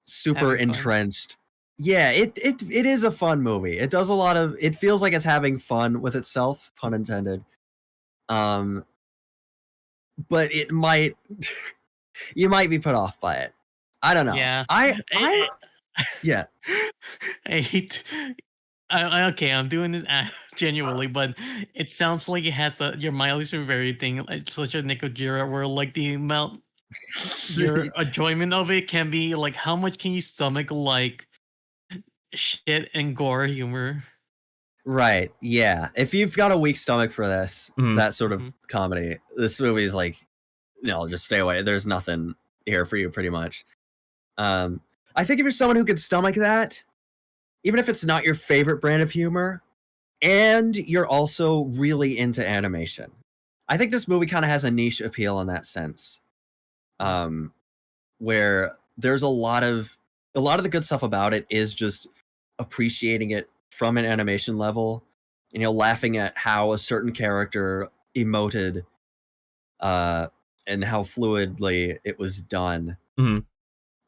super entrenched. Yeah, it is a fun movie. It does a lot of, it feels like it's having fun with itself, pun intended. But it might, you might be put off by it. I don't know. Yeah. Yeah. I hate. Okay, I'm doing this genuinely, but it sounds like it has your mileage vary thing, like such a Nick Ojira, where like the amount, your enjoyment of it can be like, how much can you stomach like shit and gore humor? Right. Yeah. If you've got a weak stomach for this, that sort of comedy, this movie is like, just stay away. There's nothing here for you, pretty much. I think if you're someone who can stomach that, even if it's not your favorite brand of humor, and you're also really into animation, I think this movie kind of has a niche appeal in that sense. Where there's a lot of the good stuff about it is just appreciating it from an animation level, and laughing at how a certain character emoted, and how fluidly it was done. Mhm.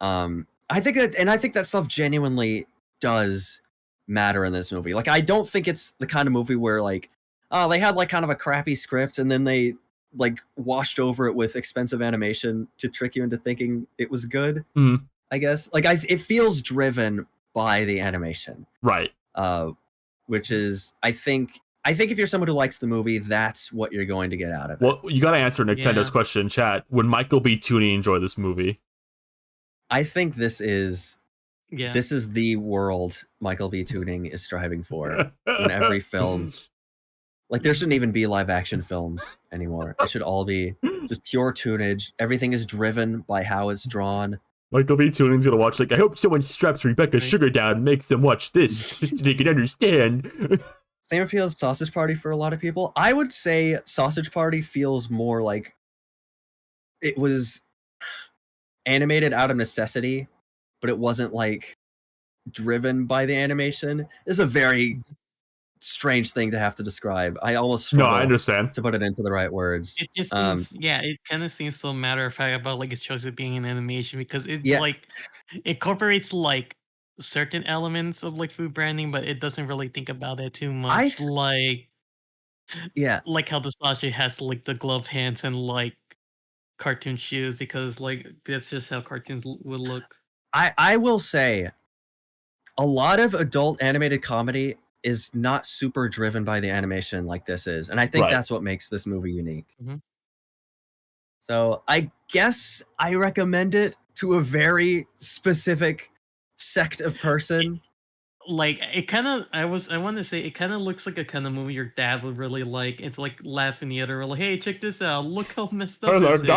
I think that stuff genuinely does matter in this movie. Like, I don't think it's the kind of movie where like, oh, they had like kind of a crappy script and then they like washed over it with expensive animation to trick you into thinking it was good. Mhm. I guess like it feels driven by the animation, Right. which is I think if you're someone who likes the movie, that's what you're going to get out of it. Well, you got to answer Nintendo's question in chat. Would Michael B. Tooney enjoy this movie? I think this is Yeah. this is the world Michael B. Tuning is striving for in every film. Like, there shouldn't even be live action films anymore. It should all be just pure tunage. Everything is driven by how it's drawn. Michael B. Tooning's gonna watch, like, I hope someone straps Rebecca Sugar down and makes them watch this so they can understand. Same feels Sausage Party for a lot of people. I would say Sausage Party feels more like it was animated out of necessity, but it wasn't like driven by the animation. It's a very strange thing to have to describe. I almost No, struggle I understand. to put it into the right words. It just seems, it kind of seems so matter of fact about like its choice of being an animation because it like incorporates like certain elements of like food branding, but it doesn't really think about it too much. Like how the sausage has like the glove hands and like cartoon shoes because like that's just how cartoons would look. I will say a lot of adult animated comedy is not super driven by the animation like this is. And I think that's what makes this movie unique. Mm-hmm. So I guess I recommend it to a very specific sect of person. It kind of, I want to say it kind of looks like a kind of movie your dad would really like. It's like laughing the other, like, hey, check this out. Look how messed up this is.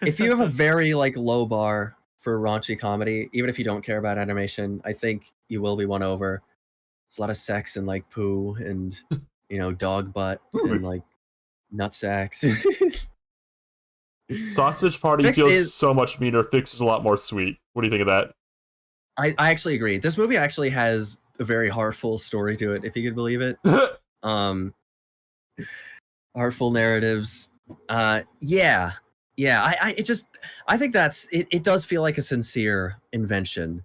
If you have a very like low bar for raunchy comedy, even if you don't care about animation, I think you will be won over. There's a lot of sex and like poo and dog butt and like nut sacks. Sausage Party feels so much meaner. Fix is a lot more sweet. What do you think of that? I actually agree. This movie actually has a very heartful story to it, if you could believe it. Heartful narratives. I think it does feel like a sincere invention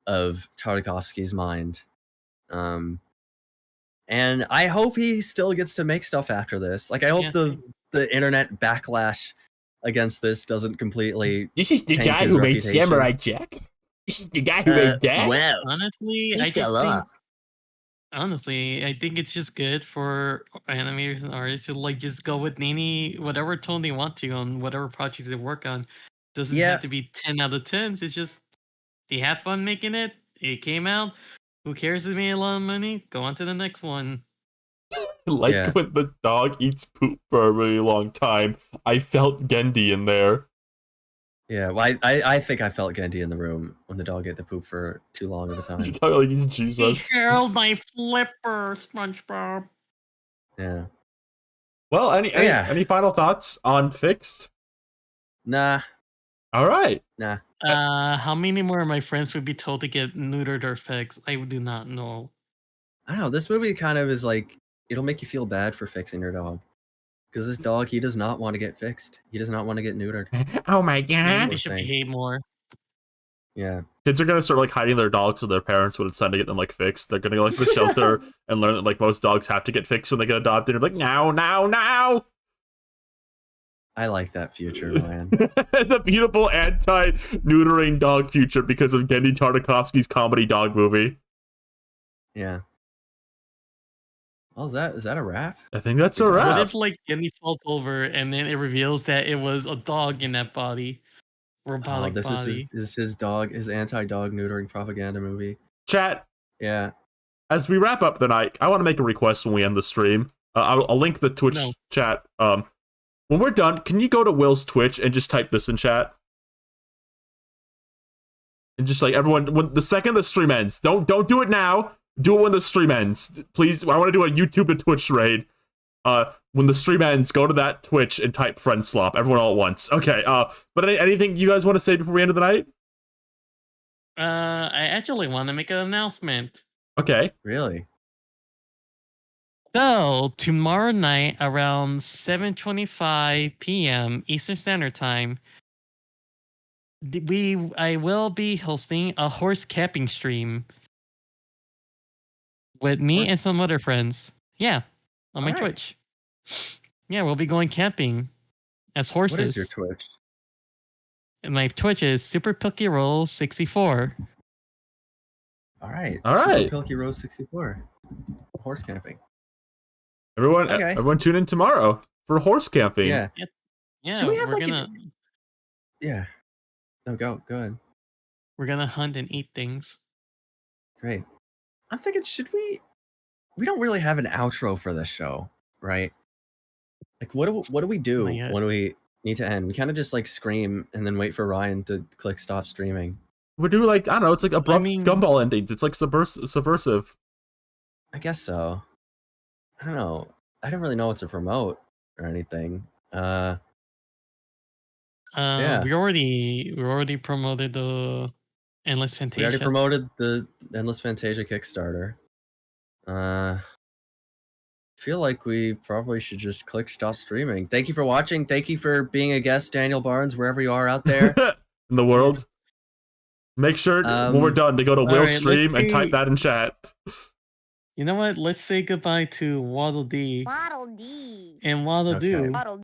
of Tartakovsky's mind. And I hope he still gets to make stuff after this. Like, I hope the internet backlash against this doesn't completely. This is the guy who made Samurai Jack. This is the guy who made that. Well, honestly, I think it's just good for animators and artists to like just go with whatever tone they want to on whatever projects they work on. Doesn't have to be 10 out of 10s. It's just they have fun making it. It came out. Who cares if it made a lot of money? Go on to the next one. When the dog eats poop for a really long time, I felt Gendy in there. Yeah, well, I think I felt Gendy in the room when the dog ate the poop for too long of a time. You talk like he's Jesus. He hurled my flipper, SpongeBob. Yeah. Well, any final thoughts on Fixed? Nah. All right. Nah. How many more of my friends would be told to get neutered or fixed? I do not know. I don't know. This movie kind of is like, it'll make you feel bad for fixing your dog. Because this dog, he does not want to get fixed. He does not want to get neutered. Oh my god. They should behave more. Yeah. Kids are gonna start like hiding their dogs so their parents when it's time to get them like fixed. They're gonna go like to the shelter and learn that like most dogs have to get fixed when they get adopted. And they're like, now. I like that future, man. The beautiful anti-neutering dog future because of Gendy Tartakovsky's comedy dog movie. Yeah. Oh, is that a wrap? I think that's a wrap. What if like Gendy falls over and then it reveals that it was a dog in that body? Robotic body. This is his dog, his anti-dog neutering propaganda movie. Chat. Yeah. As we wrap up the night, I want to make a request when we end the stream. I'll link the Twitch chat. When we're done, can you go to Will's Twitch and just type this in chat? And just like everyone, when the second the stream ends, don't do it now. Do it when the stream ends, please. I want to do a YouTube to Twitch raid. When the stream ends, go to that Twitch and type friend slop. Everyone all at once. Okay. But anything you guys want to say before we end of the night? I actually want to make an announcement. Okay. Really? So tomorrow night around 7:25 p.m. Eastern Standard Time, I will be hosting a horse camping stream with me and some other friends. Yeah, on my Alright. Twitch. Yeah, we'll be going camping as horses. What is your Twitch? And my Twitch is Super Pilky Rolls 64. All right. All right. Super Pilky Rose 64. Horse camping. Everyone, Okay. everyone tune in tomorrow for horse camping. Yeah. Yeah, Should we have, we're like, gonna Yeah. No, go ahead. we're gonna hunt and eat things. Great. I'm thinking, should we don't really have an outro for this show, right? Like, what do we do Not yet. when we need to end? We kind of just like scream and then wait for Ryan to click stop streaming. We do like, I don't know, it's like abrupt mean- gumball endings. It's like subversive. I guess so. I don't know. I don't really know what to promote or anything. Yeah. We already promoted the Endless Fantasia. We already promoted the Endless Fantasia Kickstarter. Feel like we probably should just click stop streaming. Thank you for watching. Thank you for being a guest, Daniel Barnes, wherever you are out there. In the world. Make sure when we're done to go to Will's right, stream and type that in chat. You know what? Let's say goodbye to Waddle Dee Waddle Dee. and Waddle Okay. Doo. Waddle